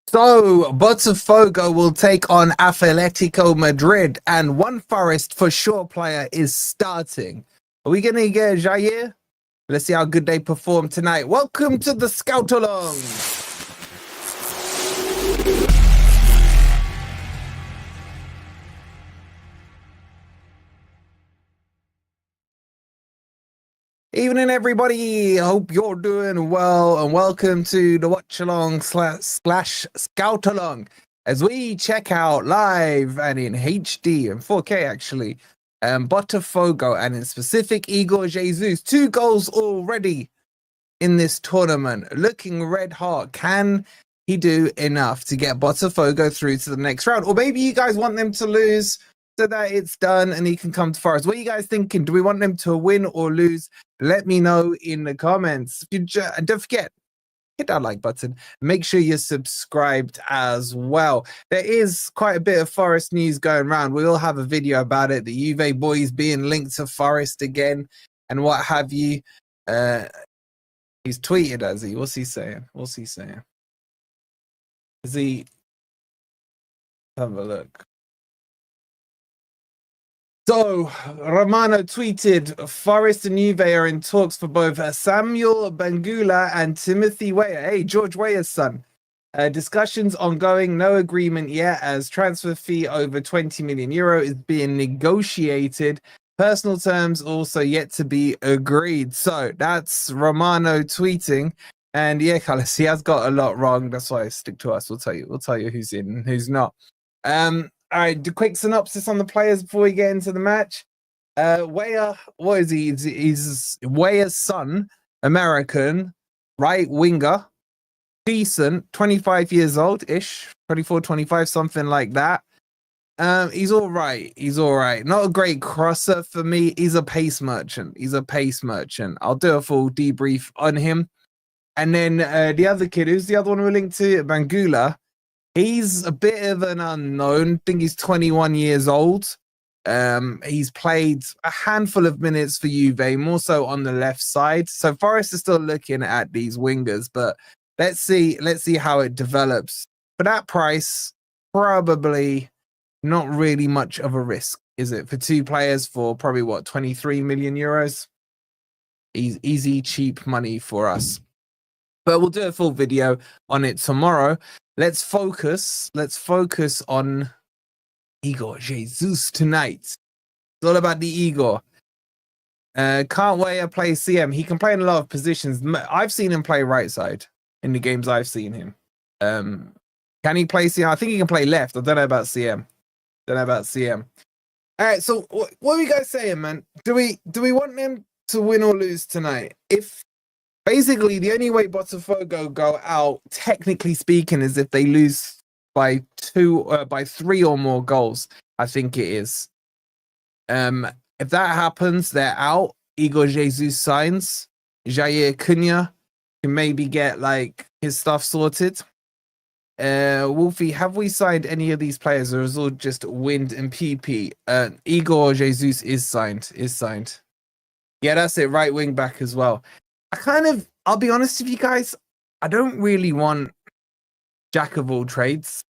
So, Botafogo will take on Atletico Madrid, and one Forest for sure player is starting. Are we going to get Jair? Let's see how good they perform tonight. Welcome to the Scout Along. Evening, everybody. Hope you're doing well, and welcome to the Watch Along slash Scout Along as we check out live and in HD and 4K actually. Botafogo and in specific Igor Jesus, 2 goals already in this tournament. Looking red hot. Can he do enough to get Botafogo through to the next round? Or maybe you guys want them to lose so that it's done and he can come to Forest. What are you guys thinking? Do we want them to win or lose? Let me know in the comments. Don't forget, hit that like button. Make sure you're subscribed as well. There is quite a bit of Forest news going around. We will have a video about it. The Juve boys being linked to Forest again and what have you. He's tweeted, has he? What's he saying? What's he saying? Is he... Have a look. So, Romano tweeted, Forest and Juve are in talks for both Samuel Bangula and Timothy Weah. Hey, George Weah's son. Discussions ongoing, no agreement yet, as transfer fee over 20 million euro is being negotiated. Personal terms also yet to be agreed. So, that's Romano tweeting. And yeah, Carlos, he has got a lot wrong. That's why I stick to us. We'll tell you who's in and who's not. All right, the quick synopsis on the players before we get into the match. Weah, what is he? He's Weah's son, American, right winger, decent, 25 years old-ish, 24, 25, something like that. He's all right. He's all right. Not a great crosser for me. He's a pace merchant. I'll do a full debrief on him. And then the other kid, who's the other one we're linked to? Bangula. He's a bit of an unknown. I think he's 21 years old. He's played a handful of minutes for Juve, more so on the left side. So Forest is still looking at these wingers, but let's see how it develops. For that price, probably not really much of a risk, is it? For 2 players for probably what, 23 million euros? Easy, cheap money for us. But we'll do a full video on it tomorrow. Let's focus on Igor Jesus tonight. It's all about the Igor. Can't wait to play CM. He can play in a lot of positions. I've seen him play right side in the games I've seen him. Can he play CM? I think he can play left. I don't know about CM. All right, so what are you guys saying, man? Do we want them to win or lose tonight? If basically, the only way Botafogo go out, technically speaking, is if they lose by 3 or more goals. I think it is. If that happens, they're out. Igor Jesus signs. Jair Cunha can maybe get like his stuff sorted. Wolfie, have we signed any of these players, or is it all just Wind and PP? Igor Jesus is signed. Yeah, that's it. Right wing back as well. I'll be honest with you guys, I don't really want jack of all trades.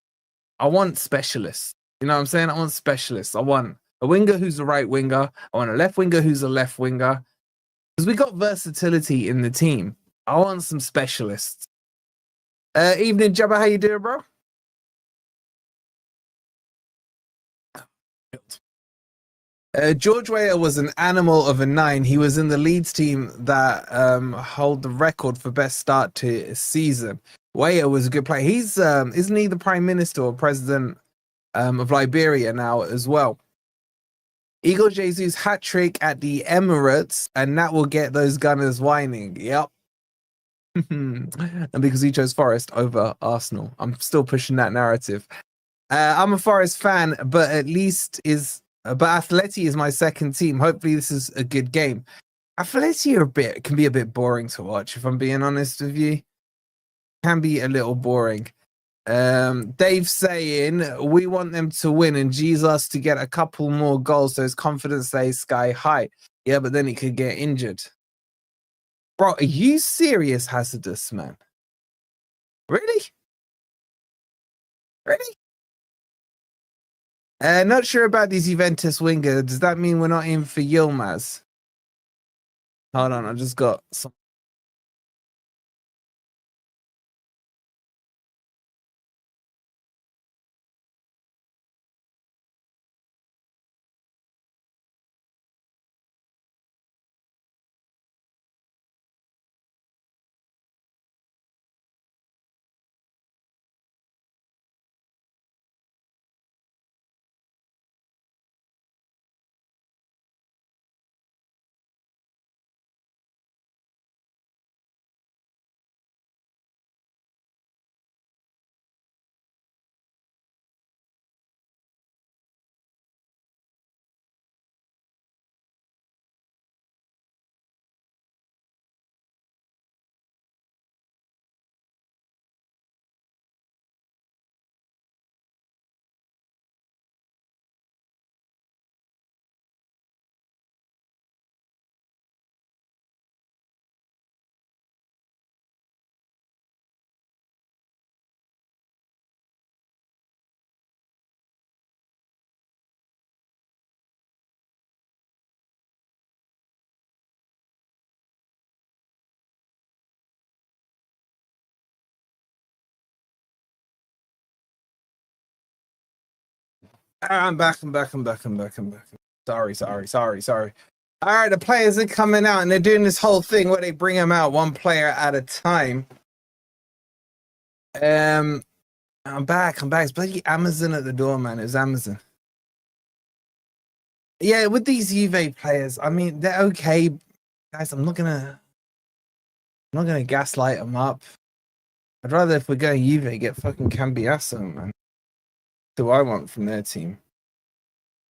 I want specialists. You know what I'm saying? I want specialists. I want a winger who's a right winger. I want a left winger who's a left winger. Because we got versatility in the team. I want some specialists. Evening, Jabba. How you doing, bro? George Weah was an animal of a 9. He was in the Leeds team that hold the record for best start to a season. Weah was a good player. He's isn't he the prime minister or president of Liberia now as well? Igor Jesus hat-trick at the Emirates, and that will get those Gunners whining. Yep. And because he chose Forest over Arsenal. I'm still pushing that narrative. I'm a Forest fan, but Atleti is my second team. Hopefully this is a good game. Atleti can be a bit boring to watch, if I'm being honest with you. Can be a little boring. Dave saying we want them to win and Jesus to get a couple more goals so his confidence stays sky high. Yeah, but then he could get injured. Bro, are you serious, Hazardous, man? Really? Not sure about these Juventus winger. Does that mean we're not in for Yilmaz? Hold on, I just got some. I'm back. Sorry. All right, the players are coming out and they're doing this whole thing where they bring them out one player at a time. I'm back. It's bloody Amazon at the door, man. It's Amazon. Yeah, with these Juve players, I mean, they're okay. Guys, I'm not gonna gaslight them up. I'd rather, if we're going Juve, get fucking Cambiasso, man. That's who I want from their team.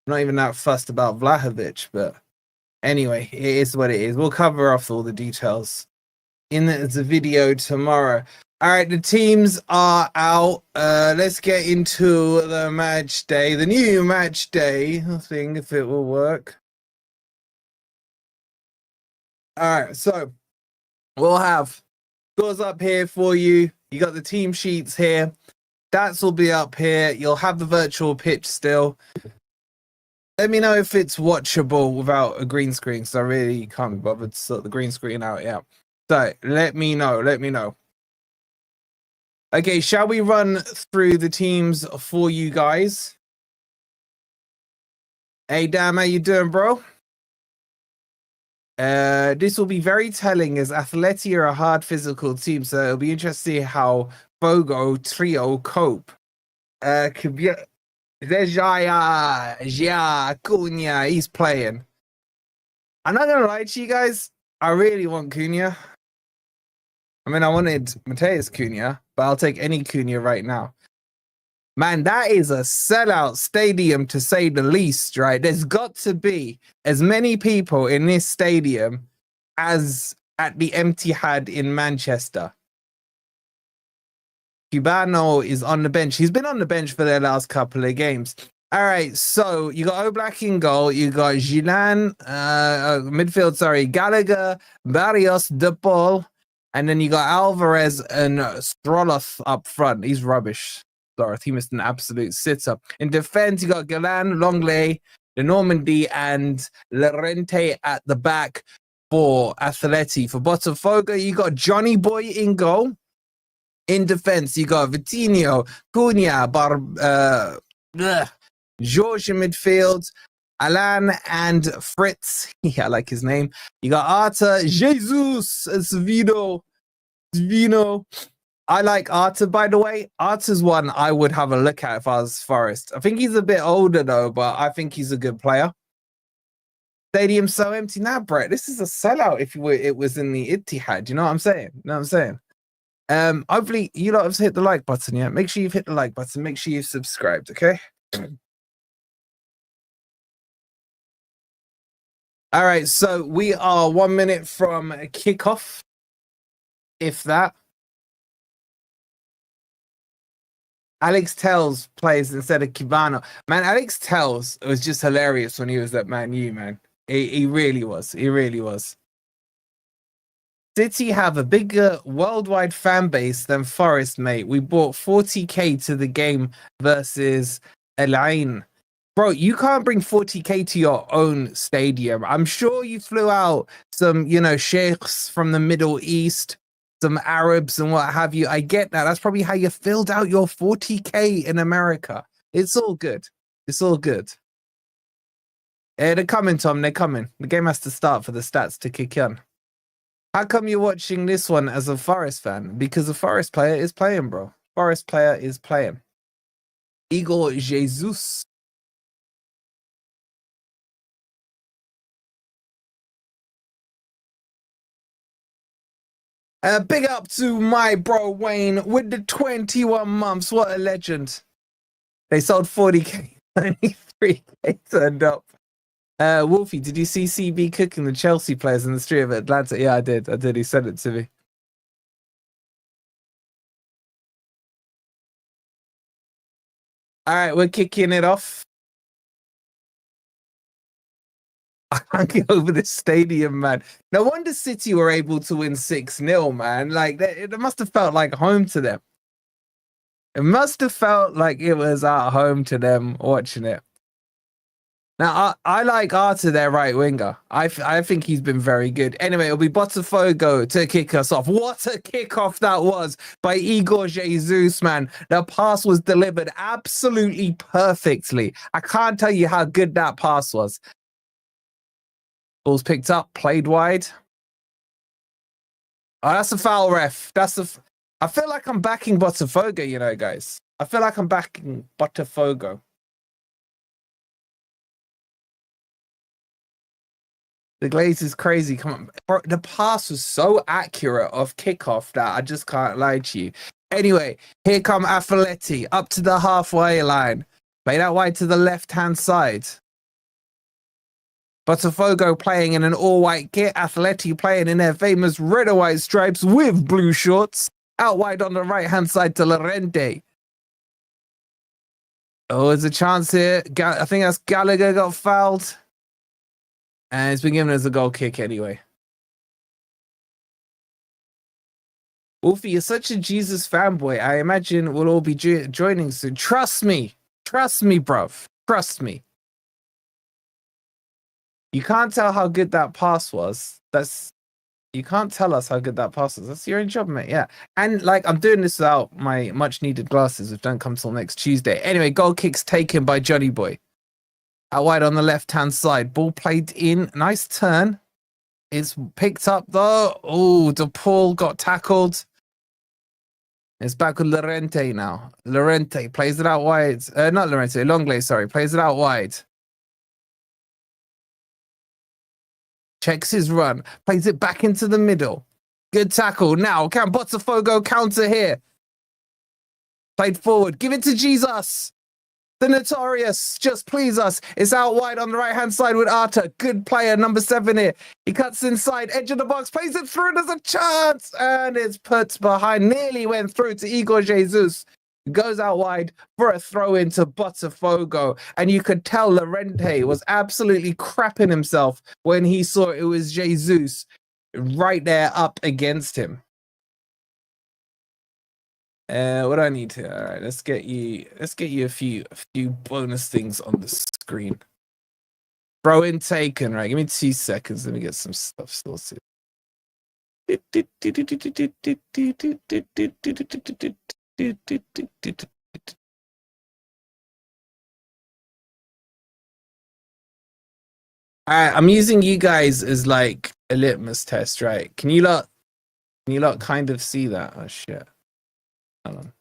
I'm not even that fussed about Vlahovic, but anyway, it is what it is. We'll cover off all the details in the video tomorrow. All right, the teams are out. Let's get into the match day, the new match day thing, if it will work. All right, so we'll have scores up here for you. You got the team sheets here. Stats will be up here. You'll have the virtual pitch still. Let me know if it's watchable without a green screen, because I really can't be bothered to sort the green screen out. Yeah. So let me know. Okay, shall we run through the teams for you guys? Hey, Dan, how you doing, bro? This will be very telling as Atleti are a hard physical team, so it'll be interesting to see how Bogo trio cope. Could be there's Jair Cunha, he's playing. I'm not gonna lie to you guys, I really want Cunha. I mean, I wanted Mateus Cunha, but I'll take any Cunha right now. Man, that is a sellout stadium, to say the least, right? There's got to be as many people in this stadium as at the Etihad in Manchester. Cubano is on the bench. He's been on the bench for their last couple of games. All right, so you got Oblak in goal. You got Gilan, midfield, sorry, Gallagher, Barrios, De Paul. And then you got Alvarez and Stroloth up front. He's rubbish. Sorry, he missed an absolute sit-up. In defense, you got Galan, Longley, the Normandy, and Lorente at the back for Atleti. For Botafogo, you got Johnny Boy in goal. In defense, you got Vitinho, Cunha, George in midfield, Alan and Fritz. Yeah, I like his name. You got Arta, Jesus, Svino. I like Arta, by the way. Arta's one I would have a look at if I was Forest. I think he's a bit older, though, but I think he's a good player. Stadium's so empty now, Brett. This is a sellout if it was in the Etihad. You know what I'm saying? Hopefully you lot have hit the like button. Yeah, make sure you've hit the like button. Make sure you've subscribed. Okay. All right, so we are 1 minute from kickoff, if that. Alex Telles plays instead of Cubano. Man, Alex Telles was just hilarious when he was at Man U, man. He really was. City have a bigger worldwide fan base than Forest, mate. We bought 40k to the game versus El Ain. Bro, you can't bring 40K to your own stadium. I'm sure you flew out some, sheikhs from the Middle East, some Arabs and what have you. I get that. That's probably how you filled out your 40K in America. It's all good. It's all good. They're coming, Tom. They're coming. The game has to start for the stats to kick in. How come you're watching this one as a Forest fan? Because the Forest player is playing, bro. Forest player is playing. Igor Jesus. Big up to my bro Wayne with the 21 months. What a legend. They sold 40K, 93K turned up. Wolfie, did you see CB cooking the Chelsea players in the street of Atlanta? Yeah, I did. He sent it to me. All right, we're kicking it off. I can't get over this stadium, man. No wonder City were able to win 6-0, man. Like, it must have felt like home to them. It must have felt like it was at home to them watching it. Now, I like Arthur, their right winger. I think he's been very good. Anyway, it'll be Botafogo to kick us off. What a kickoff that was by Igor Jesus, man. The pass was delivered absolutely perfectly. I can't tell you how good that pass was. Ball's picked up, played wide. Oh, that's a foul, ref. I feel like I'm backing Botafogo, guys. I feel like I'm backing Botafogo. The glaze is crazy. Come on. Bro, the pass was so accurate of kickoff that I just can't lie to you. Anyway, here come Atleti up to the halfway line. Play that wide to the left-hand side. Botafogo playing in an all-white kit. Atleti playing in their famous red and white stripes with blue shorts. Out wide on the right-hand side to Llorente. Oh, there's a chance here. I think that's Gallagher got fouled. And it's been given as a goal kick anyway. Wolfie, you're such a Jesus fanboy. I imagine we'll all be joining soon. Trust me. Trust me, bruv. Trust me. You can't tell how good that pass was. You can't tell us how good that pass was. That's your own job, mate. Yeah. And I'm doing this without my much needed glasses, which don't come till next Tuesday. Anyway, goal kicks taken by Johnny Boy. Out wide on the left-hand side. Ball played in. Nice turn. It's picked up though. Oh, DePaul got tackled. It's back with Llorente now. Llorente plays it out wide. Not Llorente, Longley, sorry. Plays it out wide. Checks his run. Plays it back into the middle. Good tackle. Now, can Botafogo counter here? Played forward. Give it to Jesus. The Notorious, just please us. It's out wide on the right-hand side with Arta. Good player, number 7 here. He cuts inside, edge of the box, plays it through. There's a chance. And it's put behind. Nearly went through to Igor Jesus. Goes out wide for a throw into Botafogo. And you could tell Llorente was absolutely crapping himself when he saw it was Jesus right there up against him. What do I need here? All right, let's get you a few bonus things on the screen. Throw in taken, right? Give me 2 seconds. Let me get some stuff sorted. All right, I'm using you guys as like a litmus test, right? Can you lot kind of see that? Oh shit. Hold on.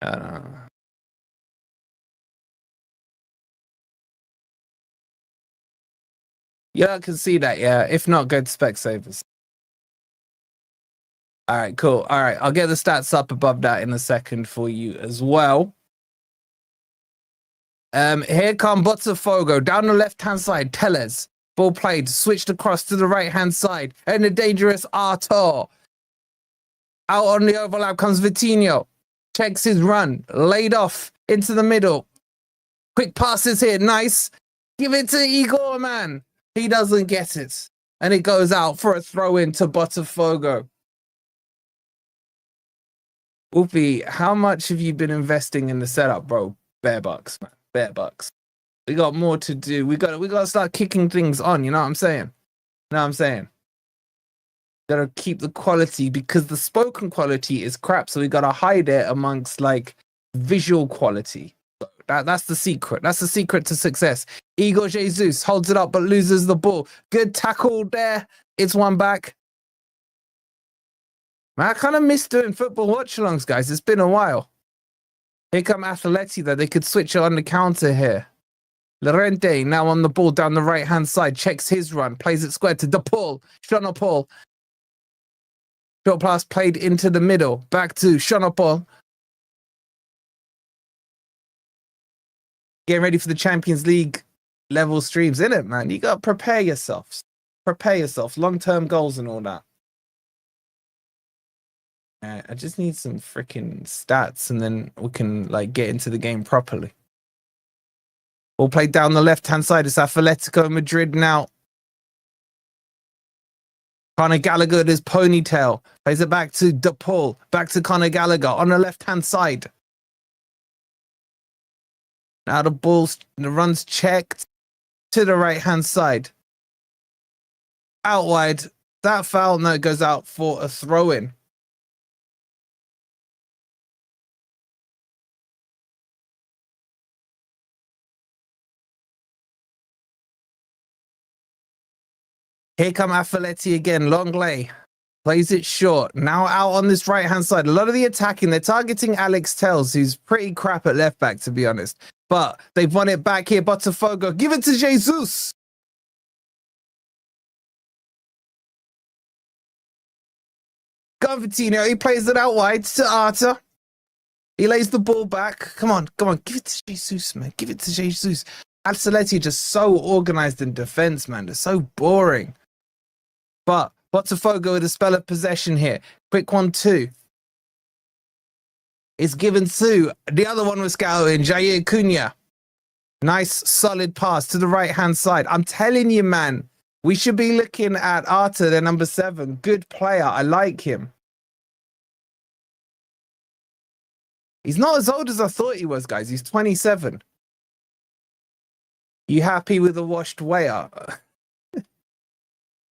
I don't know. Yeah, I can see that. Yeah, if not, go to Specsavers. All right, cool. All right, I'll get the stats up above that in a second for you as well. Here come Botafogo down the left-hand side. Tellez, ball played, switched across to the right-hand side, and the dangerous Artur. Out on the overlap comes Vitinho. Checks his run, laid off into the middle. Quick passes here, nice. Give it to Igor, man. He doesn't get it. And it goes out for a throw in to Botafogo. Wolfie, how much have you been investing in the setup, bro? Bare bucks, man. Bare bucks. We got more to do. We got to start kicking things on. You know what I'm saying? You know what I'm saying? Gotta keep the quality because the spoken quality is crap. So we gotta hide it amongst like visual quality. That's the secret. That's the secret to success. Igor Jesus holds it up but loses the ball. Good tackle there. It's one back. Man, I kind of miss doing football watch-alongs, guys. It's been a while. Here come Atleti, though. They could switch it on the counter here. Llorente now on the ball down the right-hand side. Checks his run. Plays it square to DePaul. Shonopol. Short pass played into the middle. Back to Shonopol. Getting ready for the Champions League level streams, innit, man? You got to prepare yourself. Prepare yourself. Long-term goals and all that. I just need some freaking stats and then we can like get into the game properly. Ball played down the left-hand side. It's Atletico Madrid now. Conor Gallagher with his ponytail. Plays it back to DePaul. Back to Conor Gallagher on the left-hand side. Now the run's checked to the right-hand side. Out wide. That foul, no, it goes out for a throw-in. Here come Atleti again. Longley plays it short. Now out on this right-hand side. A lot of the attacking, they're targeting Alex Telles, who's pretty crap at left back, to be honest. But they've won it back here. Botafogo. Give it to Jesus. Gavitino, he plays it out wide to Arta. He lays the ball back. Come on. Give it to Jesus, man. Give it to Jesus. Atleti just so organized in defense, man. They're so boring. But Botafogo with a spell of possession here. Quick 1-2. It's given to the other one was scouting, Jair Cunha. Nice, solid pass to the right-hand side. I'm telling you, man, we should be looking at Arta, their number 7. Good player. I like him. He's not as old as I thought he was, guys. He's 27. You happy with the washed Weah?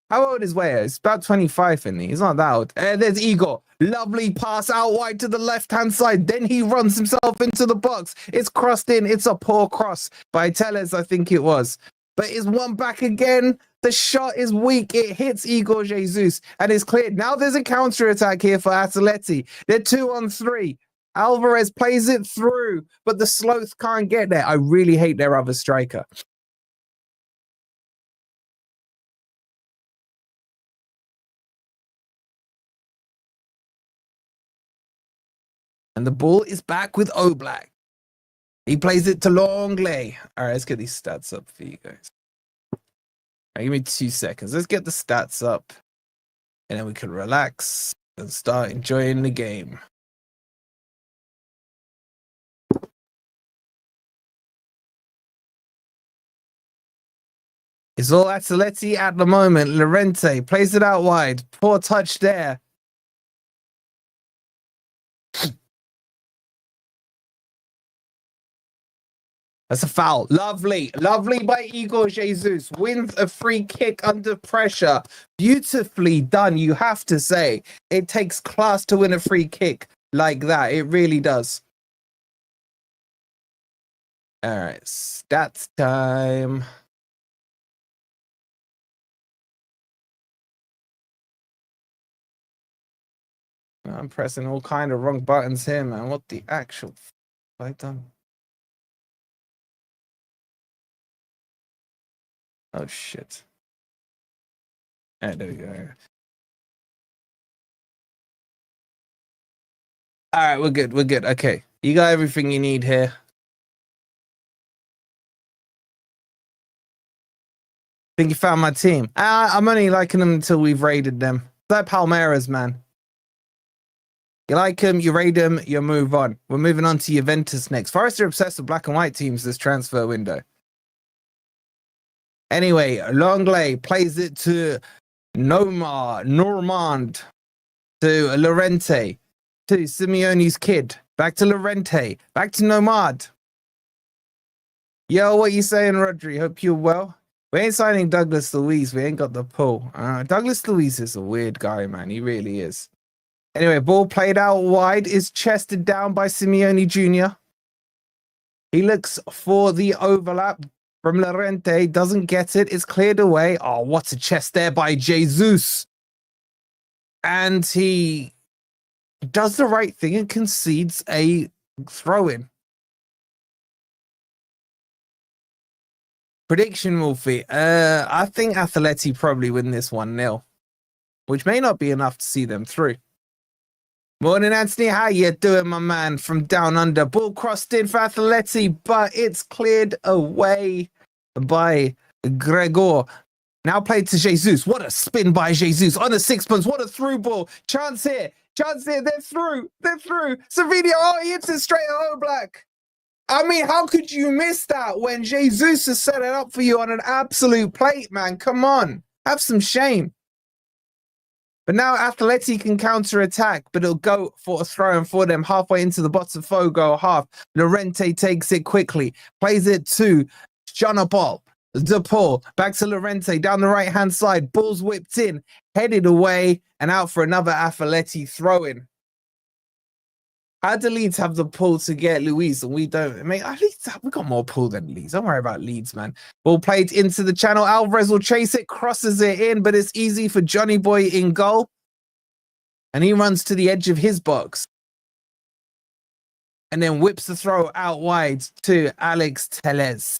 How old is Weah? It's about 25, isn't he? He's not that old. There's Igor. Lovely pass out wide to the left-hand side. Then he runs himself into the box. It's crossed in. It's a poor cross by Telles, I think it was. But it's one back again. The shot is weak. It hits Igor Jesus and it's cleared. Now there's a counter-attack here for Atleti. They're 2-on-3. Alvarez plays it through, but the Sloth can't get there. I really hate their other striker. And the ball is back with Oblak. He plays it to Longley. All right, let's get these stats up for you guys. All right, give me 2 seconds. Let's get the stats up. And then we can relax and start enjoying the game. It's all Atleti at the moment. Llorente plays it out wide. Poor touch there. That's a foul. Lovely. Lovely by Igor Jesus. Wins a free kick under pressure. Beautifully done, you have to say. It takes class to win a free kick like that. It really does. All right. Stats time. I'm pressing all kind of wrong buttons here, man. What the actual f have I done? Oh, shit. All right, there we go. All right, we're good. We're good. Okay. You got everything you need here. Think you found my team? I'm only liking them until we've raided them. They're Palmeiras, man. You like them, you raid them, you move on. We're moving on to Juventus next. Forest are obsessed with black and white teams this transfer window. Anyway, Longley plays it to Normand to Llorente. to Simeone's kid. Back to Llorente. Back to Nomad. Yo, what you saying, Rodri? Hope you're well. We ain't signing Douglas Luiz. We ain't got the pull. Douglas Luiz is a weird guy, man. He really is. Anyway, ball played out wide is chested down by Simeone Jr. He looks for the overlap from Llorente. Doesn't get it. It's cleared away. Oh, what a chest there by Jesus. And he does the right thing and concedes a throw-in. Prediction, Wolfie. I think Atleti probably win this 1-0, which may not be enough to see them through. Morning, Anthony. How you doing, my man? From down under. Ball crossed in for Atleti, but it's cleared away by Gregor. Now played to Jesus. What a spin by Jesus on a sixpence. What a through ball. Chance here. Chance here. They're through. They're through. Savinio. Oh, he hits it straight at Oblak. I mean, how could you miss that when Jesus has set it up for you on an absolute plate, man? Come on. Have some shame. But now Atleti can counter-attack, but it'll go for a throw-in for them halfway into the Botafogo half. Llorente takes it quickly, plays it to Jonapol. De Paul, back to Llorente, down the right-hand side. Ball's whipped in, headed away, and out for another Atleti throw-in. How do Leeds have the pull to get Luiz and we don't? Mate, at least we got more pull than Leeds. Don't worry about Leeds, man. Ball played into the channel. Alvarez will chase it, crosses it in, but it's easy for Johnny Boy in goal. And he runs to the edge of his box. And then whips the throw out wide to Alex Tellez.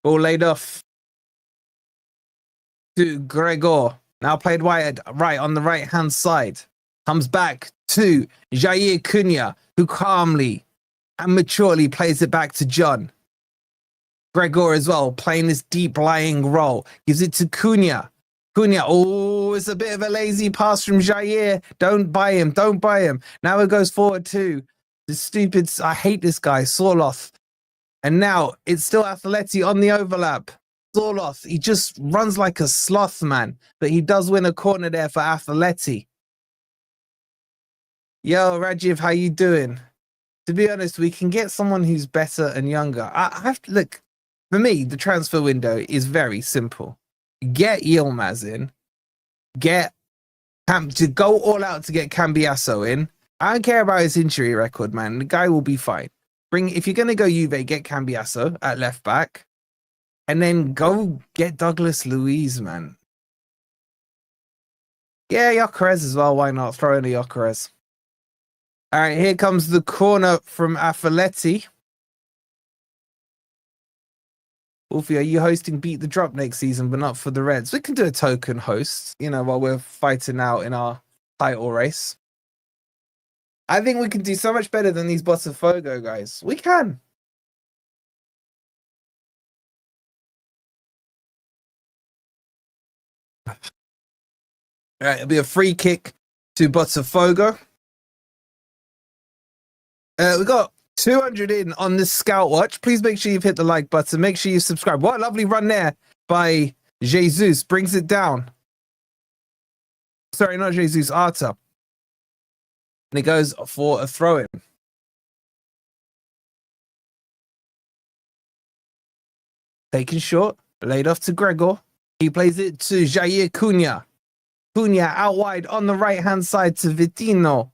Ball laid off to Gregor. Now played wide right on the right-hand side. Comes back to Jair Cunha, who calmly and maturely plays it back to John. Gregor as well, playing this deep-lying role. Gives it to Cunha. Cunha, oh, it's a bit of a lazy pass from Jair. Don't buy him, don't buy him. Now it goes forward to the stupid, I hate this guy, Sorloth. And now it's still Atleti on the overlap. Sorloth, he just runs like a sloth, man. But he does win a corner there for Atleti. Yo, Rajiv, how you doing? To be honest, we can get someone who's better and younger. I have to look. For me, the transfer window is very simple. Get Yilmaz in. To go all out to get Cambiasso in. I don't care about his injury record, man. The guy will be fine. If you're going to go Juve, get Cambiasso at left back. And then go get Douglas Luiz, man. Yeah, Gyökeres as well. Why not? Throw in a Gyökeres. All right, here comes the corner from Atleti. Wolfie, are you hosting Beat the Drop next season, but not for the Reds? We can do a token host, while we're fighting out in our title race. I think we can do so much better than these Botafogo guys. We can. All right, it'll be a free kick to Botafogo. We got 200 in on this Scout Watch. Please make sure you've hit the like button. Make sure you subscribe. What a lovely run there by Jesus. Brings it down. Sorry, not Jesus, Arta. And it goes for a throw-in. Taken short. Laid off to Gregor. He plays it to Jair Cunha. Cunha out wide on the right-hand side to Vitinho.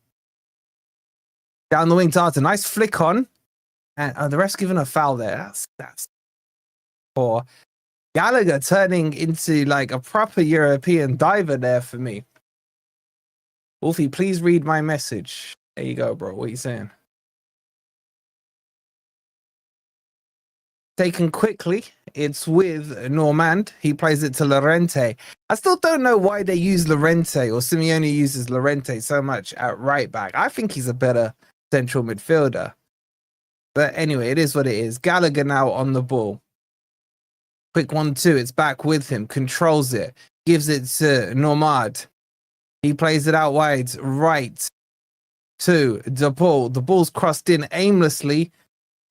Down the wing to Arta. Nice flick on. And the ref's given a foul there. That's poor. Gallagher turning into like a proper European diver there for me. Wolfie, please read my message. There you go, bro. What are you saying? Taken quickly. It's with Normand. He plays it to Llorente. I still don't know why they use Llorente or Simeone uses Llorente so much at right back. I think he's a better central midfielder. But anyway, it is what it is. Gallagher now on the ball. Quick 1-2. It's back with him. Controls it. Gives it to Normand. He plays it out wide, right to De Paul. The ball's crossed in aimlessly,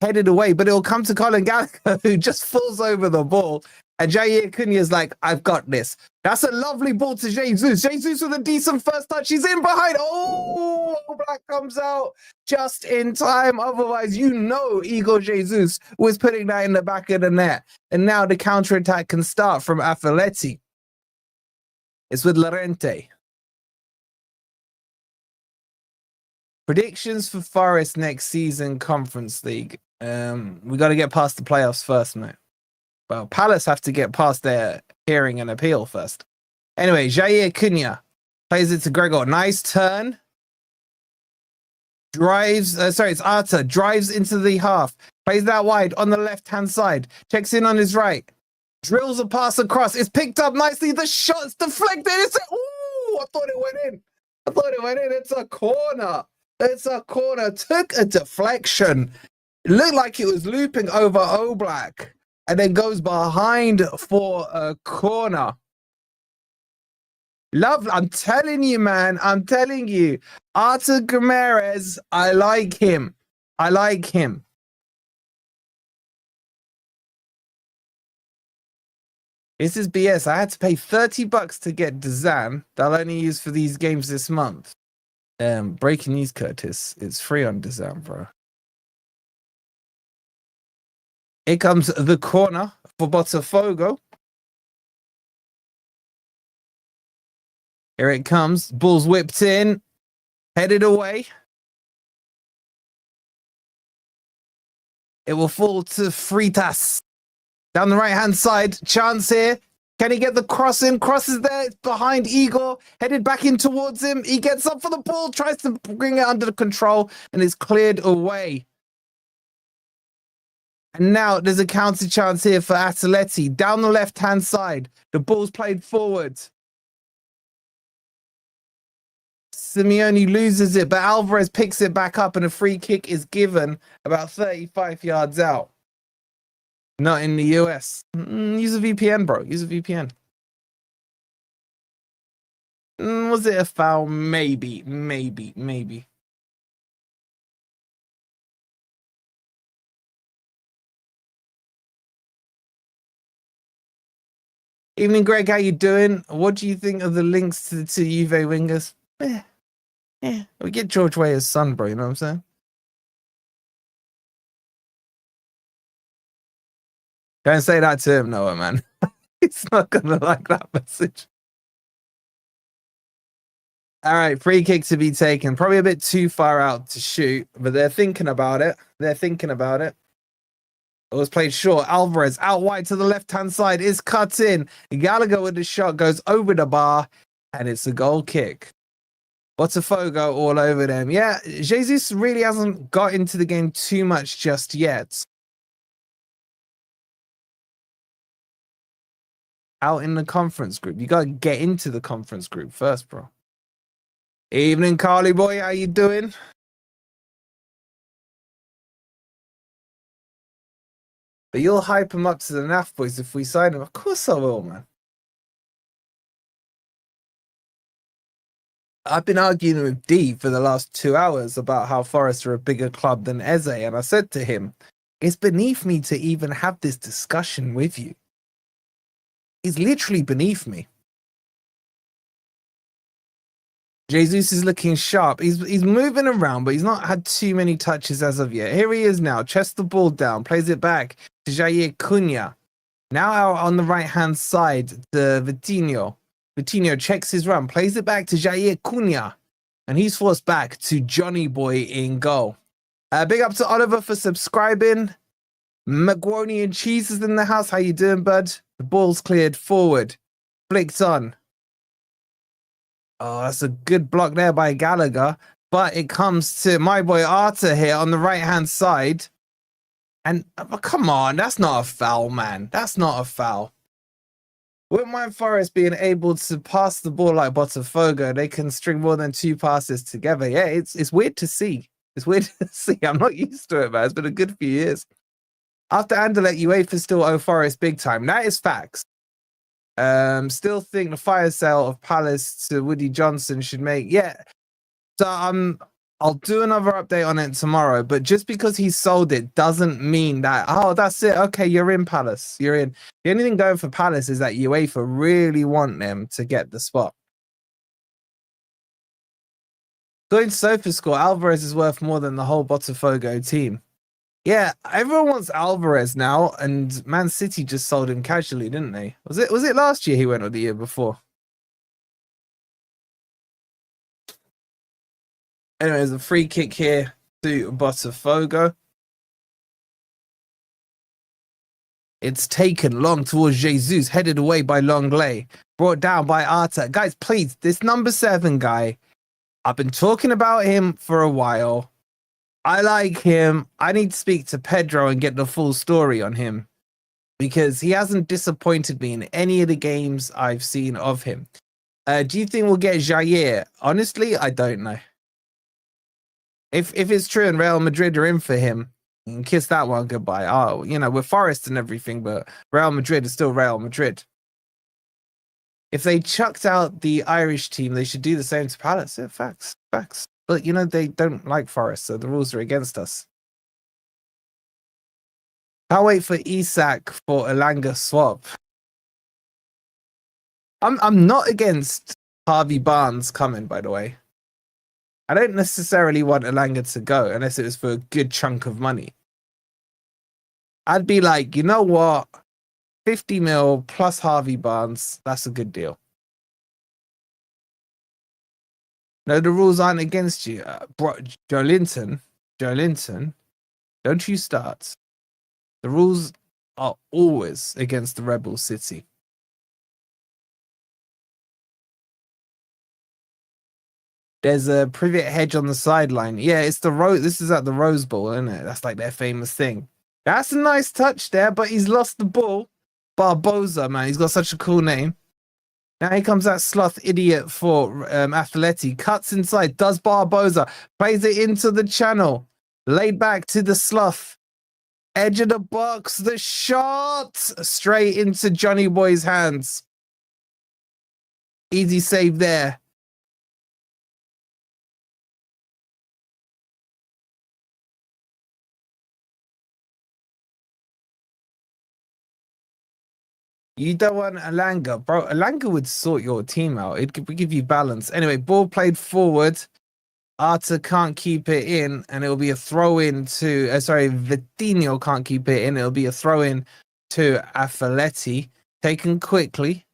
headed away, but it'll come to Colin Gallagher, who just falls over the ball And Jair Cunha is like, I've got this. That's a lovely ball to Jesus. Jesus with a decent first touch. He's in behind. Oh, Black comes out just in time. Otherwise, you know Igor Jesus was putting that in the back of the net. And now the counterattack can start from Atleti. It's with Llorente. Predictions for Forest next season, Conference League. We got to get past the playoffs first, mate. Well, Palace have to get past their hearing and appeal first. Anyway, Jair Cunha plays it to Gregor. Nice turn. Drives, it's Arta. Drives into the half. Plays that wide on the left-hand side. Checks in on his right. Drills a pass across. It's picked up nicely. The shot's deflected. Ooh, I thought it went in. It's a corner. Took a deflection. It looked like it was looping over Oblak. And then goes behind for a corner. Love, I'm telling you, man. Artur Guimaraes, I like him. This is BS. I had to pay $30 to get Dazan that I'll only use for these games this month. Breaking news, Curtis. It's free on Dazan, bro. Here comes the corner for Botafogo. Here it comes. Ball's whipped in. Headed away. It will fall to Freitas. Down the right-hand side. Chance here. Can he get the cross in? Crosses there. It's behind Igor. Headed back in towards him. He gets up for the ball. Tries to bring it under control. And is cleared away. And now there's a counter chance here for Atleti. Down the left-hand side. The ball's played forward. Simeone loses it, but Alvarez picks it back up and a free kick is given about 35 yards out. Not in the US. Use a VPN, bro. Use a VPN. Was it a foul? Maybe. Evening, Greg. How you doing? What do you think of the links to Juve wingers? We get George Weah's son, bro. You know what I'm saying? Don't say that to him, Noah, man. He's not gonna like that message. All right, free kick to be taken. Probably a bit too far out to shoot, but they're thinking about it. It was played short. Alvarez out wide to the left-hand side is cut in. Gallagher with the shot goes over the bar, and it's a goal kick. Botafogo all over them. Yeah, Jesus really hasn't got into the game too much just yet. Out in the conference group. You got to get into the conference group first, bro. Evening, Carly boy. How you doing? But you'll hype him up to the NAF boys if we sign him. Of course I will, man. I've been arguing with D for the last 2 hours about how Forest are a bigger club than Eze, and I said to him, it's beneath me to even have this discussion with you. It's literally beneath me. Jesus is looking sharp. He's moving around, but he's not had too many touches as of yet. Here he is now. Chests the ball down. Plays it back to Jair Cunha. Now out on the right-hand side to Vitinho. Vitinho checks his run. Plays it back to Jair Cunha. And he's forced back to Johnny Boy in goal. Big up to Oliver for subscribing. Macaroni and Cheese is in the house. How you doing, bud? The ball's cleared forward. Flicked on. Oh, that's a good block there by Gallagher. But it comes to my boy Arta here on the right-hand side. And come on, that's not a foul, man. That's not a foul. Wouldn't mind Forest being able to pass the ball like Botafogo. They can string more than 2 passes together. Yeah, it's weird to see. It's weird to see. I'm not used to it, man. It's been a good few years. After Anderlecht, UEFA still owe Forest big time. That is facts. Still think the fire sale of Palace to Woody Johnson should make. Yeah. So I'll do another update on it tomorrow, but just because he sold it doesn't mean that, oh, that's it. Okay, you're in Palace. You're in. The only thing going for Palace is that UEFA really want them to get the spot. Going to SofaScore, Alvarez is worth more than the whole Botafogo team. Yeah, everyone wants Alvarez now, and Man City just sold him casually, didn't they? Was it last year he went or the year before? Anyway, there's a free kick here to Botafogo. It's taken long towards Jesus, headed away by Longley, brought down by Arta. Guys, please, this number 7 guy, I've been talking about him for a while. I like him. I need to speak to Pedro and get the full story on him because he hasn't disappointed me in any of the games I've seen of him. Do you think we'll get Jair? Honestly, I don't know. If it's true and Real Madrid are in for him, you can kiss that one goodbye. Oh, we're Forest and everything, but Real Madrid is still Real Madrid. If they chucked out the Irish team, they should do the same to Palace. Yeah, facts. But, they don't like Forest, so the rules are against us. I'll wait for Isak for Elanga swap. I'm not against Harvey Barnes coming, by the way. I don't necessarily want Elanga to go unless it was for a good chunk of money. I'd be like, you know what? 50 mil plus Harvey Barnes, that's a good deal. No, the rules aren't against you. Joe Linton, don't you start. The rules are always against the Rebel City. There's a privet hedge on the sideline. Yeah, it's the This is at the Rose Bowl, isn't it? That's like their famous thing. That's a nice touch there, but he's lost the ball. Barbosa, man, he's got such a cool name. Now here comes that sloth idiot for Atleti. Cuts inside, does Barbosa. Plays it into the channel. Laid back to the sloth. Edge of the box. The shot. Straight into Johnny Boy's hands. Easy save there. You don't want Elanga, bro. Elanga would sort your team out. It could give you balance. Anyway, ball played forward. Arta can't keep it in, and it'll be a throw in to. Vitinho can't keep it in. It'll be a throw in to Atleti. Taken quickly,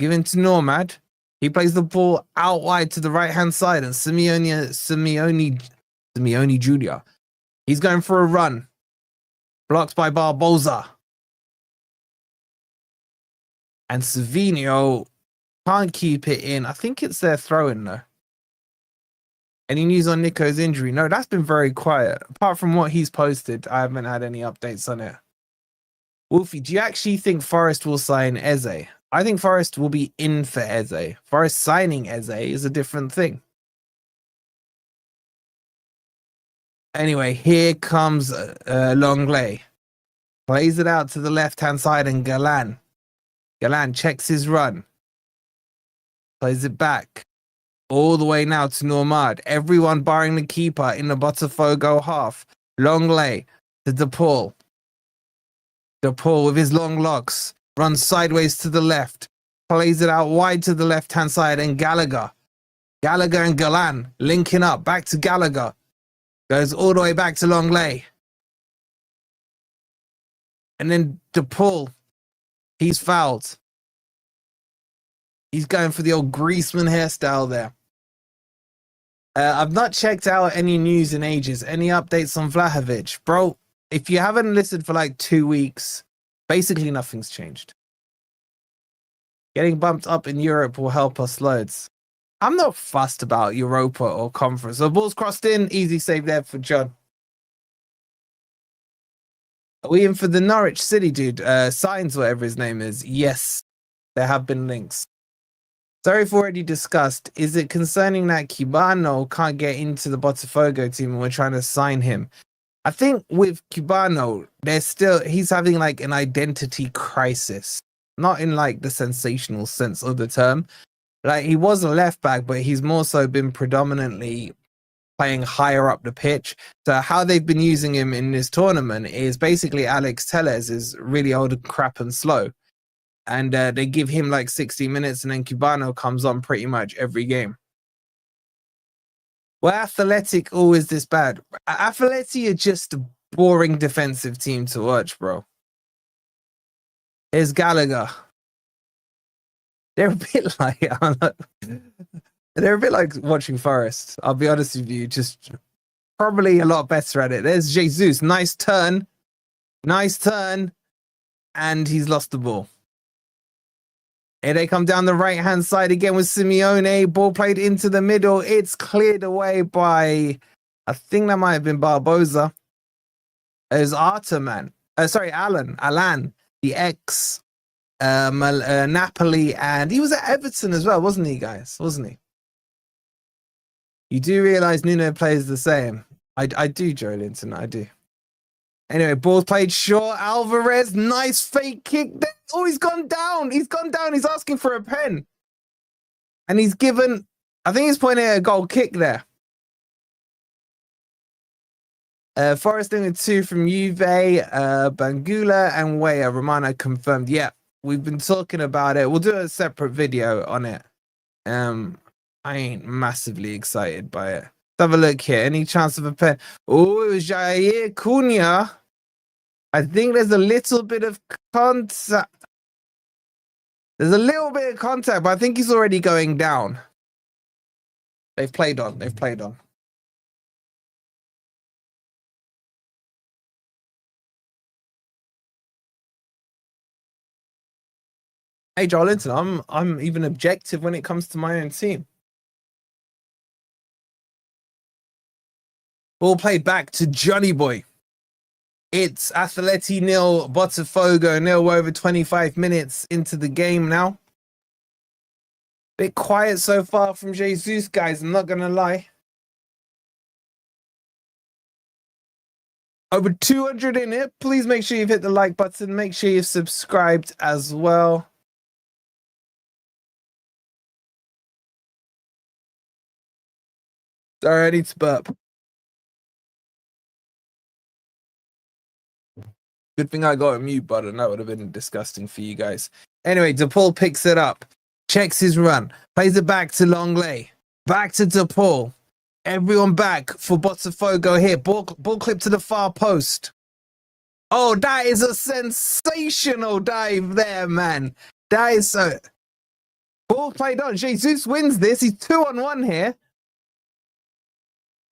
given to Normad. He plays the ball out wide to the right hand side, and Simeone Jr. He's going for a run. Blocked by Barbosa. And Savinho can't keep it in. I think it's their throw-in, though. Any news on Nico's injury? No, that's been very quiet. Apart from what he's posted, I haven't had any updates on it. Wolfie, do you actually think Forest will sign Eze? I think Forest will be in for Eze. Forest signing Eze is a different thing. Anyway, here comes Longley. Plays it out to the left-hand side and Galan checks his run. Plays it back. All the way now to Normad. Everyone barring the keeper in the Botafogo half. Longley to DePaul. DePaul with his long locks. Runs sideways to the left. Plays it out wide to the left-hand side and Gallagher. Gallagher and Galan linking up. Back to Gallagher. Goes all the way back to Longley. And then DePaul. He's fouled. He's going for the old Griezmann hairstyle there. I've not checked out any news in ages. Any updates on Vlahovic? Bro, if you haven't listened for like 2 weeks, basically nothing's changed. Getting bumped up in Europe will help us loads. I'm not fussed about Europa or Conference. The ball's crossed in. Easy save there for John. Are we in for the Norwich City dude? Signs, whatever his name is. Yes, there have been links. Sorry if already discussed. Is it concerning that Cubano can't get into the Botafogo team and we're trying to sign him? I think with Cubano, he's having like an identity crisis. Not in like the sensational sense of the term. Like he was a left back, but he's more so been predominantly playing higher up the pitch. So how they've been using him in this tournament is basically Alex Telles is really old and crap and slow. And they give him like 60 minutes and then Cubano comes on pretty much every game. Well, Athletic always this bad. Athletic are just a boring defensive team to watch, bro. Here's Gallagher. They're a bit like they're a bit like watching Forest. I'll be honest with you, just probably a lot better at it. There's Jesus, nice turn, and he's lost the ball. Here they come down the right-hand side again with Simeone. Ball played into the middle. It's cleared away by, I think that might have been Barbosa. It was Alan, the ex Napoli, and he was at Everton as well, wasn't he, guys? Wasn't he? You do realize Nuno plays the same. I do, Joe Linton, I do. Anyway, ball played short. Alvarez, nice fake kick. Oh, he's gone down. He's asking for a pen. And he's given, I think he's pointing at a goal kick there. Forest doing 2 from Juve, Bangula and Weah. Romano confirmed. Yeah, we've been talking about it. We'll do a separate video on it. I ain't massively excited by it. Let's have a look here. Any chance of a pen? Oh, it was Jair Cunha. I think there's a little bit of contact. There's a little bit of contact, but I think he's already going down. They've played on. Hey, Joel Linton, I'm even objective when it comes to my own team. Ball played back to Johnny Boy. It's Atleti 0, Botafogo 0, over 25 minutes into the game now. Bit quiet so far from Jesus, guys, I'm not going to lie. Over 200 in it. Please make sure you've hit the like button. Make sure you've subscribed as well. Sorry, I need to burp. Good thing I got a mute button. That would have been disgusting for you guys. Anyway, DePaul picks it up. Checks his run. Plays it back to Longley. Back to DePaul. Everyone back for Botafogo here. Ball clip to the far post. Oh, that is a sensational dive there, man. That is so... Ball played on. Jesus wins this. He's 2-on-1 here.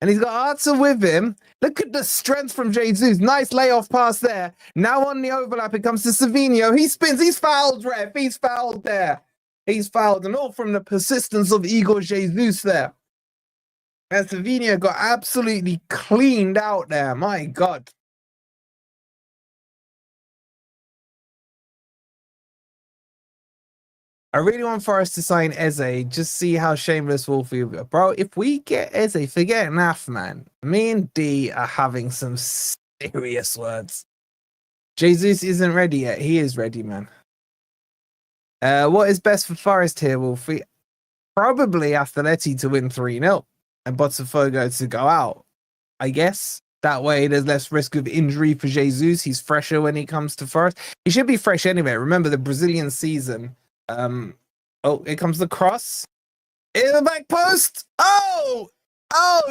And he's got Arthur with him. Look at the strength from Jesus. Nice layoff pass there. Now on the overlap, it comes to Savinho. He spins. He's fouled, ref. He's fouled there. He's fouled. And all from the persistence of Igor Jesus there. And Savinho got absolutely cleaned out there. My God. I really want Forest to sign Eze. Just see how shameless Wolfie will be. Bro, if we get Eze, forget NAF, man. Me and D are having some serious words. Jesus isn't ready yet. He is ready, man. What is best for Forest here, Wolfie? Probably Atleti to win 3-0 and Botafogo to go out, I guess. That way, there's less risk of injury for Jesus. He's fresher when he comes to Forest. He should be fresh anyway. Remember, the Brazilian season... oh, here comes the cross. In the back post. Oh,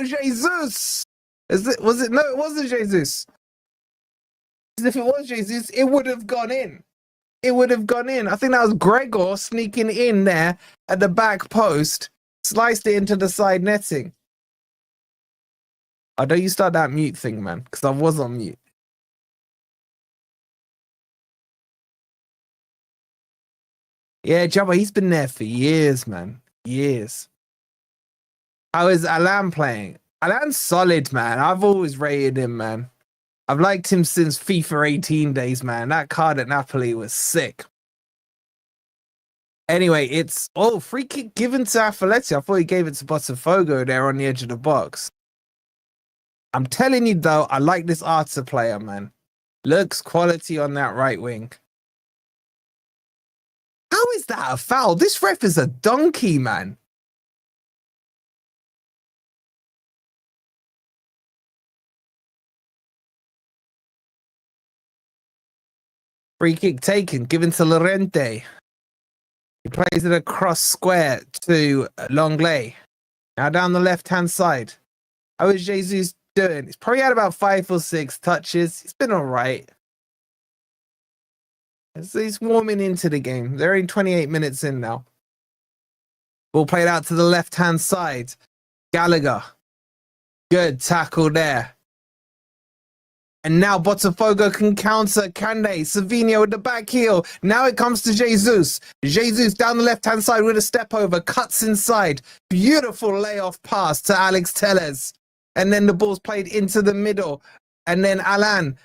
Jesus. Was it? No, it wasn't Jesus. If it was Jesus, it would have gone in. It would have gone in. I think that was Gregor sneaking in there at the back post, sliced it into the side netting. Oh, don't you start that mute thing, man, because I was on mute. Yeah, Jabba, he's been there for years, man. Years. How is Alan playing? Alan's solid, man. I've always rated him, man. I've liked him since FIFA 18 days, man. That card at Napoli was sick. Anyway, it's... Oh, free kick given to Atleti. I thought he gave it to Botafogo there on the edge of the box. I'm telling you, though, I like this Arthur player, man. Looks quality on that right wing. How is that a foul? This ref is a donkey, man. Free kick taken, given to Llorente. He plays it across square to Longley. Now down the left-hand side. How is Jesus doing? He's probably had about 5 or 6 touches. He's been all right. He's warming into the game. They're in 28 minutes in now. Ball played out to the left-hand side. Gallagher. Good tackle there. And now Botafogo can counter. Can they? Savinho with the back heel. Now it comes to Jesus. Jesus down the left-hand side with a step over. Cuts inside. Beautiful layoff pass to Alex Telles. And then the ball's played into the middle. And then Alan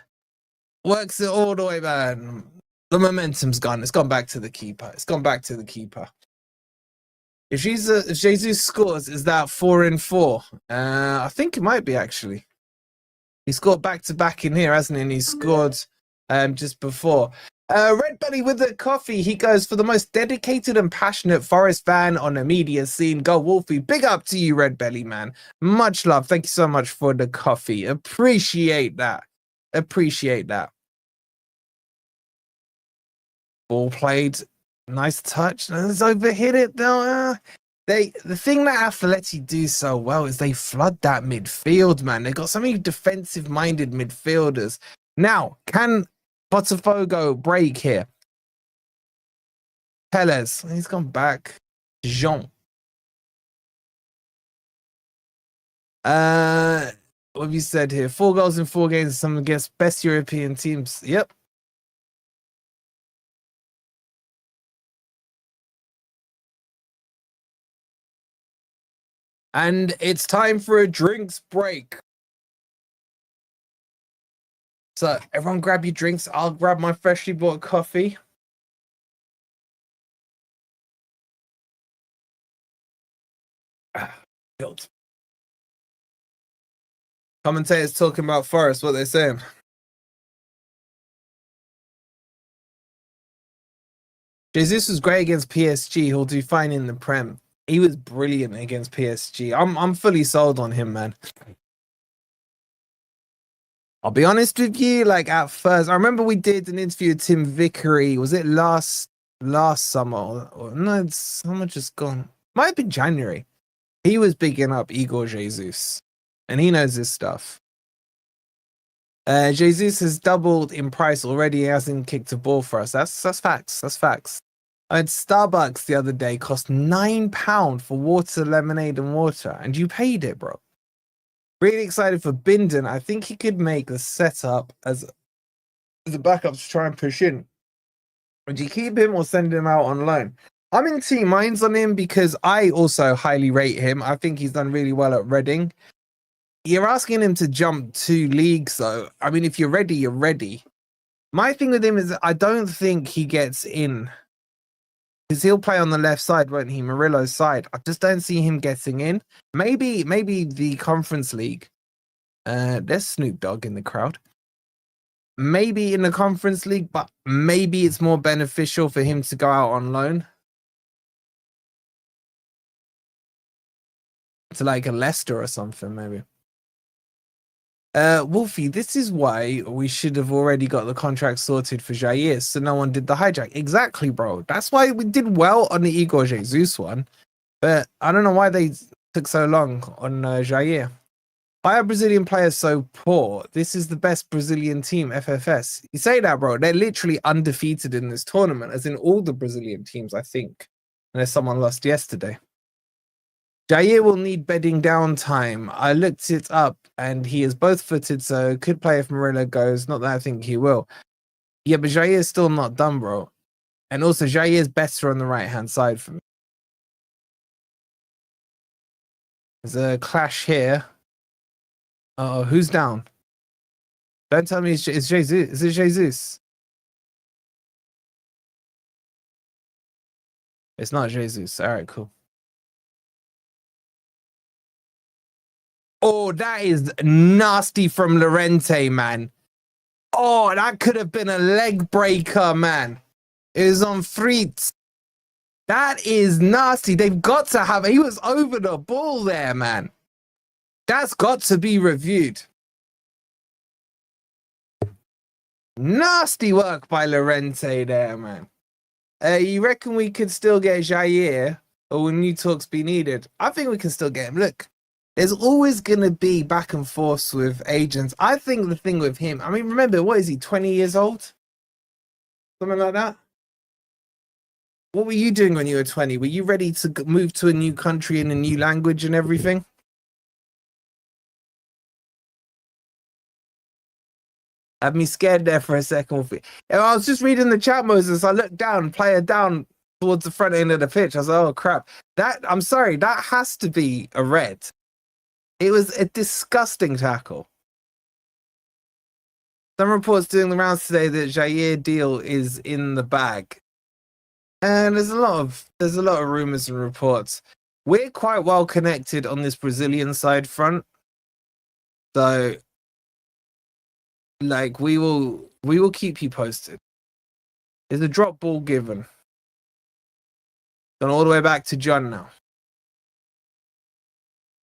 works it all the way back. The momentum's gone. It's gone back to the keeper. If Jesus scores, is that 4-4? I think it might be, actually. He scored back-to-back in here, hasn't he? And he scored just before. Red Belly with the coffee. He goes, for the most dedicated and passionate Forest fan on the media scene. Go Wolfie. Big up to you, Red Belly, man. Much love. Thank you so much for the coffee. Appreciate that. Ball played. Nice touch. Let's overhit it, though. The thing that Atleti do so well is they flood that midfield, man. They've got so many defensive-minded midfielders. Now, can Botafogo break here? Telles, he's gone back. Jean. What have you said here? 4 goals in 4 games, some against best European teams. Yep. And it's time for a drinks break. So everyone grab your drinks. I'll grab my freshly bought coffee. Guilt. Commentators talking about Forest. What they're saying. Jesus was great against PSG. He'll do fine in the Prem. He was brilliant against PSG. I'm fully sold on him, man. I'll be honest with you, like at first, I remember we did an interview with Tim Vickery. Was it last summer? Or no, summer just gone. Might have been January. He was bigging up Igor Jesus. And he knows this stuff. Jesus has doubled in price already. He hasn't kicked a ball for us. That's facts. I had Starbucks the other day, cost £9 for water, lemonade, and water, and you paid it, bro. Really excited for Binden. I think he could make the setup as a backup to try and push in. Would you keep him or send him out on loan? I'm in team minds on him because I also highly rate him. I think he's done really well at Reading. You're asking him to jump 2 leagues, though. I mean, if you're ready, you're ready. My thing with him is I don't think he gets in. Because he'll play on the left side, won't he? Murillo's side. I just don't see him getting in. Maybe the Conference League. There's Snoop Dogg in the crowd. Maybe in the Conference League, but maybe it's more beneficial for him to go out on loan. To like a Leicester or something, maybe. Wolfie, this is why we should have already got the contract sorted for Jair, so no one did the hijack. Exactly, bro. That's why we did well on the Igor Jesus one, but I don't know why they took so long on Jair. Why are Brazilian players so poor? This is the best Brazilian team, FFS. You say that, bro. They're literally undefeated in this tournament, as in all the Brazilian teams, I think. Unless someone lost yesterday. Jair will need bedding down time. I looked it up and he is both footed, so could play if Murillo goes. Not that I think he will. Yeah, but Jair is still not done, bro. And also, Jair is better on the right-hand side for me. There's a clash here. Oh, who's down? Don't tell me it's Jesus. Is it Jesus? It's not Jesus. All right, cool. Oh, that is nasty from Llorente, man. Oh, that could have been a leg breaker, man. It was on Fritz. That is nasty. They've got to have... He was over the ball there, man. That's got to be reviewed. Nasty work by Llorente there, man. You reckon we could still get Jair, or will new talks be needed? I think we can still get him. Look, there's always going to be back and forth with agents. I think the thing with him, I mean, remember, what is he, 20 years old? Something like that? What were you doing when you were 20? Were you ready to move to a new country and a new language and everything? Had me scared there for a second. I was just reading the chat, Moses. I looked down, player down towards the front end of the pitch. I was like, oh, crap. I'm sorry, that has to be a red. It was a disgusting tackle. Some reports doing the rounds today that Jair deal is in the bag. And there's a lot of rumors and reports. We're quite well connected on this Brazilian side front. So like we will keep you posted. There's a drop ball given. Gone all the way back to John now.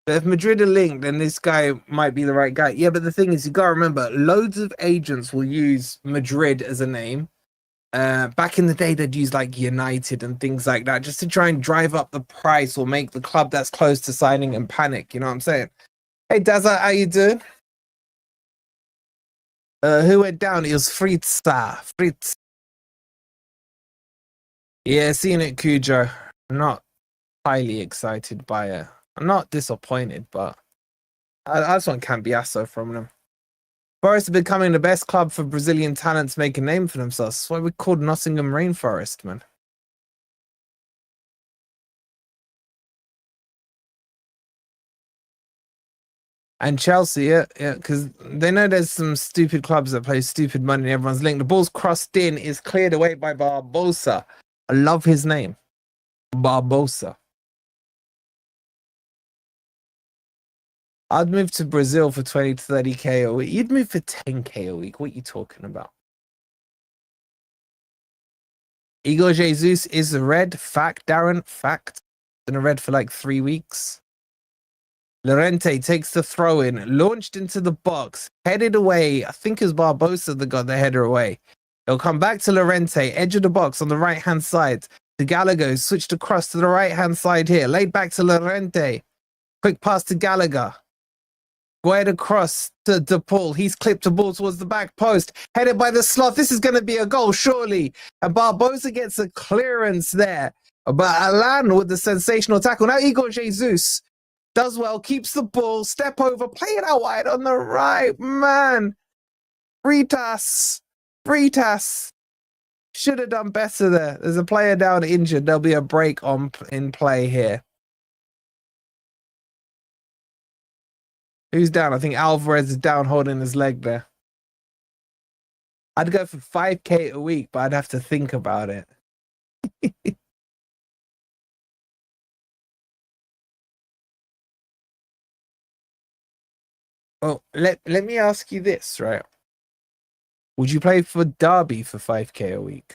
But if Madrid are linked, then this guy might be the right guy. Yeah, but the thing is, you gotta remember, loads of agents will use Madrid as a name. Back in the day, they'd use like United and things like that just to try and drive up the price or make the club that's close to signing and panic. You know what I'm saying? Hey, Dazza, how you doing? Who went down? It was Fritz. Fritz. Yeah, seeing it, Cujo. I'm not highly excited by it. I'm not disappointed, but I just want Cambiasso from them. Forest are becoming the best club for Brazilian talent to make a name for themselves. That's why we're called Nottingham Rainforest, man. And Chelsea, yeah, because they know there's some stupid clubs that play stupid money and everyone's linked. The ball's crossed in, is cleared away by Barbosa. I love his name. Barbosa. I'd move to Brazil for 20 to 30k a week. You'd move for 10k a week. What are you talking about? Igor Jesus is a red. Fact, Darren. Fact. Been a red for like 3 weeks. Llorente takes the throw in, launched into the box, headed away. I think it was Barbosa that got the header away. It'll come back to Llorente, edge of the box on the right-hand side. To Gallagher, switched across to the right-hand side here. Laid back to Llorente. Quick pass to Gallagher. Guide across to DePaul. He's clipped the ball towards the back post. Headed by the slot. This is going to be a goal, surely. And Barbosa gets a clearance there. But Alan with the sensational tackle. Now Igor Jesus does well, keeps the ball, step over, play it out wide on the right. Man. Fritas. Should have done better there. There's a player down injured. There'll be a break in play here. Who's down? I think Alvarez is down holding his leg there. I'd go for 5k a week, but I'd have to think about it. Oh, let me ask you this, right? Would you play for Derby for 5k a week?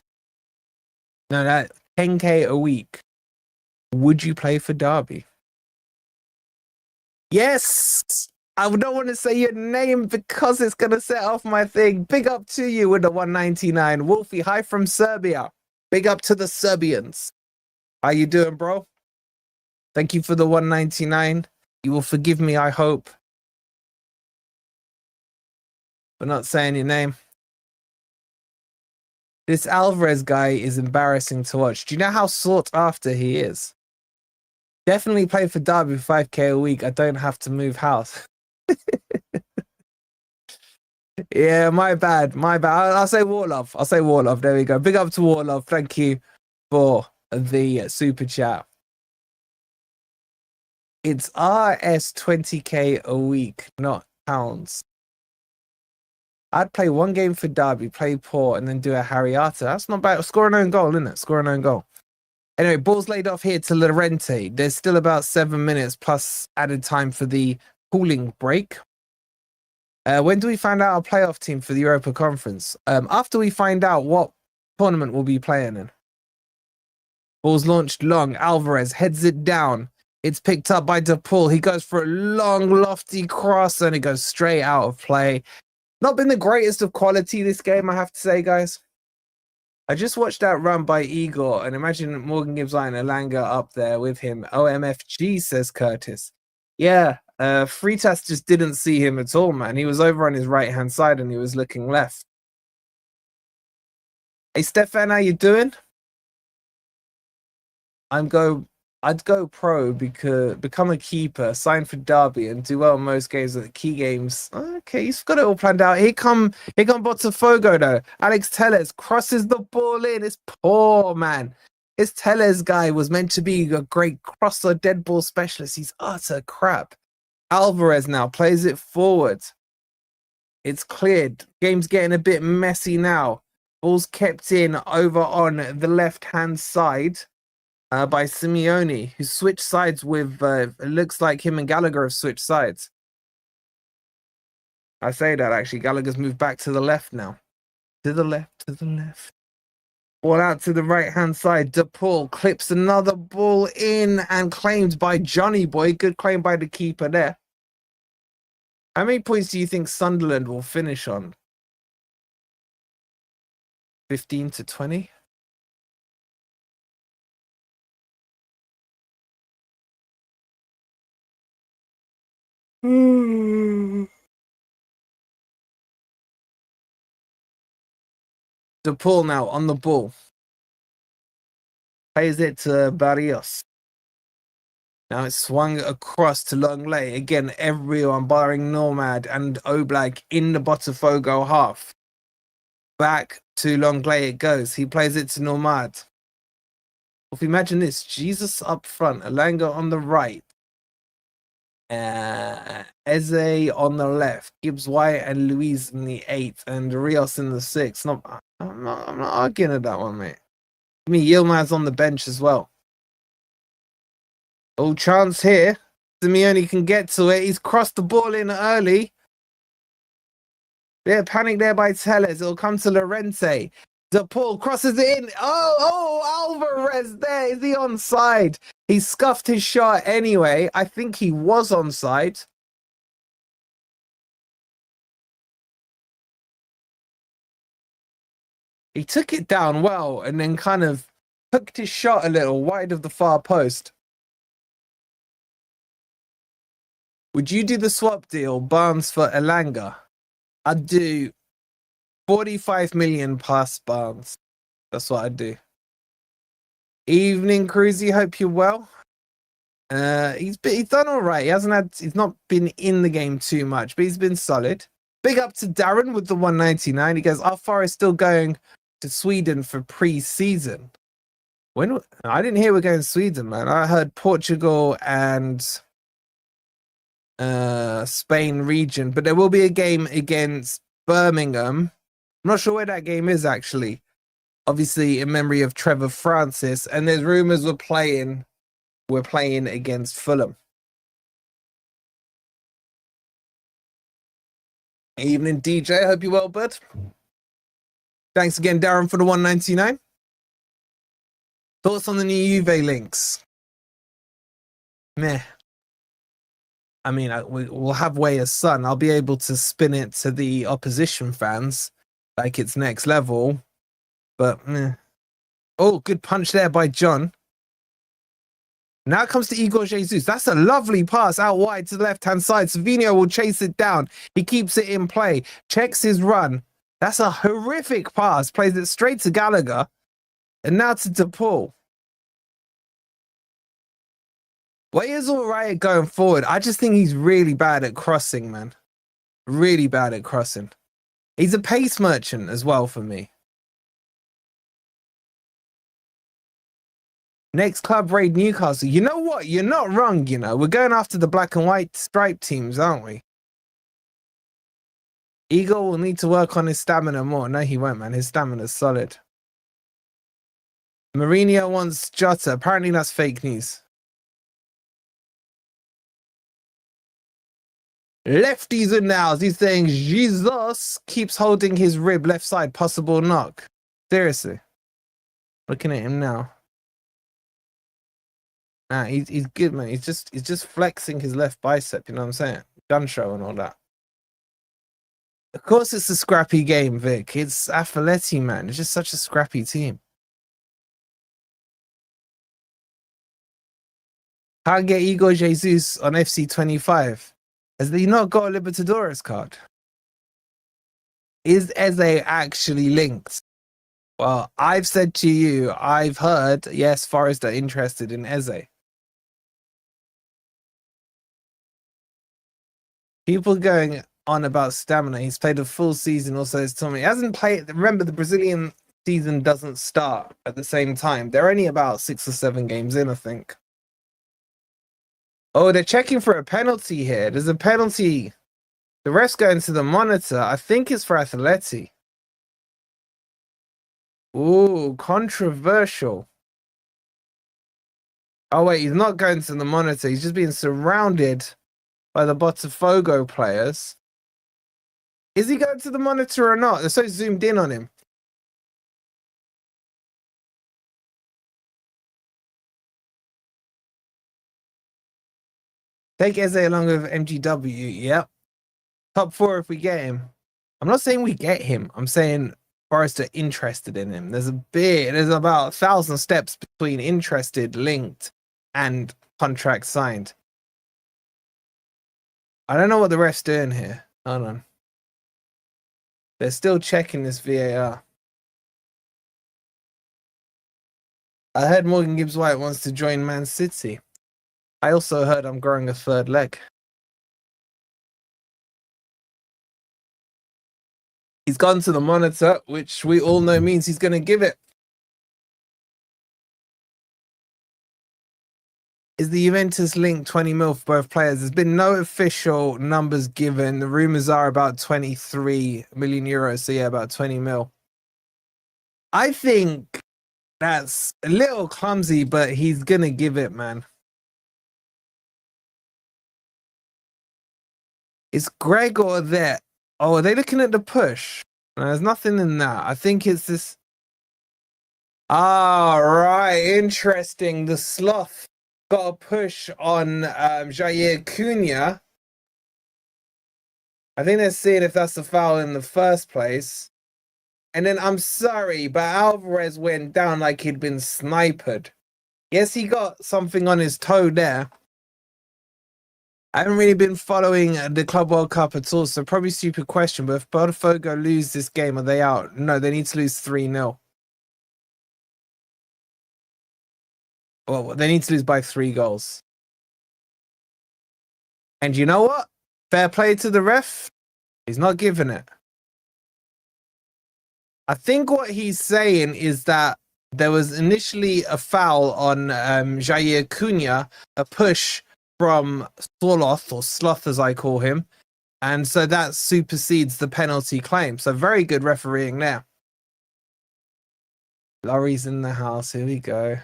No, that 10k a week. Would you play for Derby? Yes! I don't want to say your name because it's going to set off my thing. Big up to you with the 199. Wolfie, hi from Serbia. Big up to the Serbians. How you doing, bro? Thank you for the 199. You will forgive me, I hope, for not saying your name. This Alvarez guy is embarrassing to watch. Do you know how sought after he is? Definitely play for Derby 5k a week. I don't have to move house. Yeah, my bad. I'll say Warlove. There we go. Big up to Warlove. Thank you for the super chat. It's RS 20k a week, not pounds. I'd play one game for Derby, play poor, and then do a Harriata. That's not bad. Score an own goal, isn't it? Score an own goal. Anyway, ball's laid off here to Llorente. There's still about 7 minutes plus added time for the cooling break. When do we find out our playoff team for the Europa Conference? After we find out what tournament we'll be playing in. Ball's launched long. Alvarez heads it down. It's picked up by DePaul. He goes for a long, lofty cross, and it goes straight out of play. Not been the greatest of quality this game, I have to say, guys. I just watched that run by Igor, and imagine Morgan Gibbs-White and Elanga up there with him. OMFG, says Curtis. Yeah, Freitas just didn't see him at all, man. He was over on his right-hand side, and he was looking left. Hey, Stefan, how you doing? I'd go pro because become a keeper, sign for Derby, and do well in most games at the key games. Okay, he's got it all planned out. Here come Botafogo though. Alex Telles crosses the ball in. It's poor, man. This Telles guy was meant to be a great crosser, dead ball specialist. He's utter crap. Alvarez now plays it forward. It's cleared. Game's getting a bit messy now. Ball's kept in over on the left-hand side. By Simeone, who switched sides with, it looks like him and Gallagher have switched sides. I say that, actually. Gallagher's moved back to the left now. To the left. Ball out to the right-hand side. DePaul clips another ball in and claimed by Johnny Boy. Good claim by the keeper there. How many points do you think Sunderland will finish on? 15 to 20? DePaul now on the ball. Plays it to Barrios. Now it's swung across to Longley. Again, everyone barring Nomad and Oblak in the Botafogo half. Back to Longley it goes. He plays it to Nomad. If you imagine this, Jesus up front, Elanga on the right. Eze on the left, Gibbs-White and Luis in the 8th, and Rios in the 6th. I'm not arguing at that one, mate. I mean, Yilmaz's on the bench as well. Oh, chance here. Simeone can get to it. He's crossed the ball in early. Yeah, panic there by Telles. It'll come to Lorente. DePaul crosses it in. Oh, Alvarez there. Is he onside? He scuffed his shot anyway. I think he was onside. He took it down well and then kind of hooked his shot a little wide of the far post. Would you do the swap deal, Barnes for Elanga? I'd do 45 million plus Barnes. That's what I'd do. Evening, Cruzy. Hope you're well. He's done all right. He's not been in the game too much, but he's been solid. Big up to Darren with the 199. He goes, "Our Forest still going to Sweden for pre-season." When I didn't hear we're going to Sweden, man. I heard Portugal and Spain region, but there will be a game against Birmingham. I'm not sure where that game is actually. Obviously, in memory of Trevor Francis, and there's rumors we're playing against Fulham. Evening, DJ. Hope you're well, bud. Thanks again, Darren, for the 199. Thoughts on the new Juve links? Meh. I mean, we'll have Weah's son. I'll be able to spin it to the opposition fans like it's next level. But, meh. Oh, good punch there by John. Now it comes to Igor Jesus. That's a lovely pass out wide to the left-hand side. Savinho will chase it down. He keeps it in play. Checks his run. That's a horrific pass. Plays it straight to Gallagher. And now to DePaul. Weah's all right going forward. I just think he's really bad at crossing, man. Really bad at crossing. He's a pace merchant as well for me. Next club raid Newcastle. You know what? You're not wrong, you know. We're going after the black and white striped teams, aren't we? Igor will need to work on his stamina more. No, he won't, man. His stamina's solid. Mourinho wants Jota. Apparently that's fake news. Lefties and nows. He's saying Jesus keeps holding his rib left side. Possible knock. Seriously. Looking at him now. Nah, he's good, man. He's just flexing his left bicep, you know what I'm saying? Gun show and all that. Of course, it's a scrappy game, Vic. It's Atleti, man. It's just such a scrappy team. Can't get Igor Jesus on FC25. Has he not got a Libertadores card? Is Eze actually linked? Well, I've said to you, I've heard, yes, Forest are interested in Eze. People going on about stamina. He's played a full season. Also, it's Tommy. He hasn't played. Remember, the Brazilian season doesn't start at the same time. They're only about 6 or 7 games in, I think. Oh, they're checking for a penalty here. There's a penalty. The ref's going to the monitor. I think it's for Atleti. Ooh, controversial. Oh, wait, he's not going to the monitor. He's just being surrounded by the Botafogo players. Is he going to the monitor or not? They're so zoomed in on him. Take Eze along with MGW. Yep. Top 4 if we get him. I'm not saying we get him. I'm saying Forest are interested in him. There's about 1,000 steps between interested, linked, and contract signed. I don't know what the ref's doing here. Hold on. They're still checking this VAR. I heard Morgan Gibbs-White wants to join Man City. I also heard I'm growing a third leg. He's gone to the monitor, which we all know means he's going to give it. Is the Juventus link 20 mil for both players? There's been no official numbers given. The rumors are about 23 million euros. So yeah, about 20 mil. I think that's a little clumsy, but he's going to give it, man. Is Gregor there? Oh, are they looking at the push? No, there's nothing in that. I think it's this. Ah, right. Interesting. The sloth got a push on Jair Cunha. I think they're seeing if that's a foul in the first place. And then I'm sorry, but Alvarez went down like he'd been sniped. Yes, he got something on his toe there. I haven't really been following the Club World Cup at all, so probably stupid question, but if Botafogo lose this game, are they out? No, they need to lose 3-0. Well, they need to lose by 3 goals. And you know what? Fair play to the ref. He's not giving it. I think what he's saying is that there was initially a foul on Jair Cunha, a push from Sloth, or Sloth as I call him, and so that supersedes the penalty claim. So very good refereeing there. Laurie's in the house. Here we go.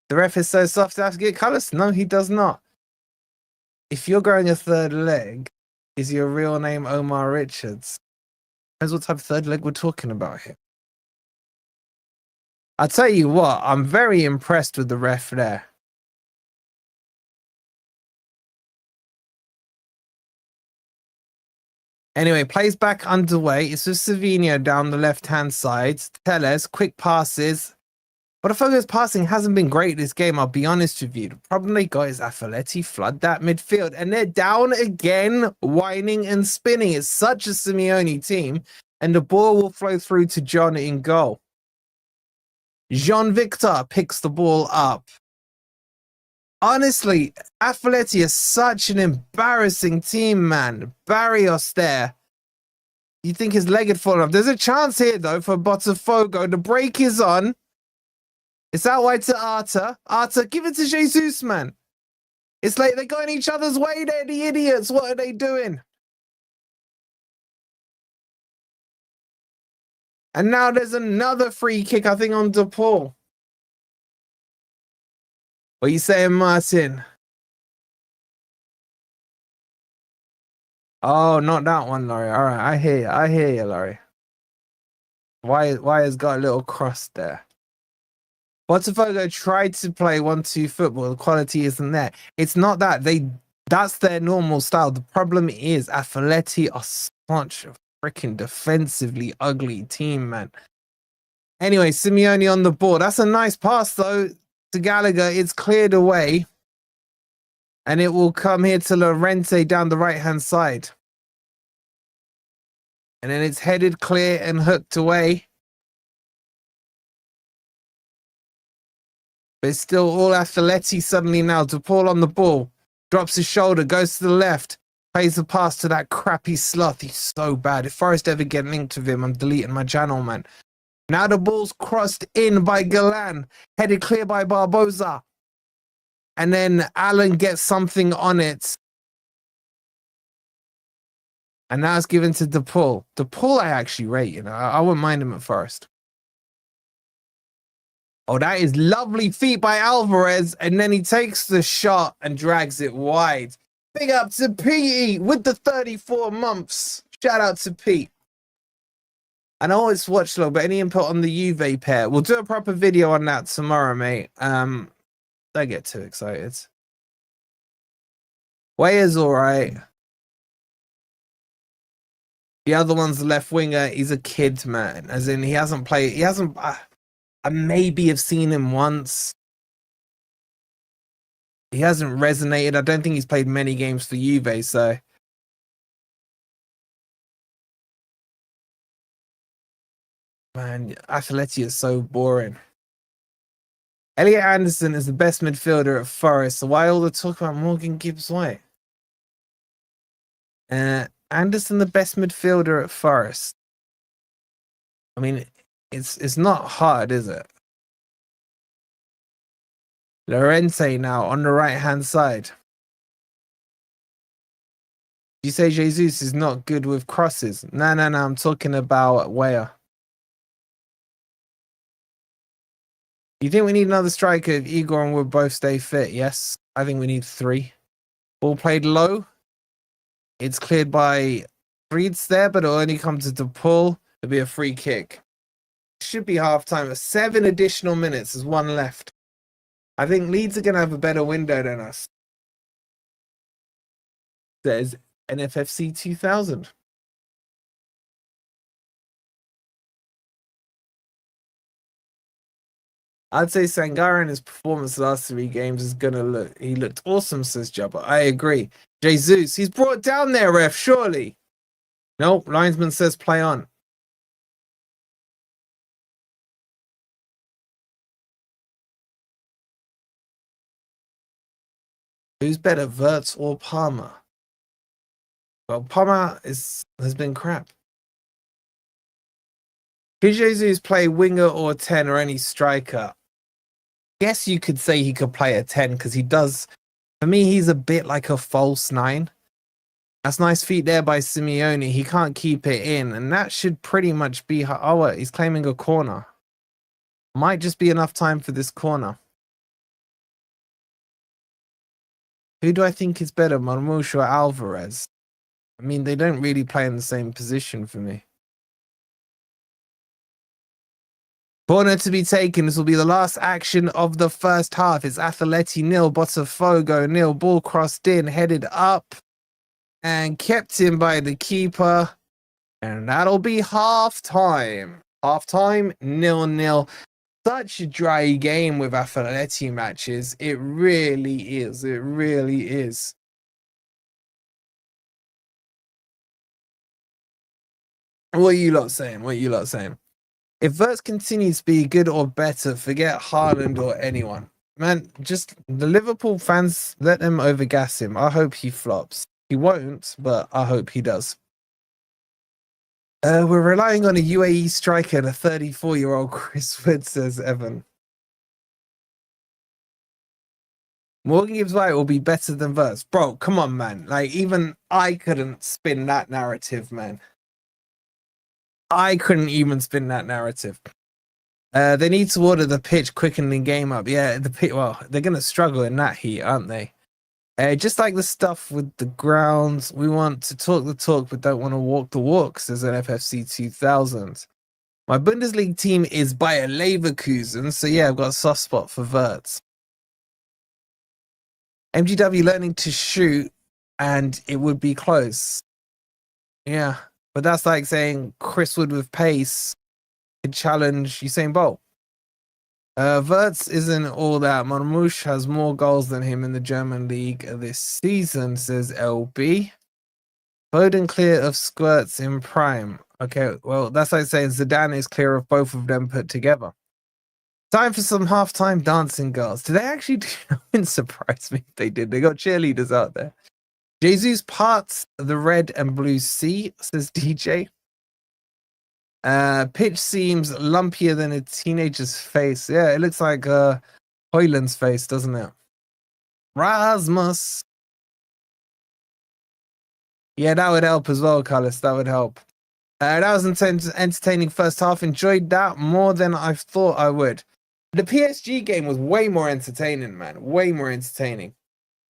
The ref is so soft to have to get colours. No, he does not. If you're growing a third leg, is your real name Omar Richards? Depends what type of third leg we're talking about here. I'll tell you what, I'm very impressed with the ref there. Anyway, plays back underway. It's with Savinho down the left-hand side. Telles, quick passes. Botafogo's passing hasn't been great this game, I'll be honest with you. The problem they got is Atleti flood that midfield. And they're down again, whining and spinning. It's such a Simeone team. And the ball will flow through to John in goal. Jean Victor picks the ball up. Honestly, Atleti is such an embarrassing team, man. Barrios there. You think his leg had fallen off. There's a chance here, though, for Botafogo. The break is on. It's out wide to Arta. Arta, give it to Jesus, man. It's like they're going each other's way there, the idiots. What are they doing? And now there's another free kick, I think, on DePaul. What are you saying, Martin? Oh, not that one, Laurie. All right, I hear you. I hear you, Laurie. Why has got a little cross there? Botafogo tried to play 1-2 football. The quality isn't there. It's not that. They That's their normal style. The problem is Atleti are such a freaking defensively ugly team, man. Anyway, Simeone on the ball. That's a nice pass, though, to Gallagher. It's cleared away. And it will come here to Llorente down the right-hand side. And then it's headed clear and hooked away. But it's still all Atleti suddenly now. De Paul on the ball. Drops his shoulder, goes to the left. Plays the pass to that crappy sloth. He's so bad. If Forest ever get linked with him, I'm deleting my channel, man. Now the ball's crossed in by Galan. Headed clear by Barbosa. And then Allen gets something on it. And now it's given to De Paul. De Paul I actually rate, you know. I wouldn't mind him at first. Oh, that is lovely feet by Alvarez. And then he takes the shot and drags it wide. Big up to Pete with the 34 months. Shout out to Pete. And I always watch log, but any input on the Juve pair? We'll do a proper video on that tomorrow, mate. Don't get too excited. Weah's all right. The other one's the left winger. He's a kid, man. As in, he hasn't played. He hasn't. I maybe have seen him once. He hasn't resonated. I don't think he's played many games for Juve, so. Man, Atleti is so boring. Elliot Anderson is the best midfielder at Forest, so why all the talk about Morgan Gibbs-White? Anderson the best midfielder at Forest. I mean, it's not hard, is it? Llorente now on the right-hand side. You say Jesus is not good with crosses? No, I'm talking about Weah. You think we need another striker if Igor and Wood both stay fit? Yes, I think we need 3. Ball played low. It's cleared by Freeds there, but it'll only come to De Paul. It'll be a free kick. Should be half-time. 7 additional minutes. There's 1 left. I think Leeds are going to have a better window than us. There's NFFC 2000. I'd say Sangara in his performance the last 3 games is going to look... He looked awesome, says Jabba. I agree. Jesus, he's brought down there, ref, surely. Nope, linesman says play on. Who's better, Wirtz or Palmer? Well, Palmer has been crap. Could Jesus play winger or 10 or any striker? Guess you could say he could play a 10 because he does. For me, he's a bit like a false 9. That's nice feet there by Simeone. He can't keep it in, and that should pretty much be... Oh, he's claiming a corner. Might just be enough time for this corner. Who do I think is better, Marmoush or Alvarez? I mean, they don't really play in the same position for me. Corner to be taken. This will be the last action of the first half. It's Atleti 0, Botafogo 0. Ball crossed in, headed up, and kept in by the keeper. And that'll be half-time. Half-time, 0-0. Such a dry game with Atleti matches. It really is. It really is. What are you lot saying? What are you lot saying? If Wirtz continues to be good or better, forget Haaland or anyone. Man, just the Liverpool fans, let them overgas him. I hope he flops. He won't, but I hope he does. We're relying on a UAE striker and a 34-year-old Chris Wood, says Evan. Morgan Gibbs-White will be better than Wirtz. Bro, come on, man. Like, even I couldn't spin that narrative, man. I couldn't even spin that narrative. They need to order the pitch, quicken the game up. Yeah, the pitch. Well, they're going to struggle in that heat, aren't they? Just like the stuff with the grounds, we want to talk the talk, but don't want to walk the walk, says an FFC 2000. My Bundesliga team is Bayer Leverkusen, so yeah, I've got a soft spot for Wirtz. MGW learning to shoot and it would be close. Yeah, but that's like saying Chris Wood with pace could challenge Usain Bolt. Wirtz isn't all that. Marmoush has more goals than him in the German league this season, says LB. Foden clear of squirts in prime. Okay, well, that's like saying Zidane is clear of both of them put together. Time for some halftime dancing girls. Do they actually do? It wouldn't surprise me if they did. They got cheerleaders out there. Jesus parts the red and blue sea, says DJ. Pitch seems lumpier than a teenager's face. Yeah, it looks like Hoyland's face, doesn't it? Rasmus. Yeah, that would help as well, Carlos. That would help. That was an entertaining first half. Enjoyed that more than I thought I would. The PSG game was way more entertaining, man. Way more entertaining.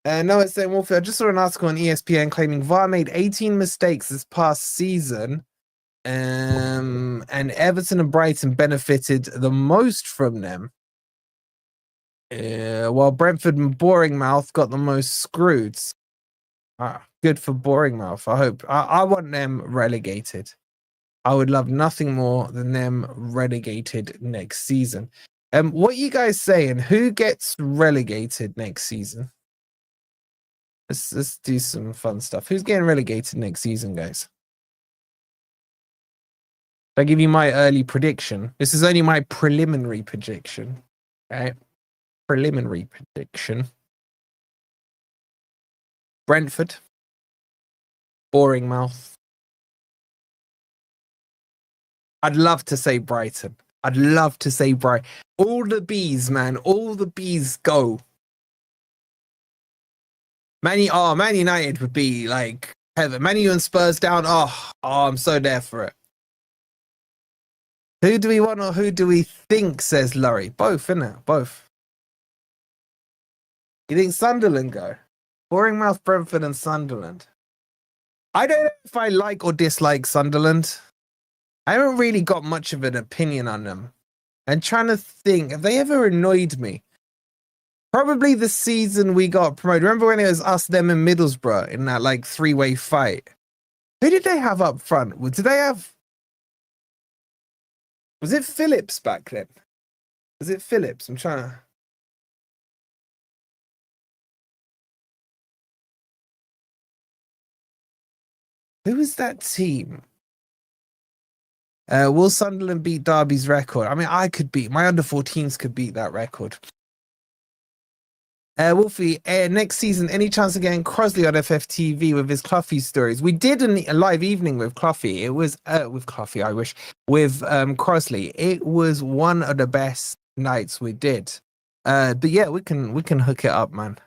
Noah saying, Wolfie, I just saw an article on ESPN claiming VAR made 18 mistakes this past season. And Everton and Brighton benefited the most from them. While Brentford and Bournemouth got the most screwed. Good for Bournemouth. I hope. I want them relegated. I would love nothing more than them relegated next season. What are you guys saying? Who gets relegated next season? Let's do some fun stuff. Who's getting relegated next season, guys? If I give you my early prediction, this is only my preliminary prediction. Right? Preliminary prediction. Brentford. Bournemouth. I'd love to say Brighton. I'd love to say Brighton. All the bees, man. All the bees go. Man United would be like heaven. Man U and Spurs down. Oh, I'm so there for it. Who do we want or who do we think, says Laurie? Both, innit? Both. You think Sunderland go? Bournemouth, Brentford and Sunderland. I don't know if I like or dislike Sunderland. I haven't really got much of an opinion on them. And trying to think, have they ever annoyed me? Probably the season we got promoted. Remember when it was us, them, and Middlesbrough in that like three-way fight? Who did they have up front? Did they have? Was it Phillips back then? Was it Phillips? I'm trying to. Who was that team? Will Sunderland beat Derby's record? I mean, I could beat my under-14s could beat that record. Wolfie, next season, any chance of getting Crosley on FFTV with his Cloughie stories? We did a live evening with Cloughie. It was with Cloughie, I wish, with Crosley. It was one of the best nights we did. But yeah, we can hook it up, man.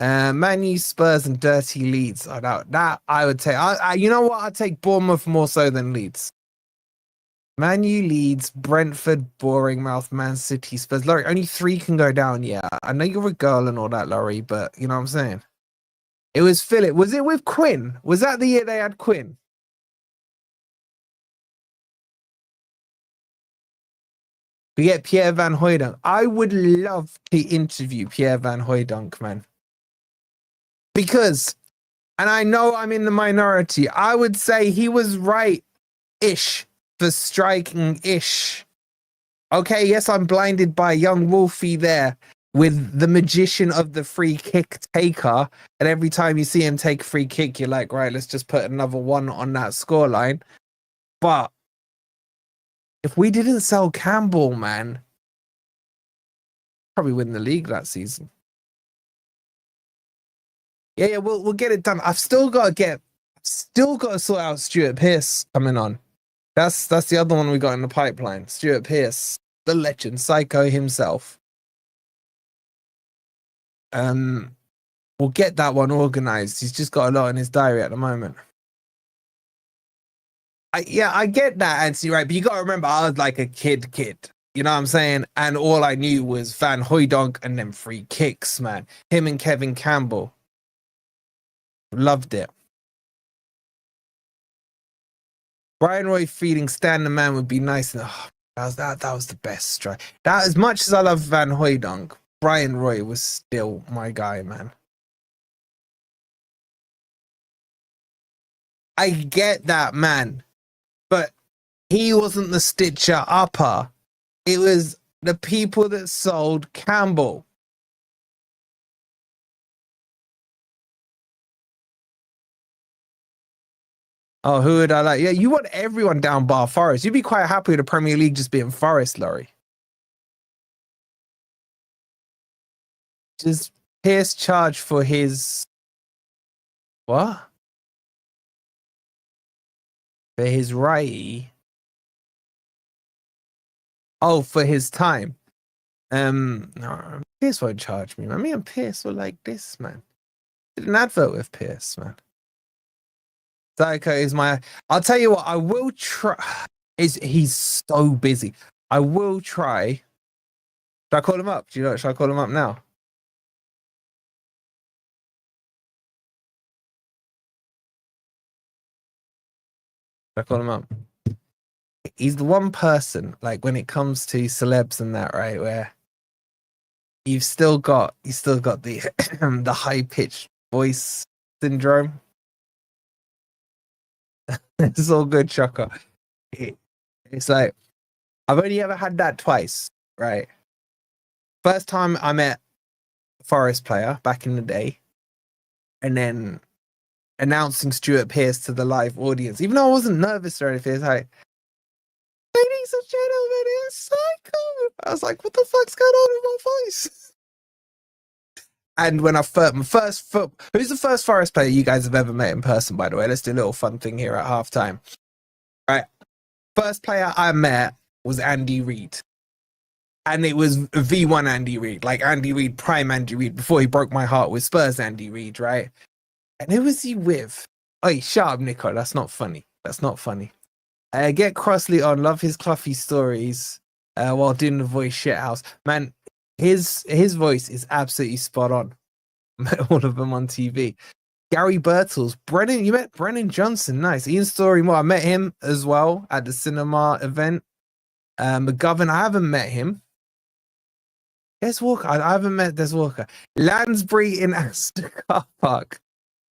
Man U, Spurs, and dirty Leeds. That I would take. You know what? I'd take Bournemouth more so than Leeds. Man U, Leeds, Brentford, Bournemouth, Man City, Spurs. Laurie, only 3 can go down. Yeah, I know you're a girl and all that, Laurie, but you know what I'm saying? It was Philip. Was it with Quinn? Was that the year they had Quinn? We get Pierre Van Hooijdonk. I would love to interview Pierre Van Hooijdonk, man. Because, and I know I'm in the minority, I would say he was right-ish for striking-ish. Okay, yes, I'm blinded by young Wolfie there with the magician of the free kick taker. And every time you see him take a free kick, you're like, right, let's just put another 1 on that scoreline. But if we didn't sell Campbell, man, probably win the league that season. Yeah, we'll get it done. I've still got to sort out Stuart Pearce coming on. That's the other one we got in the pipeline. Stuart Pearce, the legend, Psycho himself. We'll get that one organized. He's just got a lot in his diary at the moment. I get that, Anthony, right? But you got to remember, I was like a kid. You know what I'm saying? And all I knew was Van Hooijdonk and them free kicks, man. Him and Kevin Campbell. Loved it. Brian Roy feeding Stan the Man would be nice. Oh, that was the best strike. That, as much as I love Van Hooijdonk, Brian Roy was still my guy, man. I get that, man. But he wasn't the stitcher upper. It was the people that sold Campbell. Oh, who would I like? Yeah, you want everyone down bar Forest. You'd be quite happy with the Premier League just being Forest, Laurie. Just Pierce charged for his what? For his righty. Oh, for his time. No, Pierce won't charge me, man. Me and Pierce were like this, man. Did an advert with Pierce, man. Psycho is my. I'll tell you what. I will try. He's so busy. I will try. Should I call him up? Do you know? Should I call him up now? Should I call him up? He's the one person, like when it comes to celebs and that, right? Where you've still got the the high pitched voice syndrome. It's all good, Choco. It's like I've only ever had that twice, right? First time I met a Forest player back in the day, and then announcing Stuart Pearce to the live audience, even though I wasn't nervous or anything. It's like, ladies and gentlemen, it's Psycho. I was like, what the fuck's going on with my voice? And when I who's the first Forest player you guys have ever met in person, by the way? Let's do a little fun thing here at halftime. Right. First player I met was Andy Reid. And it was V1 Andy Reid, like Andy Reid, prime Andy Reid, before he broke my heart with Spurs Andy Reid, right? And who was he with? Oh, shut up, Nico. That's not funny. That's not funny. Get Crossley on. Love his cluffy stories while doing the voice shithouse. Man, his voice is absolutely spot on. Met all of them on TV. Gary Birtles. Brennan, you met Brennan Johnson. Nice. Ian Storymore. I met him as well at the cinema event. McGovern, I haven't met him. Des Walker. I haven't met Des Walker. Lansbury in Astor Car Park.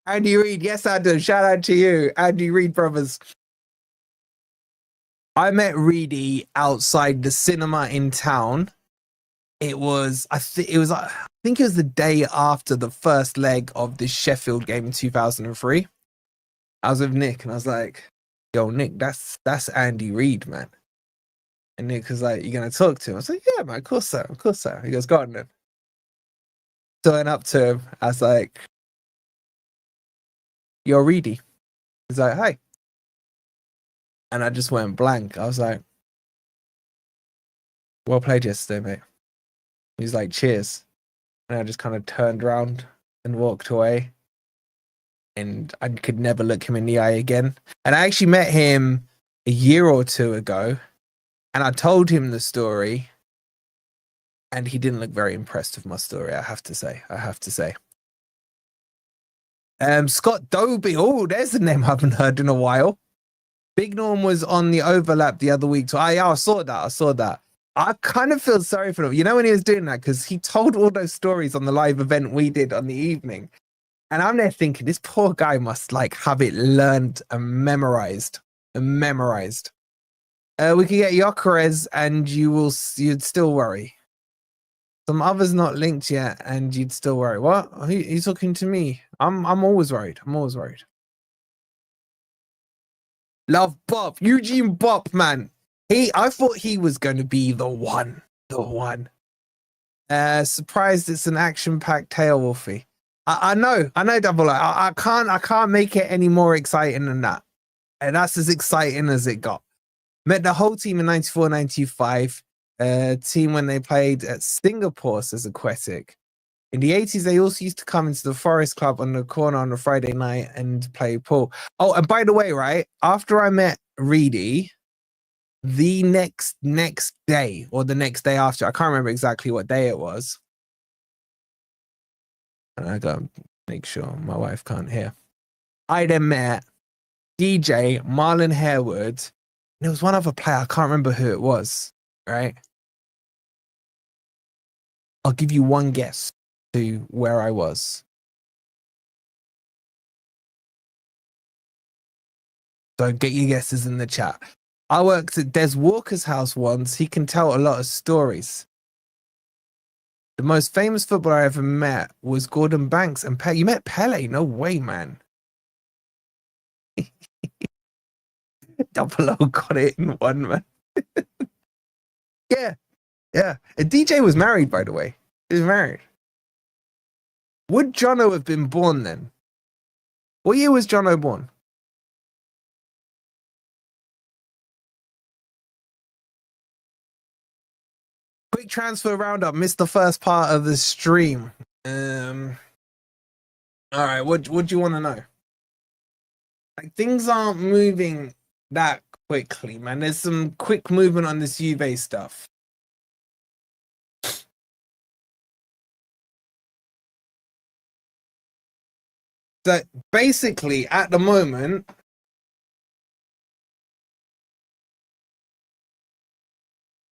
Andy Reid. Yes, I do. Shout out to you, Andy Reid brothers. I met Reedy outside the cinema in town. It was, I think it was the day after the first leg of the Sheffield game in 2003. I was with Nick and I was like, yo, Nick, that's Andy Reid, man. And Nick was like, you gonna talk to him? I was like, yeah, man, of course so. He goes, go on then. So I went up to him. I was like, you're Reedy. He's like, hi. And I just went blank. I was like, well played yesterday, mate. He's like, cheers. And I just kind of turned around and walked away. And I could never look him in the eye again. And I actually met him a year or two ago. And I told him the story. And he didn't look very impressed with my story, I have to say. Scott Dobie. Oh, there's a name I haven't heard in a while. Big Norm was on the overlap the other week. So I saw that. I kind of feel sorry for him. You know when he was doing that? Because he told all those stories on the live event we did on the evening. And I'm there thinking, this poor guy must like have it learned and memorized. We could get Jokeres and you'd still worry. Some others not linked yet and you'd still worry. What? He's talking to me. I'm always worried. Love Bob. Eugene Bob, man. I thought he was going to be the one. Surprised it's an action-packed tale, Wolfie. I know, Double. I can't make it any more exciting than that. And that's as exciting as it got. Met the whole team in 94, 95. Team when they played at Singapore, says Aquatic. In the 80s, they also used to come into the Forest Club on the corner on a Friday night and play pool. Oh, and by the way, right, after I met Reedy, the next day or the next day after, I can't remember exactly what day it was. And I gotta make sure my wife can't hear. I then met DJ Marlon Harewood. And there was one other player, I can't remember who it was, right? I'll give you one guess to where I was. So get your guesses in the chat. I worked at Des Walker's house once. He can tell a lot of stories. The most famous footballer I ever met was Gordon Banks and Pele. You met Pele? No way, man. Double O got it in one, man. Yeah. A DJ was married, by the way. He was married. Would Jono have been born then? What year was Jono born? Quick transfer roundup. Missed the first part of the stream. All right. What do you want to know? Like, things aren't moving that quickly, man. There's some quick movement on this Juve stuff. So basically, at the moment,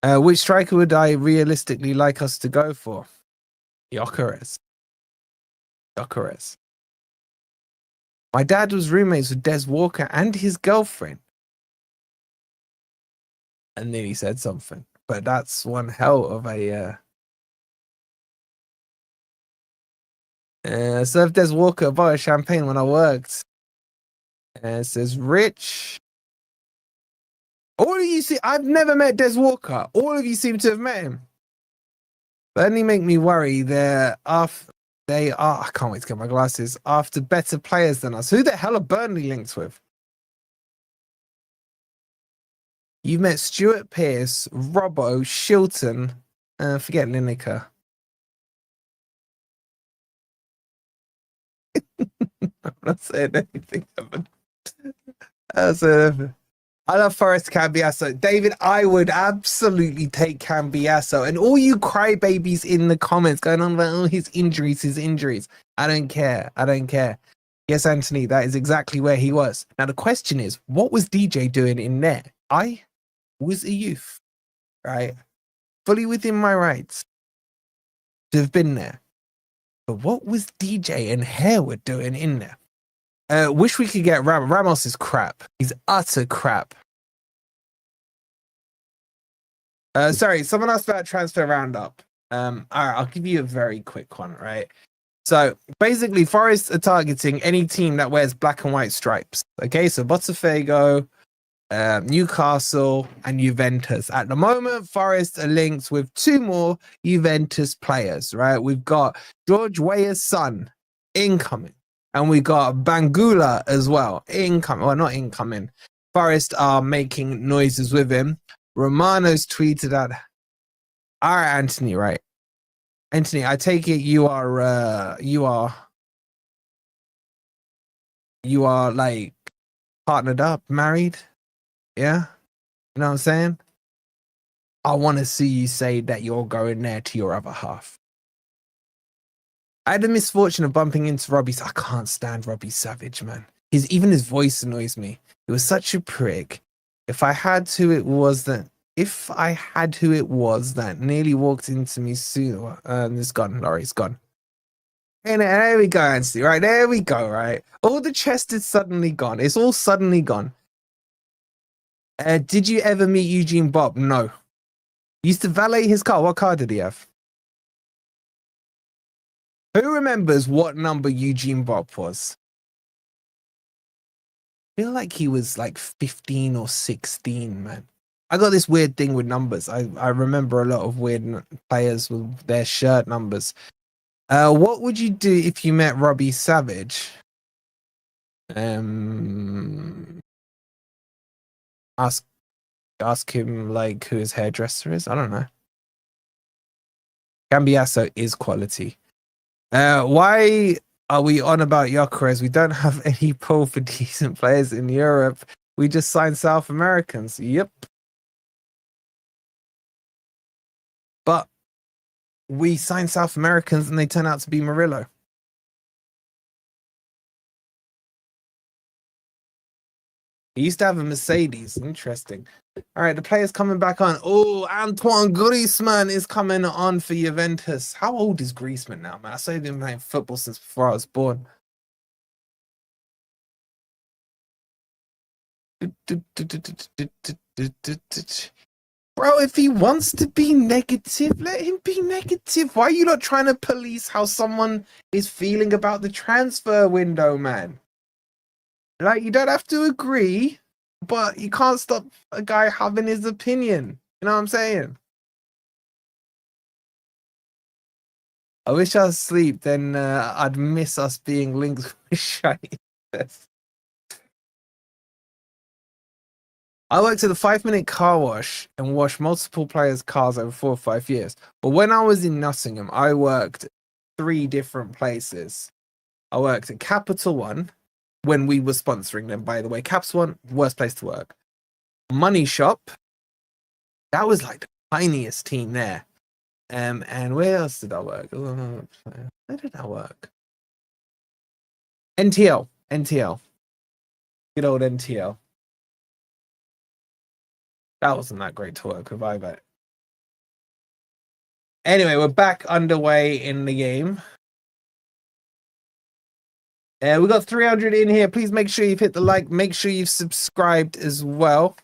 which striker would I realistically like us to go for? Gyökeres. My dad was roommates with Des Walker and his girlfriend. And then he said something, but that's one hell of a. Served Des Walker a bottle of champagne when I worked. It says Rich. All of you see, I've never met Des Walker. All of you seem to have met him. But only make me worry. They are. I can't wait to get my glasses. After better players than us. Who the hell are Burnley linked with? You've met Stuart Pearce, Robbo, Shilton. Forget Lineker. I'm not saying anything. I love Forest Cambiasso. David, I would absolutely take Cambiasso. And all you crybabies in the comments going on about his injuries. I don't care. Yes, Anthony, that is exactly where he was. Now, the question is, what was DJ doing in there? I was a youth, right? Fully within my rights to have been there. But what was DJ and Harewood doing in there? Wish we could get Ramos. Ramos is crap. He's utter crap. Sorry, someone asked about transfer roundup. All right, I'll give you a very quick one, right? So basically, Forest are targeting any team that wears black and white stripes. Okay, so Botafogo, Newcastle, and Juventus. At the moment, Forest are linked with two more Juventus players, right? We've got George Weah's son incoming, and we got Bangula as well incoming. Well, not incoming. Forest are making noises with him. Romano's tweeted at. All right, Anthony, right? Anthony, I take it you are like partnered up, married. Yeah? You know what I'm saying? I want to see you say that you're going there to your other half. I had the misfortune of bumping into Robbie. I can't stand Robbie Savage, man. Even his voice annoys me. He was such a prick. If I had who it was that nearly walked into me soon. It's gone, Laurie's gone. And there we go, Anthony. Right, there we go, right? All the chest is suddenly gone. It's all suddenly gone. Did you ever meet Eugene Bob? No. Used to valet his car. What car did he have? Who remembers what number Eugene Bob was? I feel like he was like 15 or 16, man. I got this weird thing with numbers. I remember a lot of weird players with their shirt numbers. What would you do if you met Robbie Savage? Ask him like who his hairdresser is. I don't know. Cambiasso is quality. Why are we on about Gyökeres? We don't have any pull for decent players in Europe. We just signed South Americans. Yep. But we signed South Americans and they turn out to be Murillo. He used to have a Mercedes. Interesting. All right, the player's coming back on. Oh, Antoine Griezmann is coming on for Juventus. How old is Griezmann now, man? I saw he's been playing football since before I was born. Bro, if he wants to be negative, let him be negative. Why are you not trying to police how someone is feeling about the transfer window, man? Like, you don't have to agree, but you can't stop a guy having his opinion. You know what I'm saying? I wish I was asleep, then I'd miss us being linked with shite. I worked at a 5-minute car wash and washed multiple players' cars over 4 or 5 years. But when I was in Nottingham, I worked 3 different places. I worked at Capital One when we were sponsoring them, by the way. Caps One, worst place to work. Money Shop, that was like the tiniest team there. And where else did I work? Where did I work? NTL. Good old NTL. That wasn't that great to work with either. Anyway, we're back underway in the game. We got 300 in here. Please make sure you've hit the like. Make sure you've subscribed as well.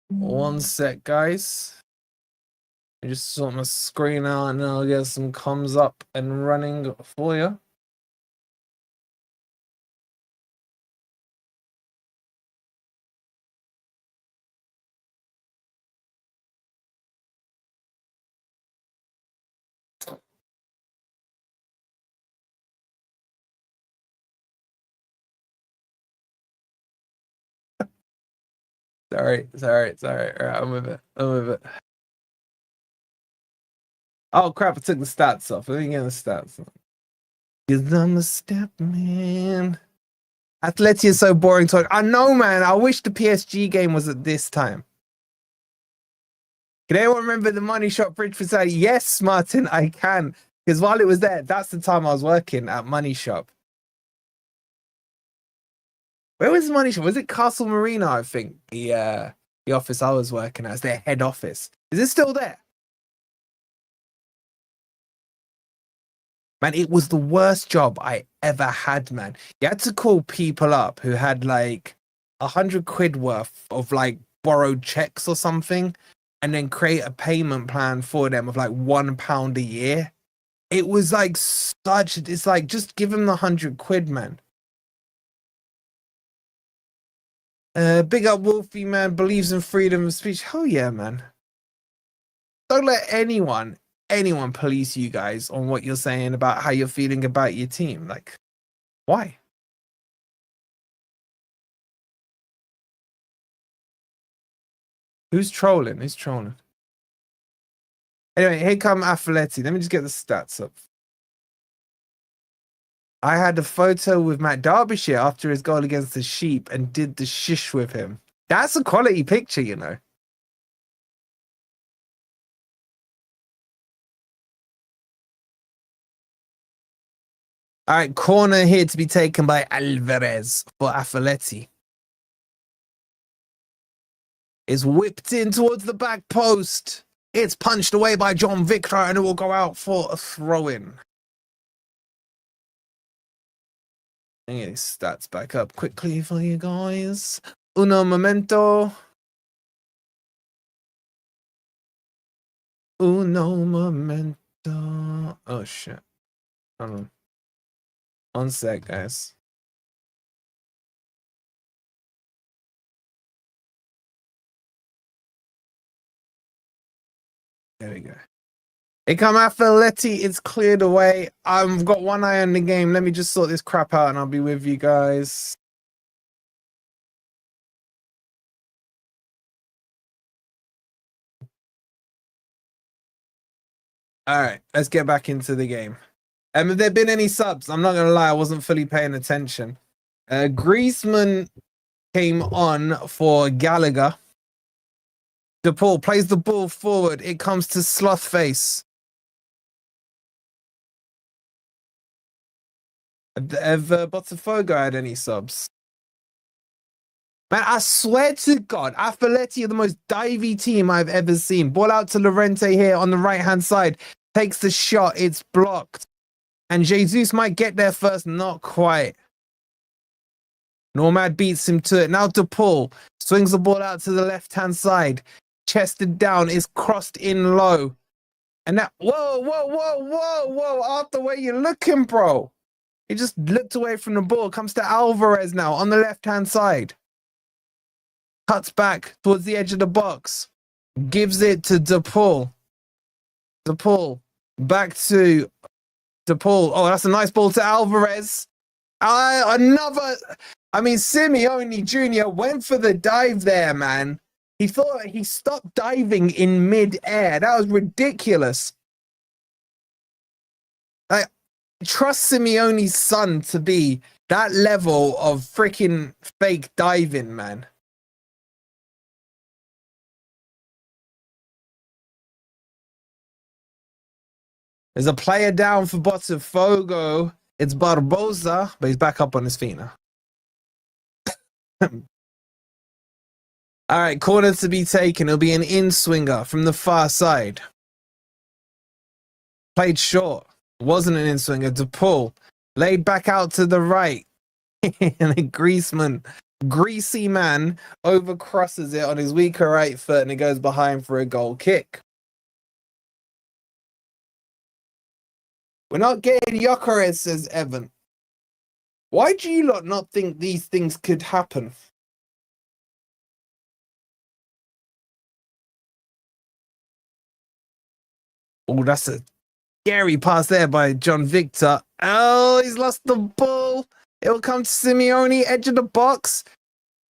One sec, guys. I just sort my screen out and I'll get some comms up and running for you. Sorry. All right, I'm with it. Oh crap! I took the stats off. Let me get the stats off. Cause I'm a step man. Atleti is so boring to watch. I know, man. I wish the PSG game was at this time. Can anyone remember the Money Shop Bridge facility? Yes, Martin, I can. Because while it was there, that's the time I was working at Money Shop. Where was the Money Shop? Was it Castle Marina, I think? The office I was working at. It's their head office. Is it still there? Man, it was the worst job I ever had, man. You had to call people up who had like 100 quid worth of like borrowed checks or something and then create a payment plan for them of like £1 a year. It was like it's like, just give them the 100 quid, man. Big up Wolfie, man, believes in freedom of speech. Hell yeah, man. Don't let anyone police you guys on what you're saying about how you're feeling about your team. Like, why? Who's trolling? Anyway, here come Atleti. Let me just get the stats up. I had a photo with Matt Derbyshire after his goal against the Sheep and did the shish with him. That's a quality picture, you know. All right, corner here to be taken by Alvarez for Atleti. Is whipped in towards the back post. It's punched away by John Victor and it will go out for a throw-in. Let me get these stats back up quickly for you guys. Uno momento. Oh, shit. Hold on. One sec, guys. There we go. Here come Atleti. It's cleared away. I've got one eye on the game. Let me just sort this crap out and I'll be with you guys. All right, let's get back into the game. Have there been any subs? I'm not going to lie, I wasn't fully paying attention. Griezmann came on for Gallagher. DePaul plays the ball forward. It comes to Slothface. Have Botafogo had any subs? Man, I swear to God, Atleti are the most divey team I've ever seen. Ball out to Llorente here on the right-hand side. Takes the shot. It's blocked. And Jesus might get there first. Not quite. Normad beats him to it. Now DePaul swings the ball out to the left-hand side. Chested down. Is crossed in low. And that... Whoa. After where you're looking, bro. He just looked away from the ball. Comes to Alvarez now on the left-hand side. Cuts back towards the edge of the box. Gives it to DePaul. DePaul. Back to DePaul. Oh, that's a nice ball to Alvarez. Simeone Jr. went for the dive there, man. He thought he stopped diving in mid-air. That was ridiculous. I trust Simeone's son to be that level of freaking fake diving, man. There's a player down for Botafogo. It's Barbosa, but he's back up on his feet now. All right, corner to be taken. It'll be an in-swinger from the far side. Played short. Wasn't an in-swinger. DePaul laid back out to the right. And a greasy man, overcrosses it on his weaker right foot, and it goes behind for a goal kick. We're not getting Gyökeres, says Evan. Why do you lot not think these things could happen? Oh, that's a scary pass there by John Victor. Oh, he's lost the ball. It will come to Simeone, edge of the box.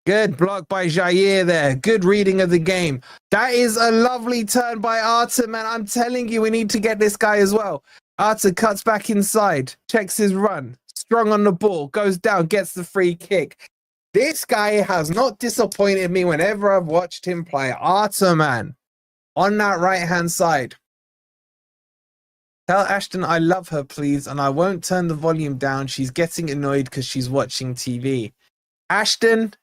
Good block by Jair there. Good reading of the game. That is a lovely turn by Arta, man. I'm telling you, we need to get this guy as well. Arta cuts back inside, checks his run, strong on the ball, goes down, gets the free kick. This guy has not disappointed me whenever I've watched him play. Arta, man, on that right-hand side. Tell Ashton I love her, please, and I won't turn the volume down. She's getting annoyed because she's watching TV. Ashton,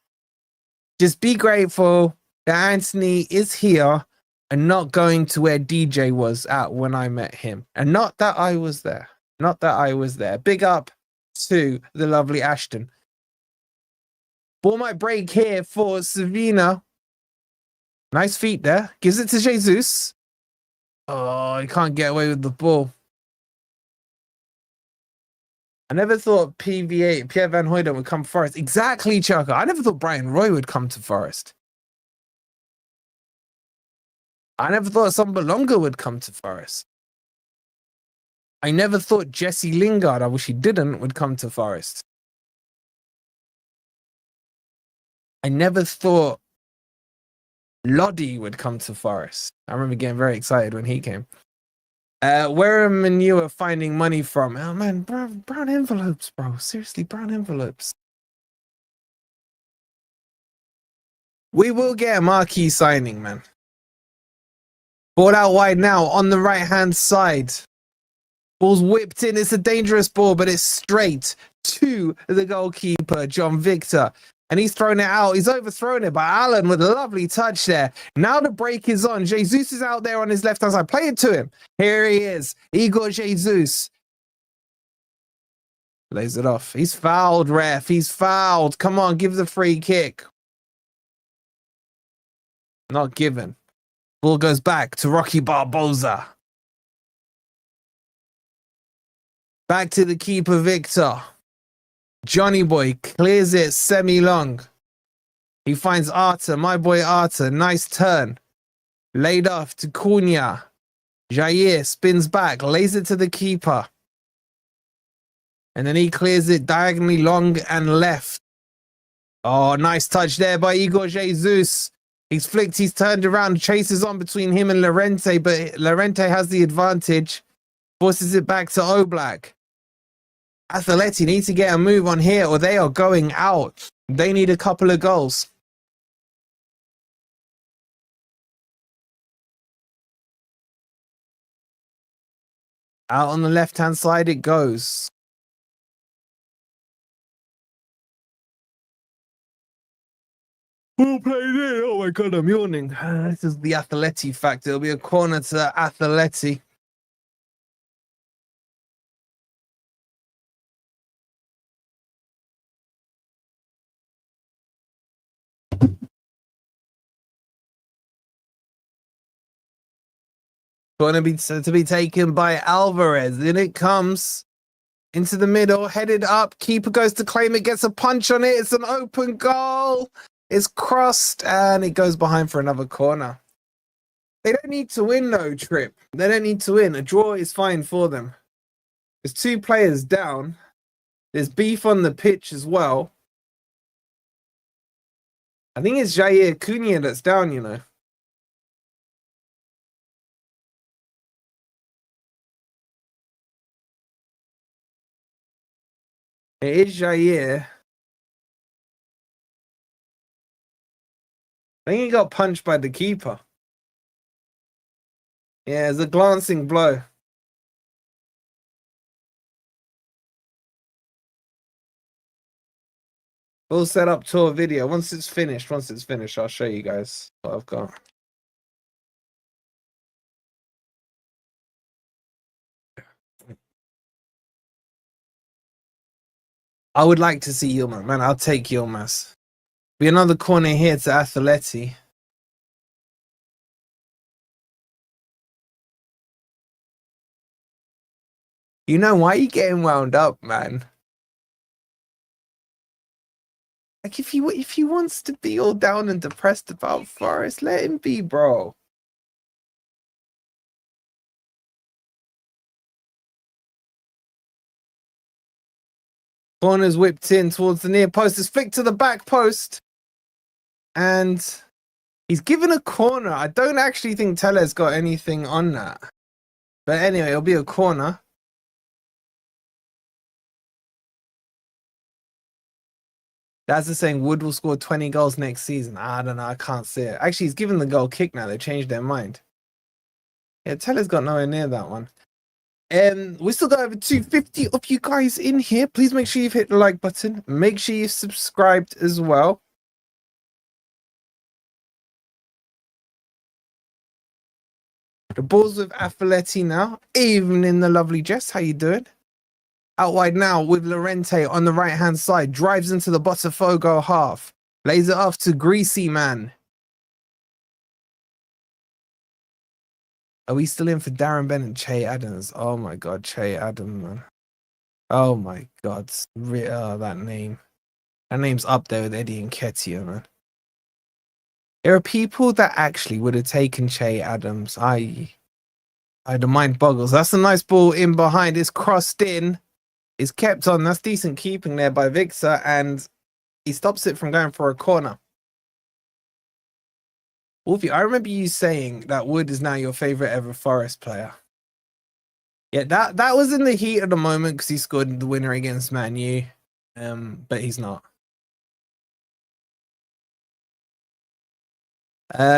just be grateful that Anthony is here and not going to where DJ was at when I met him. And not that I was there. Not that I was there. Big up to the lovely Ashton. Ball might break here for Savina. Nice feet there. Gives it to Jesus. Oh, he can't get away with the ball. I never thought PVA, Pierre Van Hooydonk, would come to Forest. Exactly, Chaka. I never thought Brian Roy would come to Forest. I never thought Sambalonga would come to Forest. I never thought Jesse Lingard, I wish he didn't, would come to Forest. I never thought Lodi would come to Forest. I remember getting very excited when he came. Where are Manure finding money from? Oh man, brown envelopes, bro. Seriously, brown envelopes. We will get a marquee signing, man. Ball out wide now on the right-hand side. Ball's whipped in. It's a dangerous ball, but it's straight to the goalkeeper, John Victor. And he's thrown it out. He's overthrown it by Allen with a lovely touch there. Now the break is on. Jesus is out there on his left-hand side. Play it to him. Here he is. Igor Jesus. Lays it off. He's fouled, ref. He's fouled. Come on, give the free kick. Not given. Ball goes back to Rocky Barbosa. Back to the keeper, Victor. Johnny Boy clears it semi-long. He finds Arta, my boy Arta. Nice turn. Laid off to Cunha. Jair spins back, lays it to the keeper. And then he clears it diagonally long and left. Oh, nice touch there by Igor Jesus. He's flicked, he's turned around, chases on between him and Llorente, but Llorente has the advantage. Forces it back to Oblak. Atleti need to get a move on here or they are going out. They need a couple of goals. Out on the left-hand side it goes. Who played it? Oh my god, I'm yawning. This is the Atleti factor. It'll be a corner to Atleti. Going to be taken by Alvarez. In it comes. Into the middle, headed up. Keeper goes to claim it, gets a punch on it. It's an open goal. It's crossed and it goes behind for another corner. They don't need to win, though, Trip. They don't need to win. A draw is fine for them. There's 2 players down. There's beef on the pitch as well. I think it's Jair Cunha that's down, you know. It is Jair. I think he got punched by the keeper. Yeah, it's a glancing blow. We'll set up tour video. Once it's finished, I'll show you guys what I've got. I would like to see Yilmaz. Man, I'll take Yilmaz. Be another corner here to Atleti. You know, why are you getting wound up, man? Like, if he wants to be all down and depressed about Forest, let him be, bro. Corner's whipped in towards the near post. It's flicked to the back post. And he's given a corner. I don't actually think Tellez got anything on that. But anyway, it'll be a corner. That's the saying Wood will score 20 goals next season. I don't know. I can't see it. Actually, he's given the goal kick now. They changed their mind. Yeah, Tellez got nowhere near that one. We still got over 250 of you guys in here. Please make sure you've hit the like button. Make sure you've subscribed as well. The ball's with Atleti now. Evening, the lovely Jess. How you doing? Out wide now with Llorente on the right-hand side. Drives into the Botafogo half. Lays it off to Greasy Man. Are we still in for Darren Bennett and Che Adams? Oh my god, Che Adams, man. Oh my god. That name. That name's up there with Eddie Nketiah, man. There are people that actually would have taken Che Adams. The mind boggles. That's a nice ball in behind. It's crossed in. It's kept on. That's decent keeping there by Victor, and he stops it from going for a corner. Wolfie, I remember you saying that Wood is now your favorite ever Forest player. Yeah, that was in the heat of the moment because he scored the winner against Man U, but he's not.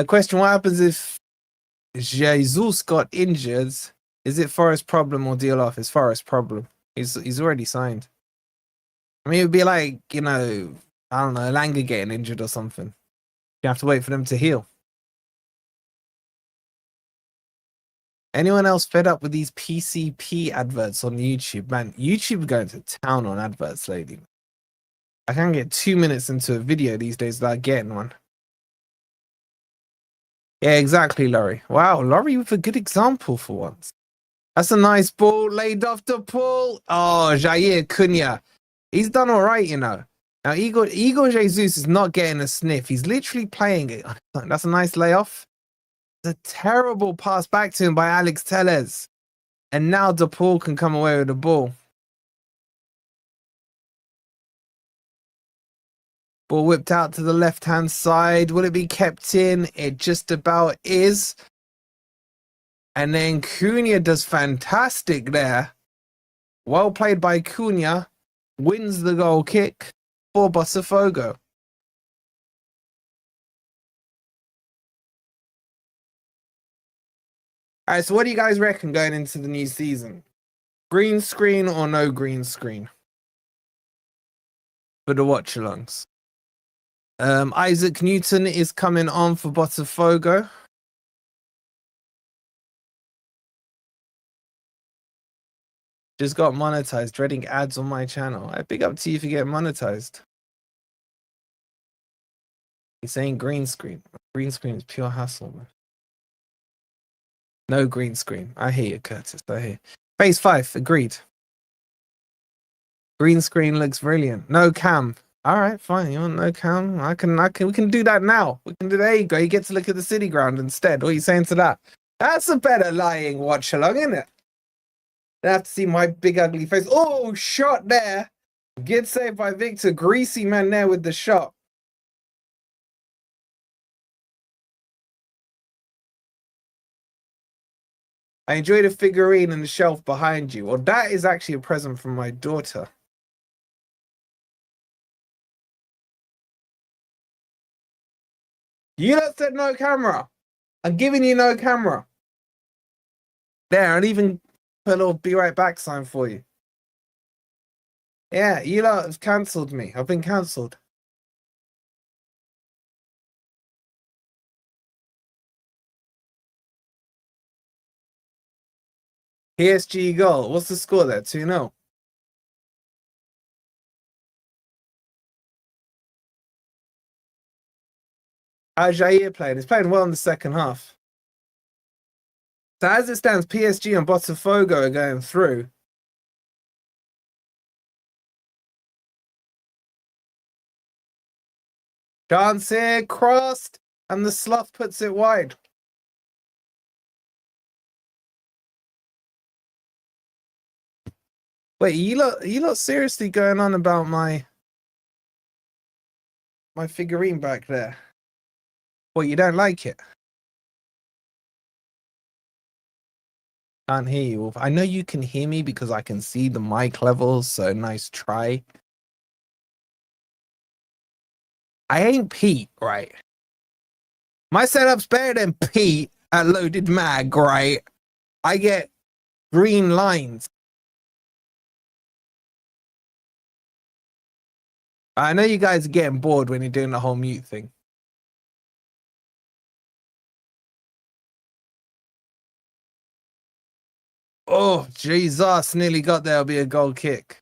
Question: what happens if Jesus got injured? Is it Forest problem or deal off? It's Forest problem. He's already signed. I mean, it would be like, you know, I don't know, Langer getting injured or something. You have to wait for them to heal. Anyone else fed up with these PCP adverts on YouTube? Man, YouTube going to town on adverts lately. I can't get 2 minutes into a video these days without getting one. Yeah, exactly, Laurie. Wow, Laurie with a good example for once. That's a nice ball laid off the pool. Oh, Jair Cunha. He's done all right, you know. Now, Igor Jesus is not getting a sniff. He's literally playing it. That's a nice layoff. It's a terrible pass back to him by Alex Tellez. And now DePaul can come away with the ball. Ball whipped out to the left-hand side. Will it be kept in? It just about is. And then Cunha does fantastic there. Well played by Cunha. Wins the goal kick for Botafogo. All right, so what do you guys reckon going into the new season? Green screen or no green screen for the watch-alongs? Isaac Newton is coming on for Botafogo. Just got monetized, dreading ads on my channel. I big up to you for getting monetized. He's saying green screen. Green screen is pure hassle, man. No green screen. I hear you, Curtis. I hear you. Phase 5, agreed. Green screen looks brilliant. No cam. All right, fine. You want no cam? We can do that now. There you go. You get to look at the city ground instead. What are you saying to that? That's a better lying watch along, isn't it? They have to see my big ugly face. Oh, shot there. Get saved by Victor. Greasy man there with the shot. I enjoy the figurine and the shelf behind you. Well, that is actually a present from my daughter. You lot said no camera. I'm giving you no camera. There, I'll even put a little be right back sign for you. Yeah, you lot have cancelled me. I've been cancelled. PSG goal. What's the score there? 2-0. How's Jair playing? He's playing well in the second half. So as it stands, PSG and Botafogo are going through. Chance here, crossed, and the sloth puts it wide. Wait, you lot seriously going on about my figurine back there? Well, you don't like it? Can't hear you, Wolf. I know you can hear me because I can see the mic levels, so nice try. I ain't Pete, right? My setup's better than Pete at Loaded Mag, right? I get green lines. I know you guys are getting bored when you're doing the whole mute thing. Oh, Jesus, nearly got there. It'll be a goal kick.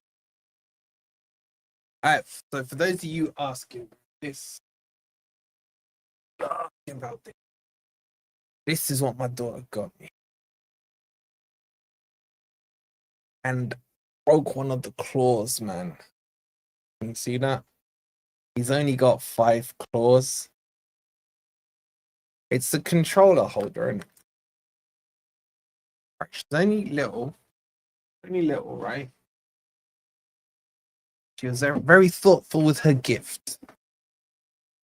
All right, so for those of you asking about this is what my daughter got me. And broke one of the claws, man. Can you see that? He's only got 5 claws. It's the controller holder, isn't it? Right, she's only little, right? She was very thoughtful with her gift.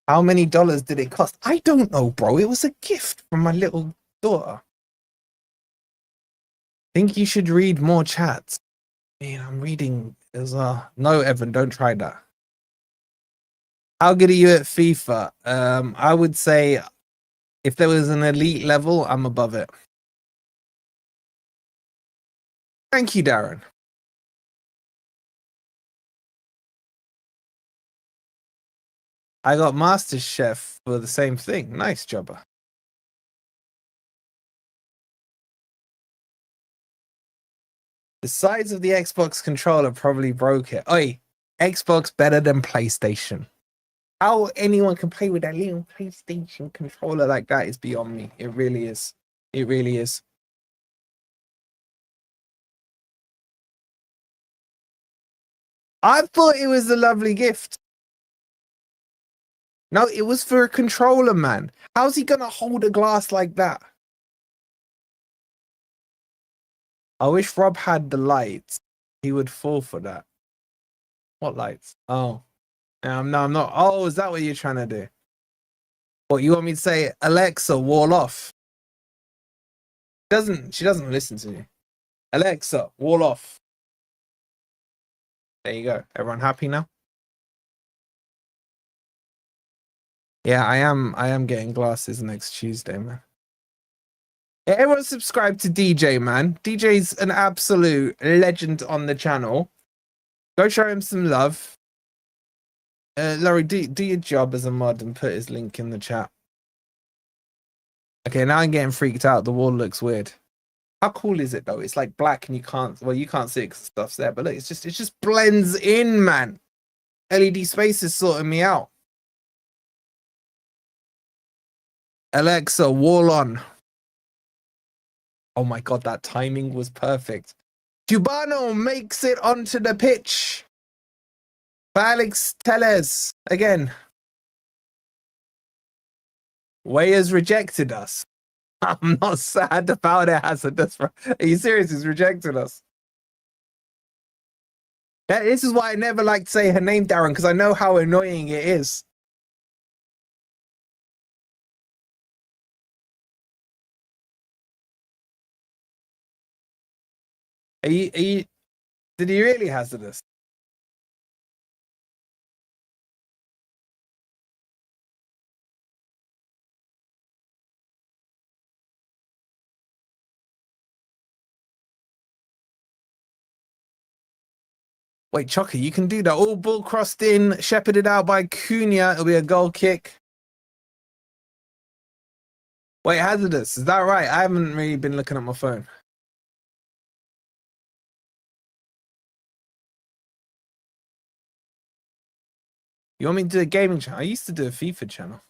How many dollars did it cost? I don't know, bro. It was a gift from my little daughter. Think you should read more chats. Man, I'm reading as no, Evan, don't try that. How good are you at FIFA? I would say if there was an elite level, I'm above it. Thank you, Darren. I got Master Chef for the same thing. Nice jobber. The size of the Xbox controller probably broke it. Oi, Xbox better than PlayStation. How anyone can play with that little PlayStation controller like that is beyond me. It really is. It really is. I thought it was a lovely gift. No, it was for a controller, man. How's he gonna hold a glass like that? I wish Rob had the lights. He would fall for that. What lights? Oh. No, I'm not. Oh, is that what you're trying to do? What, you want me to say, Alexa, wall off? She doesn't listen to you. Alexa, wall off. There you go. Everyone happy now? Yeah, I am getting glasses next Tuesday, man. Yeah, everyone subscribe to DJ, man. DJ's an absolute legend on the channel. Go show him some love. Laurie, do your job as a mod and put his link in the chat. Okay, now I'm getting freaked out. The wall looks weird. How cool is it though? It's like black and you can't see it because stuff's there, but look, it just blends in, man. LED space is sorting me out. Alexa, wall on. Oh my god, that timing was perfect. Cubano makes it onto the pitch. Alex Tellez again. Weah's rejected us. I'm not sad about it, Hazardous. Are you serious? He's rejected us. This is why I never like to say her name, Darren, because I know how annoying it is. Are you, did he really, Hazardous? Wait, Chocker, you can do that. All ball crossed in, shepherded out by Cunha. It'll be a goal kick. Wait, Hazardous, is that right? I haven't really been looking at my phone. You want me to do a gaming channel? I used to do a FIFA channel.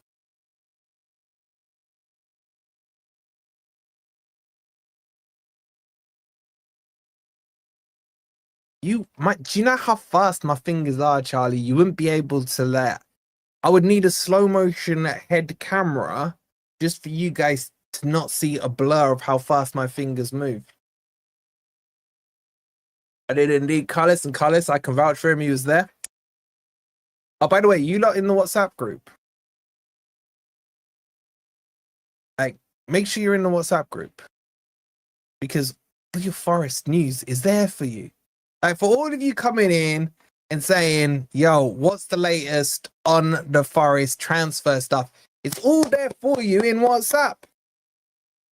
Do you know how fast my fingers are, Charlie? You wouldn't be able to I would need a slow motion head camera just for you guys to not see a blur of how fast my fingers move. I did indeed. Carlos, I can vouch for him. He was there. Oh, by the way, you lot in the WhatsApp group. Like, make sure you're in the WhatsApp group because all your Forest news is there for you. Like, for all of you coming in and saying, yo, what's the latest on the Forest transfer stuff? It's all there for you in WhatsApp.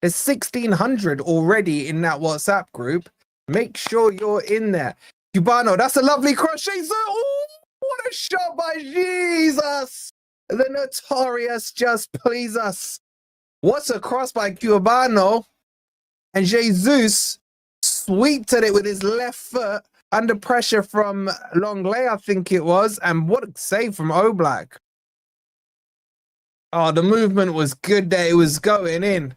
There's 1,600 already in that WhatsApp group. Make sure you're in there. Cubano, that's a lovely cross. Oh, what a shot by Jesus. The notorious just please us. What's a cross by Cubano? And Jesus sweeped at it with his left foot under pressure from Longley, I think it was. And what a save from Oblak. Oh, the movement was good there. It was going in.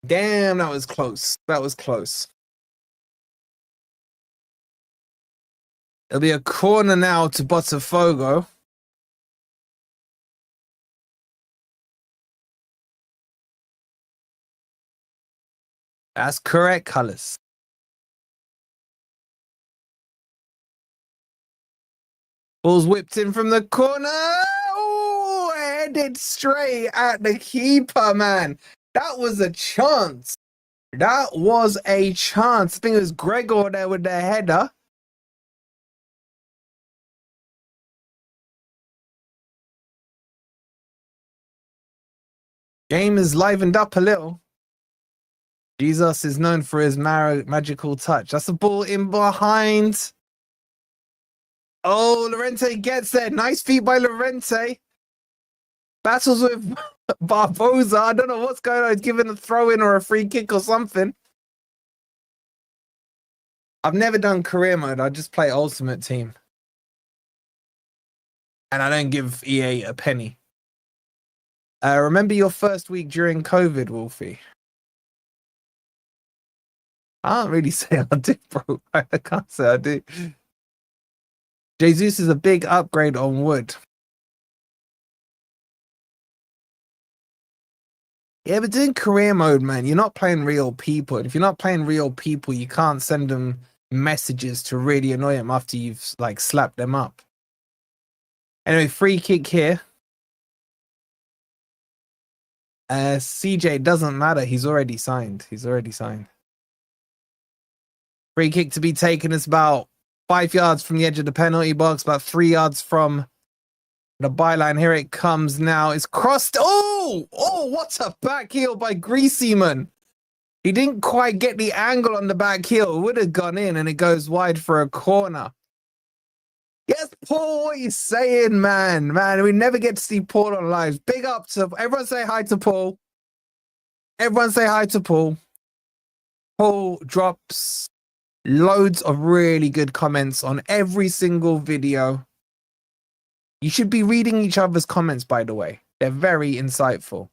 Damn, that was close. That was close. It'll be a corner now to Botafogo. That's correct, Colors. Ball's whipped in from the corner. Oh, headed straight at the keeper, man. That was a chance. That was a chance. I think it was Gregor there with the header. Game is livened up a little. Jesus is known for his magical touch. That's a ball in behind. Oh, Lorente gets there. Nice feet by Lorente. Battles with Barbosa. I don't know what's going on. He's giving a throw in or a free kick or something. I've never done career mode. I just play Ultimate Team. And I don't give EA a penny. Remember your first week during COVID, Wolfie? I can't really say I do, bro. I can't say I do. Jesus is a big upgrade on wood. Yeah, but doing career mode, man, you're not playing real people. If you're not playing real people, you can't send them messages to really annoy them after you've like slapped them up. Anyway, free kick here. CJ doesn't matter. He's already signed. Free kick to be taken is about 5 yards from the edge of the penalty box, about 3 yards from the byline. Here it comes now. It's crossed. Oh, what a back heel by Greasyman. He didn't quite get the angle on the back heel. It would have gone in, and it goes wide for a corner. Yes, Paul, what are you saying, man? Man, we never get to see Paul on live. Big up to everyone. Say hi to Paul. Everyone say hi to Paul. Paul drops loads of really good comments on every single video. You should be reading each other's comments, by the way. They're very insightful.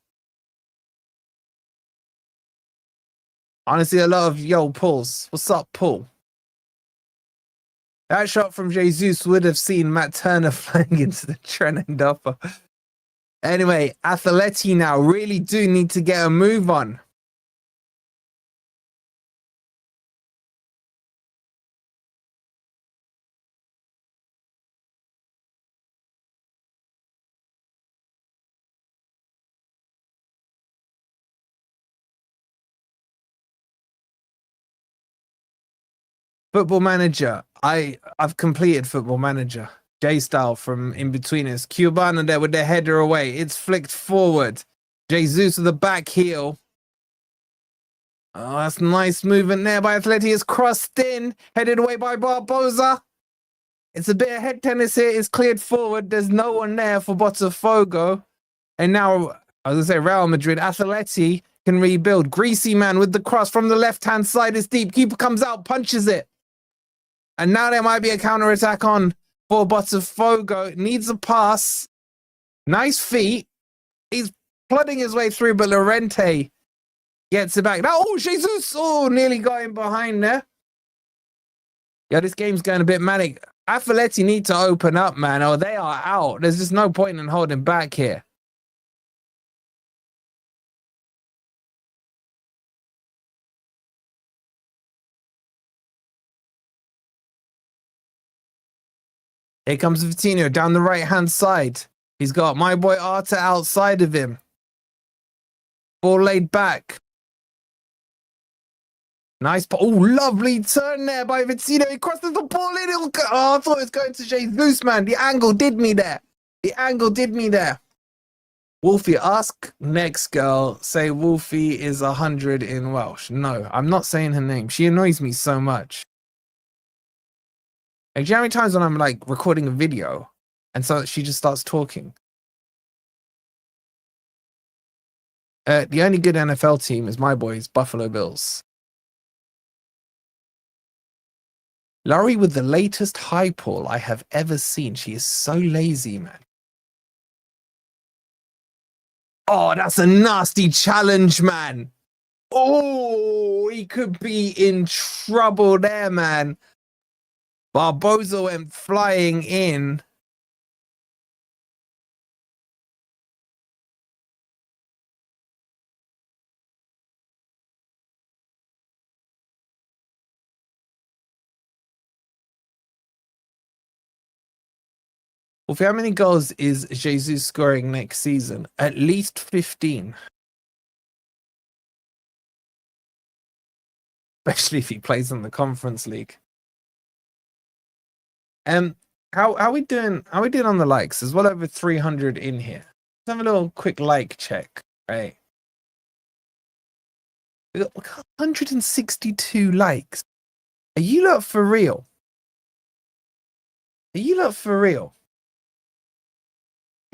Honestly, a lot of Pauls. What's up, Paul? That shot from Jesus would have seen Matt Turner flying into the Trent and upper. Anyway, Atleti now really do need to get a move on. Football Manager. I've completed Football Manager. J-Style from In-Betweeners. Cubana there with their header away. It's flicked forward. Jesus with the back heel. Oh, that's nice movement there by Atleti. It's crossed in. Headed away by Barbosa. It's a bit of head tennis here. It's cleared forward. There's no one there for Botafogo. And now, I was going to say Real Madrid. Atleti can rebuild. Greasy man with the cross from the left-hand side. It's deep. Keeper comes out, punches it. And now there might be a counter-attack on for Botafogo. Needs a pass. Nice feet. He's plodding his way through, but Llorente gets it back. Now, oh, Jesus. Oh, nearly got him behind there. Yeah, this game's going a bit manic. Atleti need to open up, man, or they are out. There's just no point in holding back here. Here comes Vitinho down the right-hand side. He's got my boy Arta outside of him. Ball laid back. Nice. Oh, lovely turn there by Vitinho. He crosses the ball in. Oh, I thought it was going to Jesus, man. The angle did me there. Wolfie, ask next girl. Say Wolfie is 100 in Welsh. No, I'm not saying her name. She annoys me so much. Like, do you know how many times when I'm like recording a video and so she just starts talking? The only good NFL team is my boys, Buffalo Bills. Laurie with the latest high pull I have ever seen. She is so lazy, man. Oh, that's a nasty challenge, man. Oh, he could be in trouble there, man. Barbosa went flying in. Well, how many goals is Jesus scoring next season? At least 15. Especially if he plays in the Conference League. How we doing? How we doing on the likes? There's well over 300 in here. Let's have a little quick like check, right? We got 162 likes. Are you lot for real? Get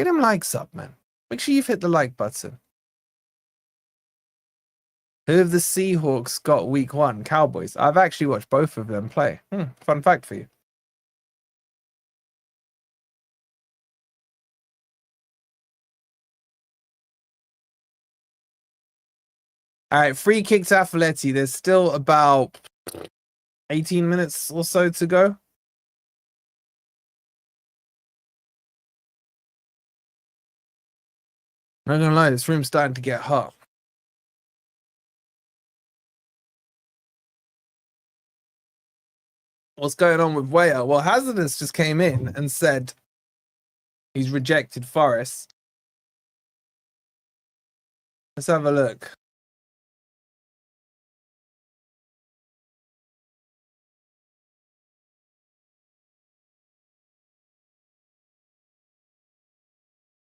them likes up, man. Make sure you've hit the like button. Who have the Seahawks got week 1? Cowboys. I've actually watched both of them play. Fun fact for you. All right, free kick to Atleti. There's still about 18 minutes or so to go. I'm not gonna lie, this room's starting to get hot. What's going on with Weah? Well, Hazardous just came in and said he's rejected Forest. Let's have a look.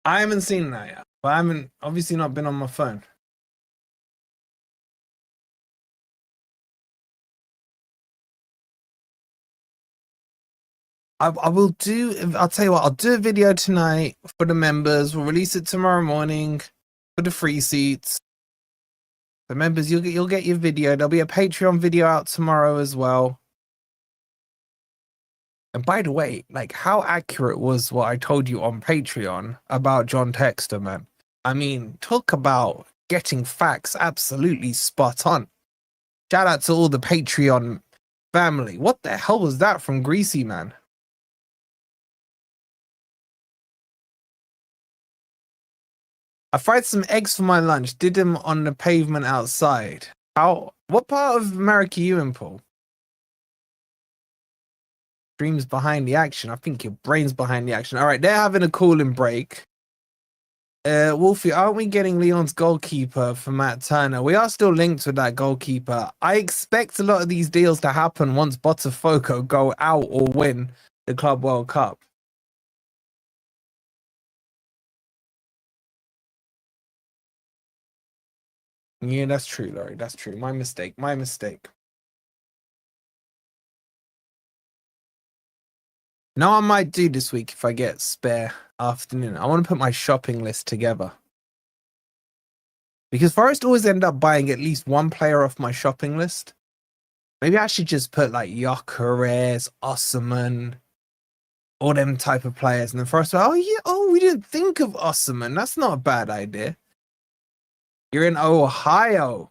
I haven't seen that yet, but I haven't obviously not been on my phone. I will do. I'll tell you what. I'll do a video tonight for the members. We'll release it tomorrow morning for the free seats. The members, you'll get your video. There'll be a Patreon video out tomorrow as well. And by the way, like, how accurate was what I told you on Patreon about John Textor, man? I mean, talk about getting facts absolutely spot on. Shout out to all the Patreon family. What the hell was that from Greasy, man? I fried some eggs for my lunch. Did them on the pavement outside. What part of America are you in, Paul? Dreams behind the action. I think your brain's behind the action. All right, they're having a cooling break. Wolfie, aren't we getting Leon's goalkeeper for Matt Turner? We are still linked with that goalkeeper. I expect a lot of these deals to happen once Botafogo go out or win the Club World Cup. Yeah, that's true, Laurie. That's true. My mistake. My mistake. Now I might do this week if I get spare afternoon. I want to put my shopping list together. Because Forest always end up buying at least one player off my shopping list. Maybe I should just put like Gyökeres, Osimhen, all them type of players. And then Forest, we didn't think of Osimhen. That's not a bad idea. You're in Ohio.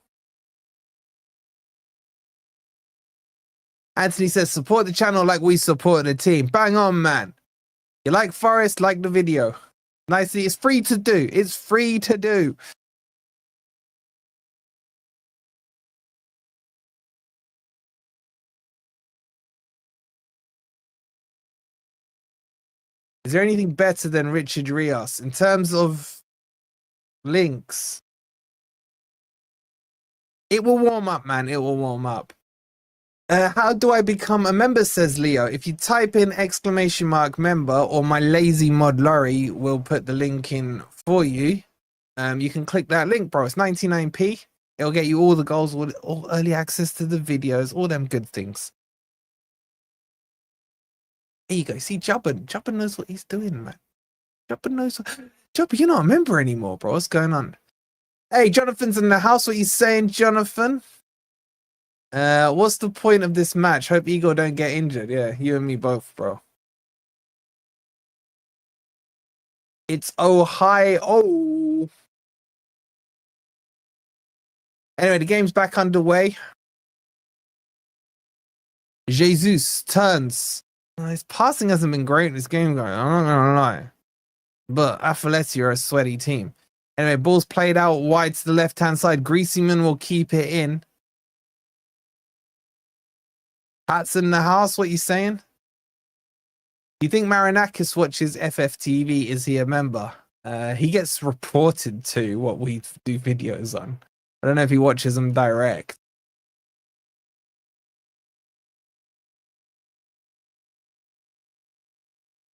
Anthony says, support the channel like we support the team. Bang on, man. You like Forest, like the video. Nicely, it's free to do. It's free to do. Is there anything better than Richard Rios in terms of links? It will warm up, man. It will warm up. How do I become a member, says Leo. If you type in !member or my lazy mod Laurie will put the link in for you. You can click that link, bro. It's 99p. It'll get you all the goals, all early access to the videos, all them good things. There you go. See, Jubba knows what he's doing, man. Jubba knows. Jubba, you're not a member anymore, bro. What's going on? Hey, Jonathan's in the house. What you saying, Jonathan? What's the point of this match? Hope Igor don't get injured. Yeah, you and me both, bro. It's Ohio. Anyway, the game's back underway. Jesus turns. His passing hasn't been great in this game, guys. I'm not gonna lie. But Atleti are a sweaty team. Anyway, ball's played out wide to the left-hand side. Greasyman will keep it in. Pat's in the house. What you saying? Do you think Marinakis watches FFTV? Is he a member? He gets reported to what we do videos on. I don't know if he watches them direct.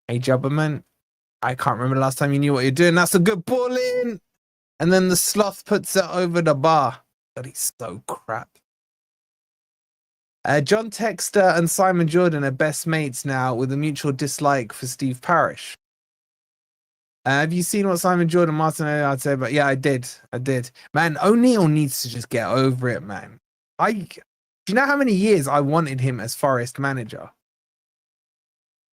Hey, Jubberman. I can't remember the last time you knew what you're doing. That's a good ball in. And then the sloth puts it over the bar. But he's so crap. John Textor and Simon Jordan are best mates now with a mutual dislike for Steve Parish. Have you seen what Simon Jordan, Martin I'd say? But yeah, I did. Man, O'Neill needs to just get over it, man. Do you know how many years I wanted him as Forest manager?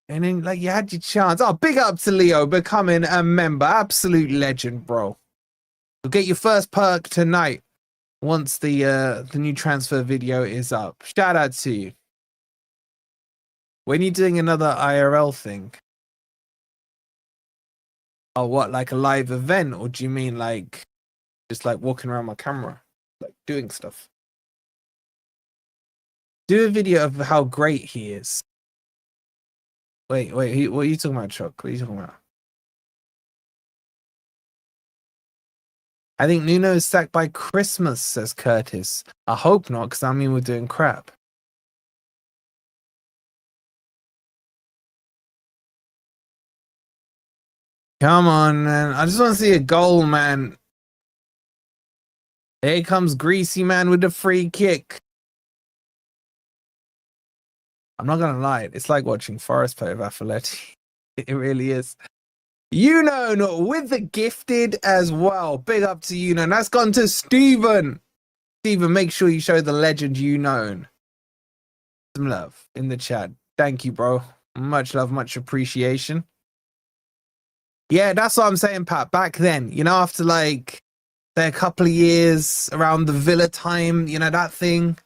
And then, like, you had your chance. Oh, big up to Leo becoming a member. Absolute legend, bro. You'll get your first perk tonight once the new transfer video is up. Shout out to you. When are you doing another IRL thing? Oh, what, like a live event? Or do you mean like just like walking around my camera, like doing stuff? Do a video of how great he is. Wait, what are you talking about, Chuck? What are you talking about? I think Nuno is sacked by Christmas, says Curtis. I hope not, because I mean we're doing crap. Come on, man. I just want to see a goal, man. Here comes Greasy Man with the free kick. I'm not going to lie. It's like watching Forest play with Atleti. It really is. Uno with the gifted as well. Big up to Uno. And that's gone to Stephen. Stephen, make sure you show the legend Uno some love in the chat. Thank you, bro. Much love, much appreciation. Yeah, that's what I'm saying, Pat. Back then, after like a couple of years around the Villa time, that thing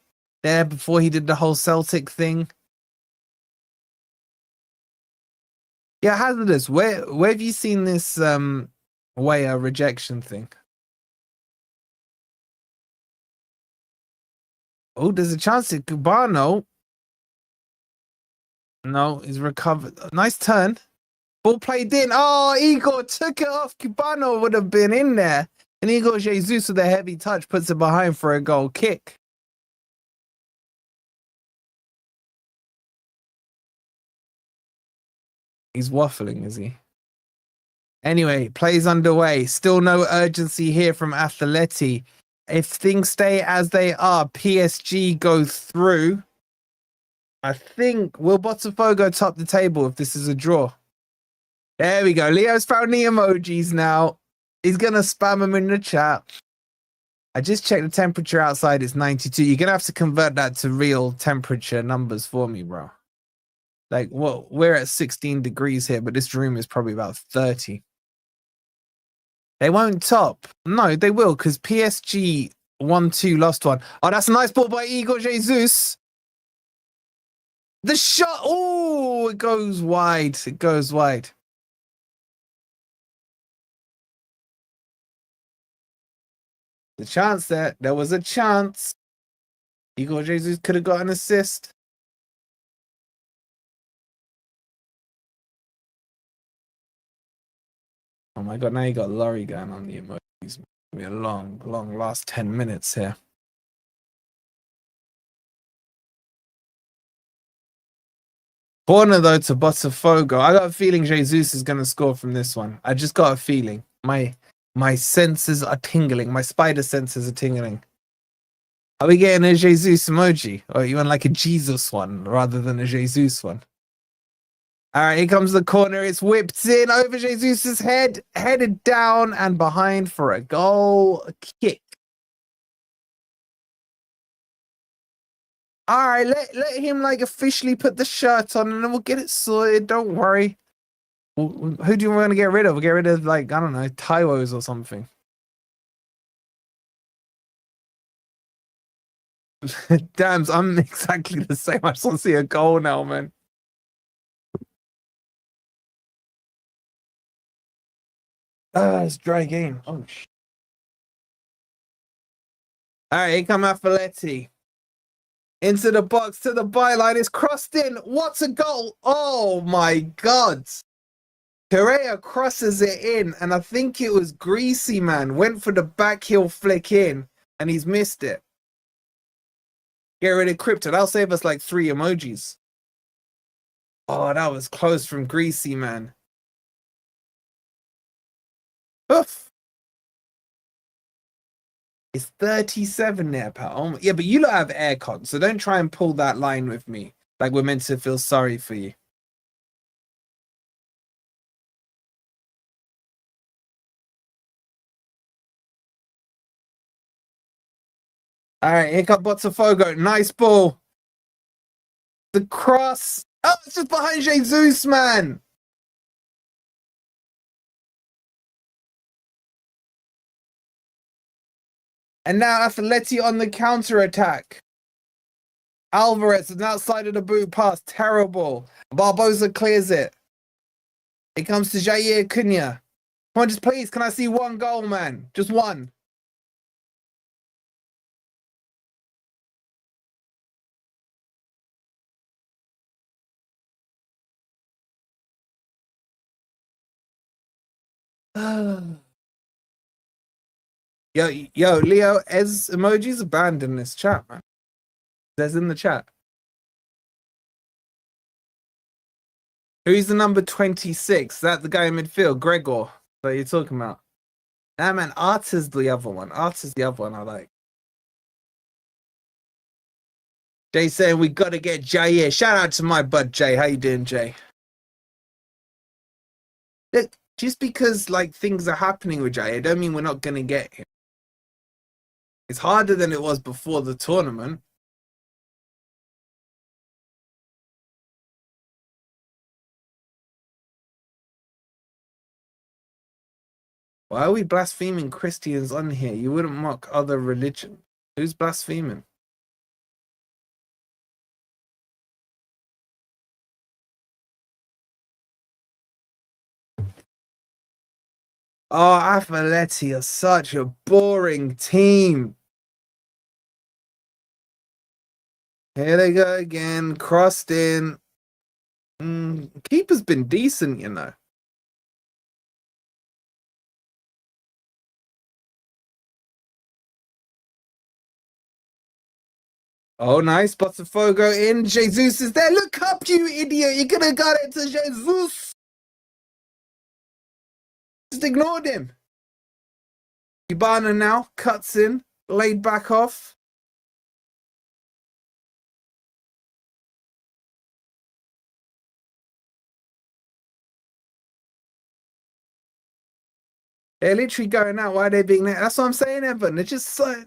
there before he did the whole Celtic thing. Yeah, Hazardous, where have you seen this Weah rejection thing? Oh, there's a chance at Cubano. No, he's recovered. Nice turn. Ball played in. Oh, Igor took it off. Cubano would have been in there. And Igor Jesus with a heavy touch puts it behind for a goal kick. He's waffling, is he? Anyway, plays underway. Still no urgency here from Atleti. If things stay as they are, PSG go through. I think will Botafogo top the table if this is a draw? There we go. Leo's found the emojis now. He's going to spam them in the chat. I just checked the temperature outside. It's 92. You're going to have to convert that to real temperature numbers for me, bro. Like, well, we're at 16 degrees here, but this room is probably about 30. They won't top. No, they will, because PSG 1-2 lost one. Oh, that's a nice ball by Igor Jesus. The shot. Oh, it goes wide. It goes wide. The chance there. There was a chance. Igor Jesus could have got an assist. Oh my God, now you got Laurie going on the emojis. It's going to be a long last 10 minutes here. Corner though to Botafogo. I got a feeling Jesus is going to score from this one. I just got a feeling. My senses are tingling. My spider senses are tingling. Are we getting a Jesus emoji? Or you want like a Jesus one rather than a Jesus one? All right, here comes the corner. It's whipped in over Jesus's head, headed down and behind for a goal kick. All right, let him like officially put the shirt on and then we'll get it sorted. Don't worry. Who do you want to get rid of? We'll get rid of like, I don't know, Taiwos or something. Damn, I'm exactly the same. I just want to see a goal now, man. It's dry game. Oh, shit. All right, here come Atleti. Into the box, to the byline. It's crossed in. What a goal. Oh, my God. Correa crosses it in, and I think it was Greasy Man. Went for the back heel flick in, and he's missed it. Get rid of Crypto. That'll save us like 3 emojis. Oh, that was close from Greasy Man. Oof. It's 37 there, pal. Oh, yeah, but you don't have aircon, so don't try and pull that line with me. Like we're meant to feel sorry for you. All right, here comes Botafogo. Nice ball. The cross. Oh, it's just behind Jesus, man. And now Atleti on the counter-attack. Alvarez is outside of the boot pass. Terrible. Barbosa clears it. It comes to Jair Cunha. Come on, just please. Can I see one goal, man? Just one. Yo, Leo, Ez emojis are banned in this chat, man. There's in the chat. Who's the number 26? Is that the guy in midfield? Gregor that you're talking about? Nah, man, Arta's the other one. Arta's the other one I like. Jay saying we got to get Jair. Shout out to my bud, Jay. How you doing, Jay? Look, just because like things are happening with Jair, don't mean we're not going to get him. It's harder than it was before the tournament. Why are we blaspheming Christians on here? You wouldn't mock other religion. Who's blaspheming? Oh, Atleti are such a boring team. Here they go again, crossed in. Keeper's been decent, you know. Oh, nice. Botafogo in. Jesus is there. Look up, you idiot. You could have got it to Jesus. Just ignored him. Cubana now cuts in, laid back off. They're literally going out. Why are they being there? That's what I'm saying, Evan. They're just so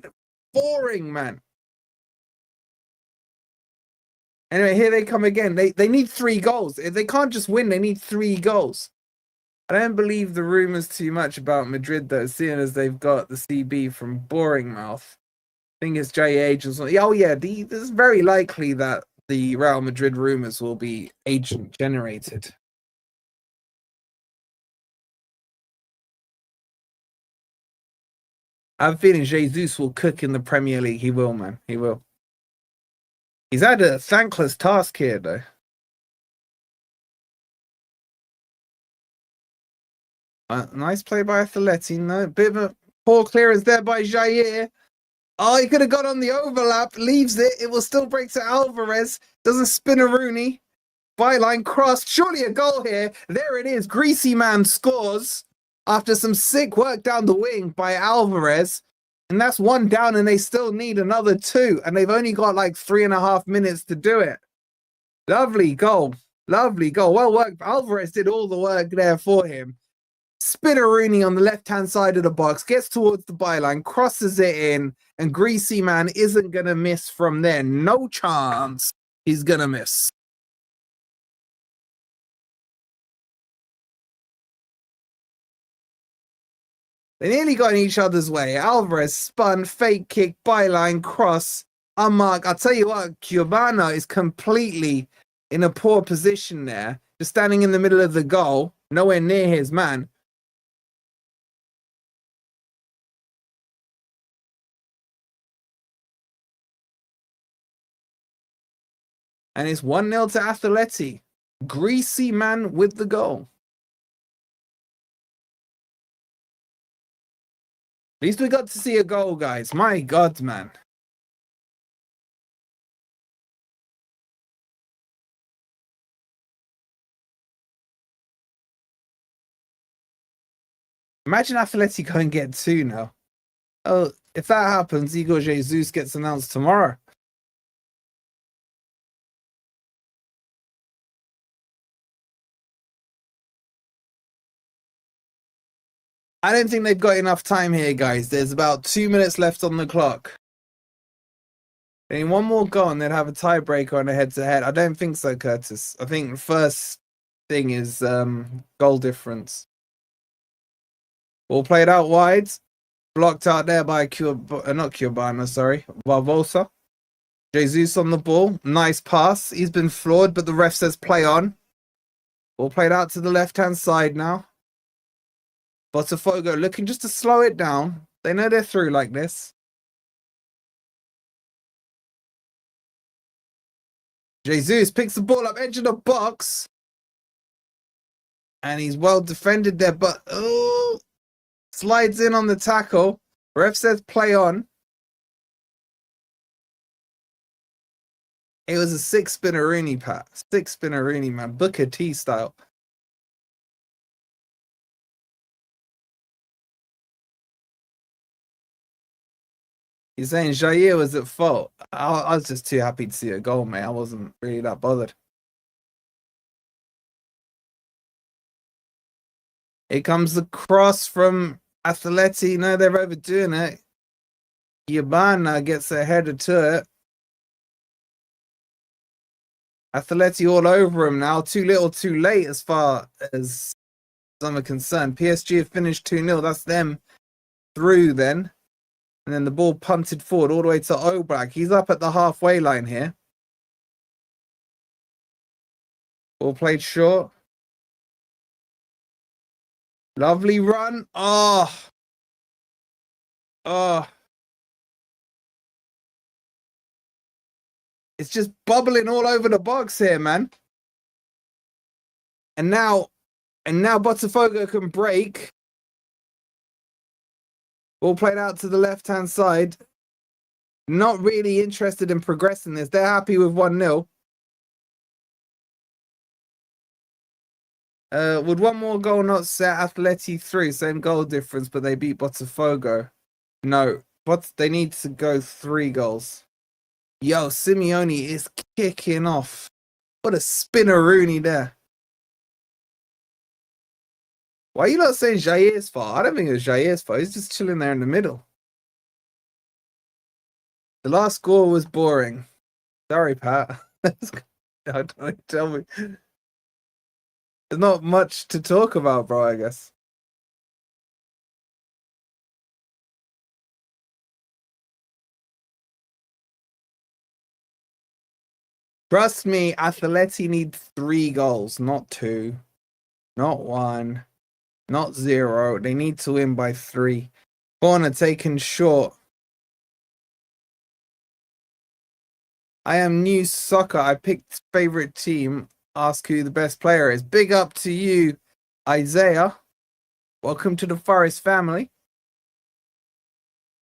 boring, man. Anyway, here they come again. They need 3 goals. If they can't just win, they need 3 goals. I don't believe the rumors too much about Madrid, though, seeing as they've got the CB from Boring Mouth. I think it's J agents. Oh, yeah, it's very likely that the Real Madrid rumors will be agent generated. I have a feeling Jesus will cook in the Premier League. He will, man. He will. He's had a thankless task here, though. Nice play by Atleti. No, bit of a poor clearance there by Jair. Oh, he could have got on the overlap. Leaves it. It will still break to Alvarez. Doesn't spin a Rooney. Byline crossed. Surely a goal here. There it is. Greasy man scores after some sick work down the wing by Alvarez. And that's 1 down, and they still need another 2. And they've only got like 3.5 minutes to do it. Lovely goal. Lovely goal. Well worked. Alvarez did all the work there for him. Spinnerini on the left-hand side of the box, gets towards the byline, crosses it in, and Greasy Man isn't going to miss from there. No chance he's going to miss. They nearly got in each other's way. Alvarez spun, fake kick, byline, cross, unmarked. I'll tell you what, Cubana is completely in a poor position there, just standing in the middle of the goal, nowhere near his man. And it's 1-0 to Atleti. Greasy Man with the goal. At least we got to see a goal, guys. My God, man. Imagine Atleti go and get 2 now. Oh, if that happens, Igor Jesus gets announced tomorrow. I don't think they've got enough time here, guys. There's about 2 minutes left on the clock. They need 1 more goal and they'd have a tiebreaker on a head-to-head. I don't think so, Curtis. I think the first thing is goal difference. Ball played out wide. Blocked out there by not Cubana, sorry. Barbosa. Jesus on the ball. Nice pass. He's been floored, but the ref says play on. Ball played out to the left-hand side now. Botafogo looking just to slow it down. They know they're through like this. Jesus picks the ball up, edge of the box. And he's well defended there, but slides in on the tackle. Ref says play on. It was a six-spinner Rooney, Pat. Six-spinner Rooney, man. Booker T style. You're saying Jair was at fault. I was just too happy to see a goal, mate. I wasn't really that bothered. Here comes the cross from Atleti. No, they're overdoing it. Yabana gets a header to it. Atleti all over him now. Too little, too late as far as some are concerned. PSG have finished 2-0. That's them through then. And then the ball punted forward all the way to Oblak. He's up at the halfway line here. Ball played short. Lovely run. Oh. Oh. It's just bubbling all over the box here, man. And now Botafogo can break. Ball played out to the left-hand side. Not really interested in progressing this. They're happy with 1-0. Would one more goal not set Atleti through? Same goal difference, but they beat Botafogo. No, but they need to go 3 goals. Yo, Simeone is kicking off. What a spinner Rooney there. Why are you not saying Jair's fault? I don't think it was Jair's fault. He's just chilling there in the middle. The last score was boring. Sorry, Pat. Don't tell me. There's not much to talk about, bro, I guess. Trust me, Atleti need 3 goals, not 2, not 1, not 0. They need to win by 3. Corner taken short. I am new soccer. I picked favorite team. Ask who the best player is. Big up to you, Isaiah. Welcome to the Forest family.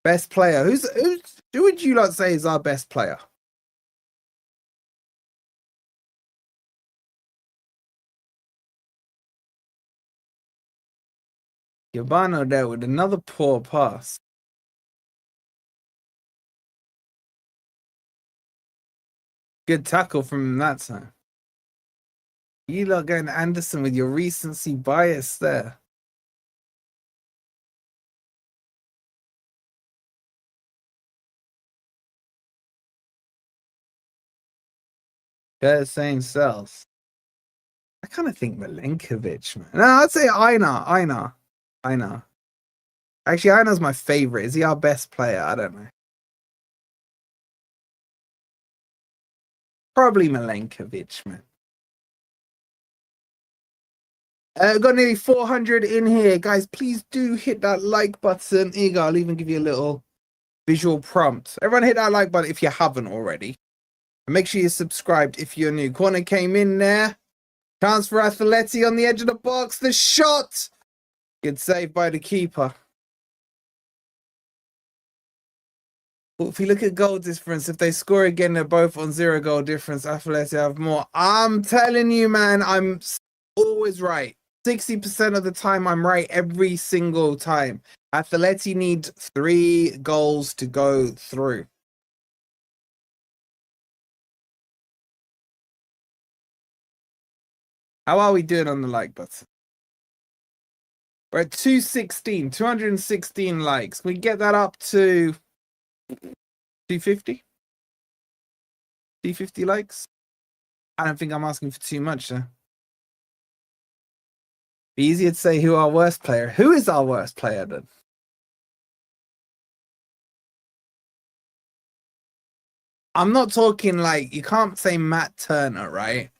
Best player. Who would you like to say is our best player? Yabano there with another poor pass. Good tackle from him that time. You lot going Anderson with your recency bias there. They're saying cells. I kind of think Milenkovic, man. No, I'd say Einar. Actually, Einar's my favorite. Is he our best player? I don't know. Probably Milenkovic, man. Got nearly 400 in here. Guys, please do hit that like button. Here you go. I'll even give you a little visual prompt. Everyone hit that like button if you haven't already. And make sure you're subscribed if you're new. Corner came in there. Chance for Atleti on the edge of the box. The shot! Good save by the keeper. Well, if you look at goal difference, if they score again, they're both on 0 goal difference. Atleti have more. I'm telling you, man, I'm always right. 60% of the time, I'm right every single time. Atleti need 3 goals to go through. How are we doing on the like button? We're at 216 likes. Can we get that up to 250? 250 likes? I don't think I'm asking for too much, though. Be easier to say who our worst player. Who is our worst player, then? I'm not talking like, you can't say Matt Turner, right?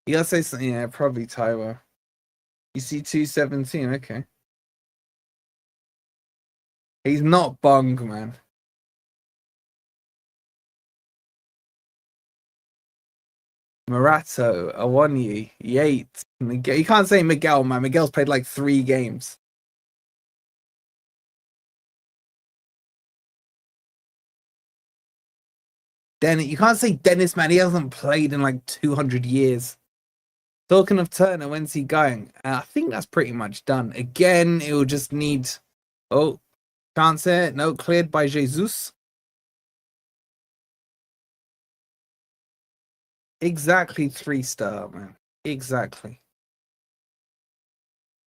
You gotta say something, yeah, probably Tyler. You see 217, okay. He's not Bung, man. Morato, Awonyi, Yates, Miguel. You can't say Miguel, man. Miguel's played like 3 games. Dennis. You can't say Dennis, man. He hasn't played in like 200 years. Talking of Turner, when's he going? I think that's pretty much done. Again, it will just need... Oh, chance here. No, cleared by Jesus. Exactly 3-star, man. Exactly.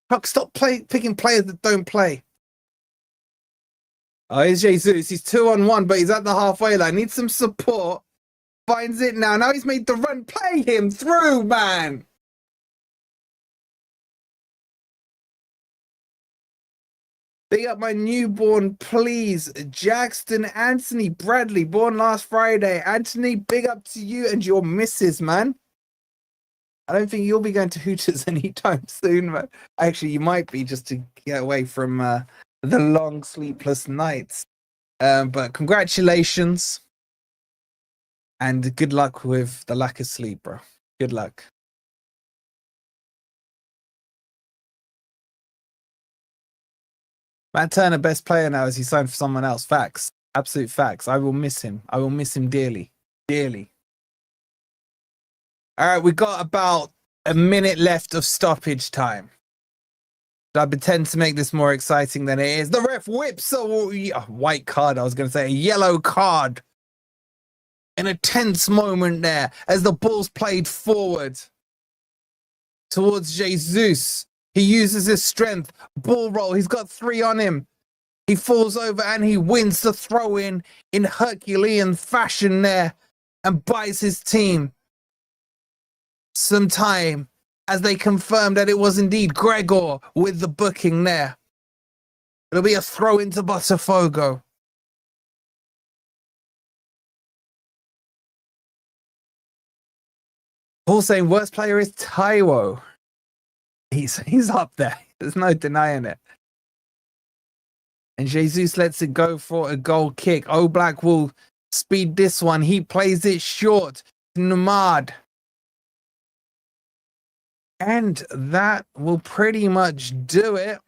Fuck, stop picking players that don't play. Oh, here's Jesus. He's 2-on-1, but he's at the halfway line. Needs some support. Finds it now. Now he's made the run. Play him through, man. Big up my newborn, please. Jackson Anthony Bradley, born last Friday. Anthony, big up to you and your missus, man. I don't think you'll be going to Hooters anytime soon, man. Actually, you might be, just to get away from the long sleepless nights. But congratulations. And good luck with the lack of sleep, bro. Good luck. Matt Turner, best player now as he signed for someone else. Facts. Absolute facts. I will miss him. I will miss him dearly. Dearly. All right, we got about a minute left of stoppage time. I pretend to make this more exciting than it is. The ref whips a white card. I was going to say a yellow card. In a tense moment there as the ball's played forward towards Jesus. He uses his strength. Ball roll. He's got 3 on him. He falls over and he wins the throw in Herculean fashion there and buys his team some time as they confirm that it was indeed Gregor with the booking there. It'll be a throw into Botafogo. Paul saying worst player is Taiwo. He's up there. There's no denying it. And Jesus lets it go for a goal kick. Oblak will speed this one. He plays it short. Numad. And that will pretty much do it.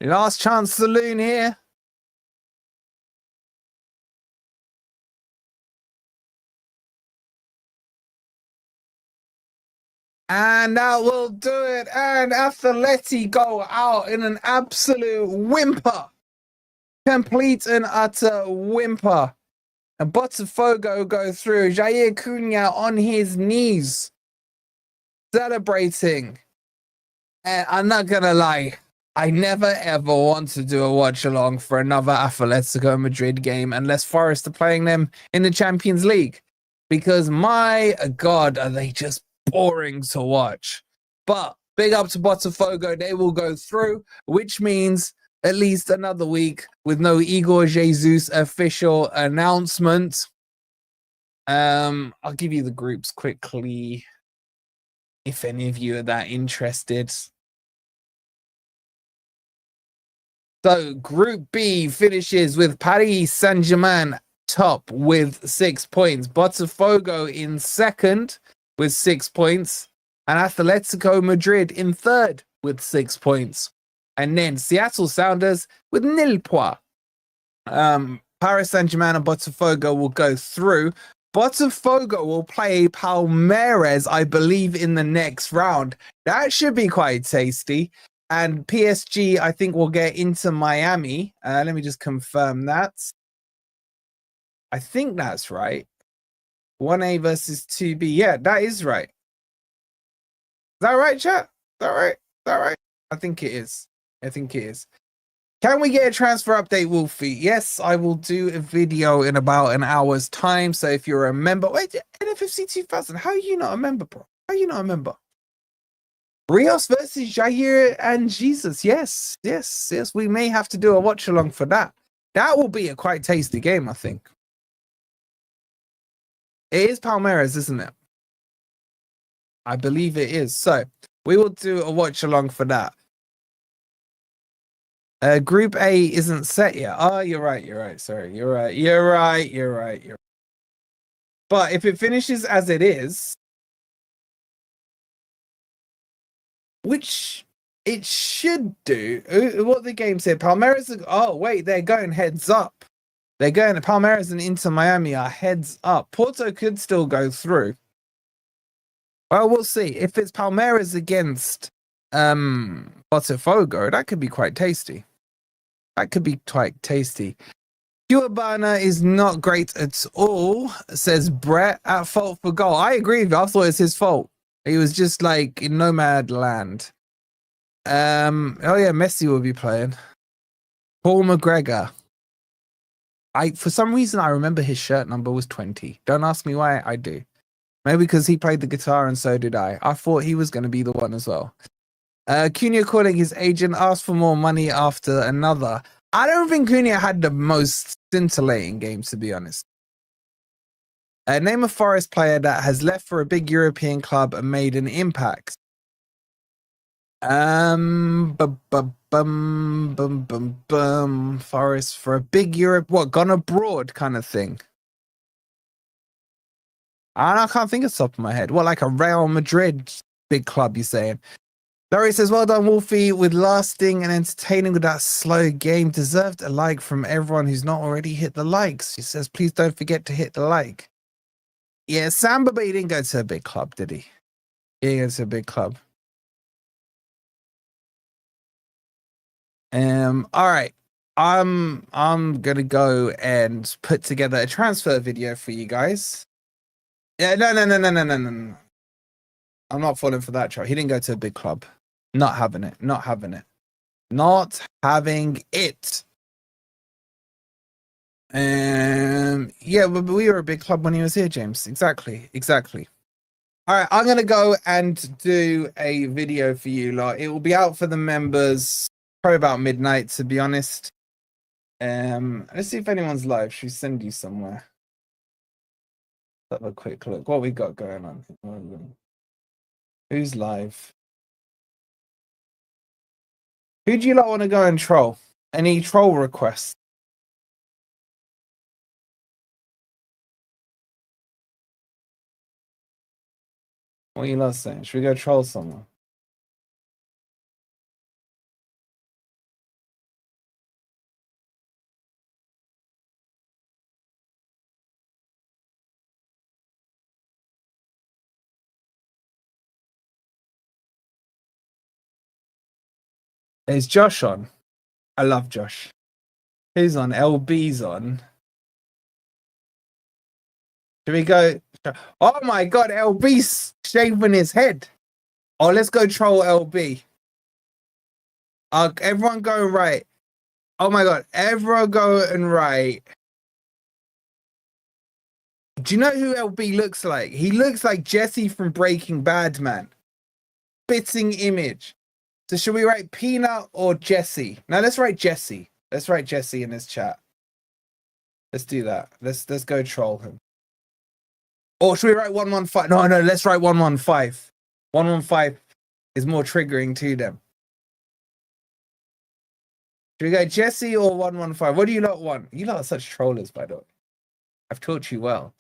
Last chance saloon here. And that will do it. And Atleti go out in an absolute whimper. Complete and utter whimper. And Botafogo go through. Jair Cunha on his knees. Celebrating. And I'm not going to lie. I never ever want to do a watch along for another Atletico Madrid game unless Forest are playing them in the Champions League. Because my God, are they just boring to watch. But big up to Botafogo. They will go through, which means at least another week with no Igor Jesus official announcement. I'll give you the groups quickly if any of you are that interested. So Group B finishes with Paris Saint-Germain top with 6 points. Botafogo in second with 6 points. And Atletico Madrid in third with 6 points. And then Seattle Sounders with 0 points. Paris Saint-Germain and Botafogo will go through. Botafogo will play Palmeiras, I believe, in the next round. That should be quite tasty. And PSG, I think, will get into Miami. Let me just confirm that. I think that's right. 1A versus 2B. Yeah, that is right. Is that right, chat? Is that right? Is that right? I think it is. I think it is. Can we get a transfer update, Wolfie? Yes, I will do a video in about an hour's time. So if you're a member... Wait, NFFC 2000, how are you not a member, bro? How are you not a member? Rios versus Jair and Jesus. Yes. We may have to do a watch along for that. That will be a quite tasty game, I think. It is Palmeiras, isn't it? I believe it is. So we will do a watch along for that. Group A isn't set yet. Oh, you're right. Sorry, you're right. But if it finishes as it is, which it should do, what the game said, Palmeiras. Oh wait, they're going heads up. They're going to Palmeiras and Inter Miami are heads up. Porto could still go through. Well, we'll see. If it's Palmeiras against Botafogo, that could be quite tasty. That could be quite tasty. Cuabana is not great at all, says Brett, at fault for goal. I agree with you. I thought it was his fault. He was just like in nomad land. Oh yeah, Messi will be playing. Paul McGregor. For some reason I remember his shirt number was 20. Don't ask me why, I do. Maybe because he played the guitar and so did I. I thought he was going to be the one as well. Cunha calling his agent, asked for more money after another. I don't think Cunha had the most scintillating games, to be honest. Name a Forest player that has left for a big European club and made an impact. Forest for a big Europe, what, gone abroad kind of thing. I can't think of the top of my head. What, like a Real Madrid big club, you're saying? Larry says, well done, Wolfie, with lasting and entertaining with that slow game. Deserved a like from everyone who's not already hit the likes. He says, please don't forget to hit the like. Yeah, Samba, but he didn't go to a big club, did he? He didn't go to a big club. All right. I'm gonna go and put together a transfer video for you guys. Yeah, no. I'm not falling for that trap. He didn't go to a big club. Not having it. Not having it. Not having it. Yeah, but we were a big club when he was here, James. Exactly. All right, I'm gonna go and do a video for you lot. It will be out for the members probably about midnight, to be honest. Let's see if anyone's live. Should we send you somewhere? Let's have a quick look. What we got going on? Who's live? Who do you lot want to go and troll? Any troll requests? What are you lot saying? Should we go troll someone? Is Josh on? I love Josh. Who's on? LB's on. Should we go? Oh my god, LB's shaving his head. Oh, let's go troll LB. Everyone go right. Oh my god, everyone go and right. Do you know who LB looks like? He looks like Jesse from Breaking Bad, man. Spitting image. So should we write Peanut or Jesse? No, let's write Jesse. Let's write Jesse in this chat. Let's do that. Let's go troll him. Or should we write 115? No, let's write 115. 115 is more triggering to them. Should we go Jesse or 115? What do you lot want? You lot are such trollers, by the way. I've taught you well.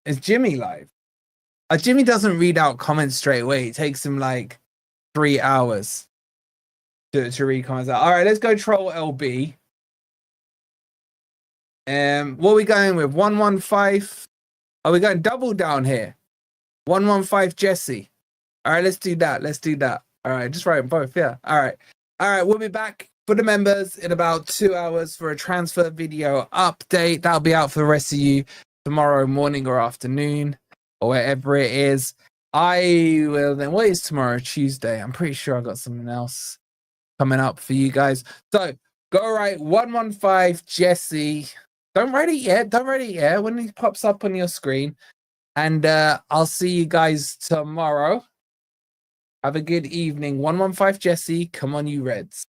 Is Jimmy live? Jimmy doesn't read out comments straight away. It takes him like 3 hours to read comments out. All right, let's go troll LB. What are we going with? 115. Are we going double down here? 115 Jesse. All right, let's do that. All right, just write them both. Yeah. All right, we'll be back for the members in about 2 hours for a transfer video update. That'll be out for the rest of you tomorrow morning or afternoon or wherever it is. I will then. What is tomorrow? Tuesday. I'm pretty sure I got something else coming up for you guys. So go write 115 Jesse. Don't write it yet. When it pops up on your screen. And I'll see you guys tomorrow. Have a good evening. 115 Jesse. Come on, you Reds.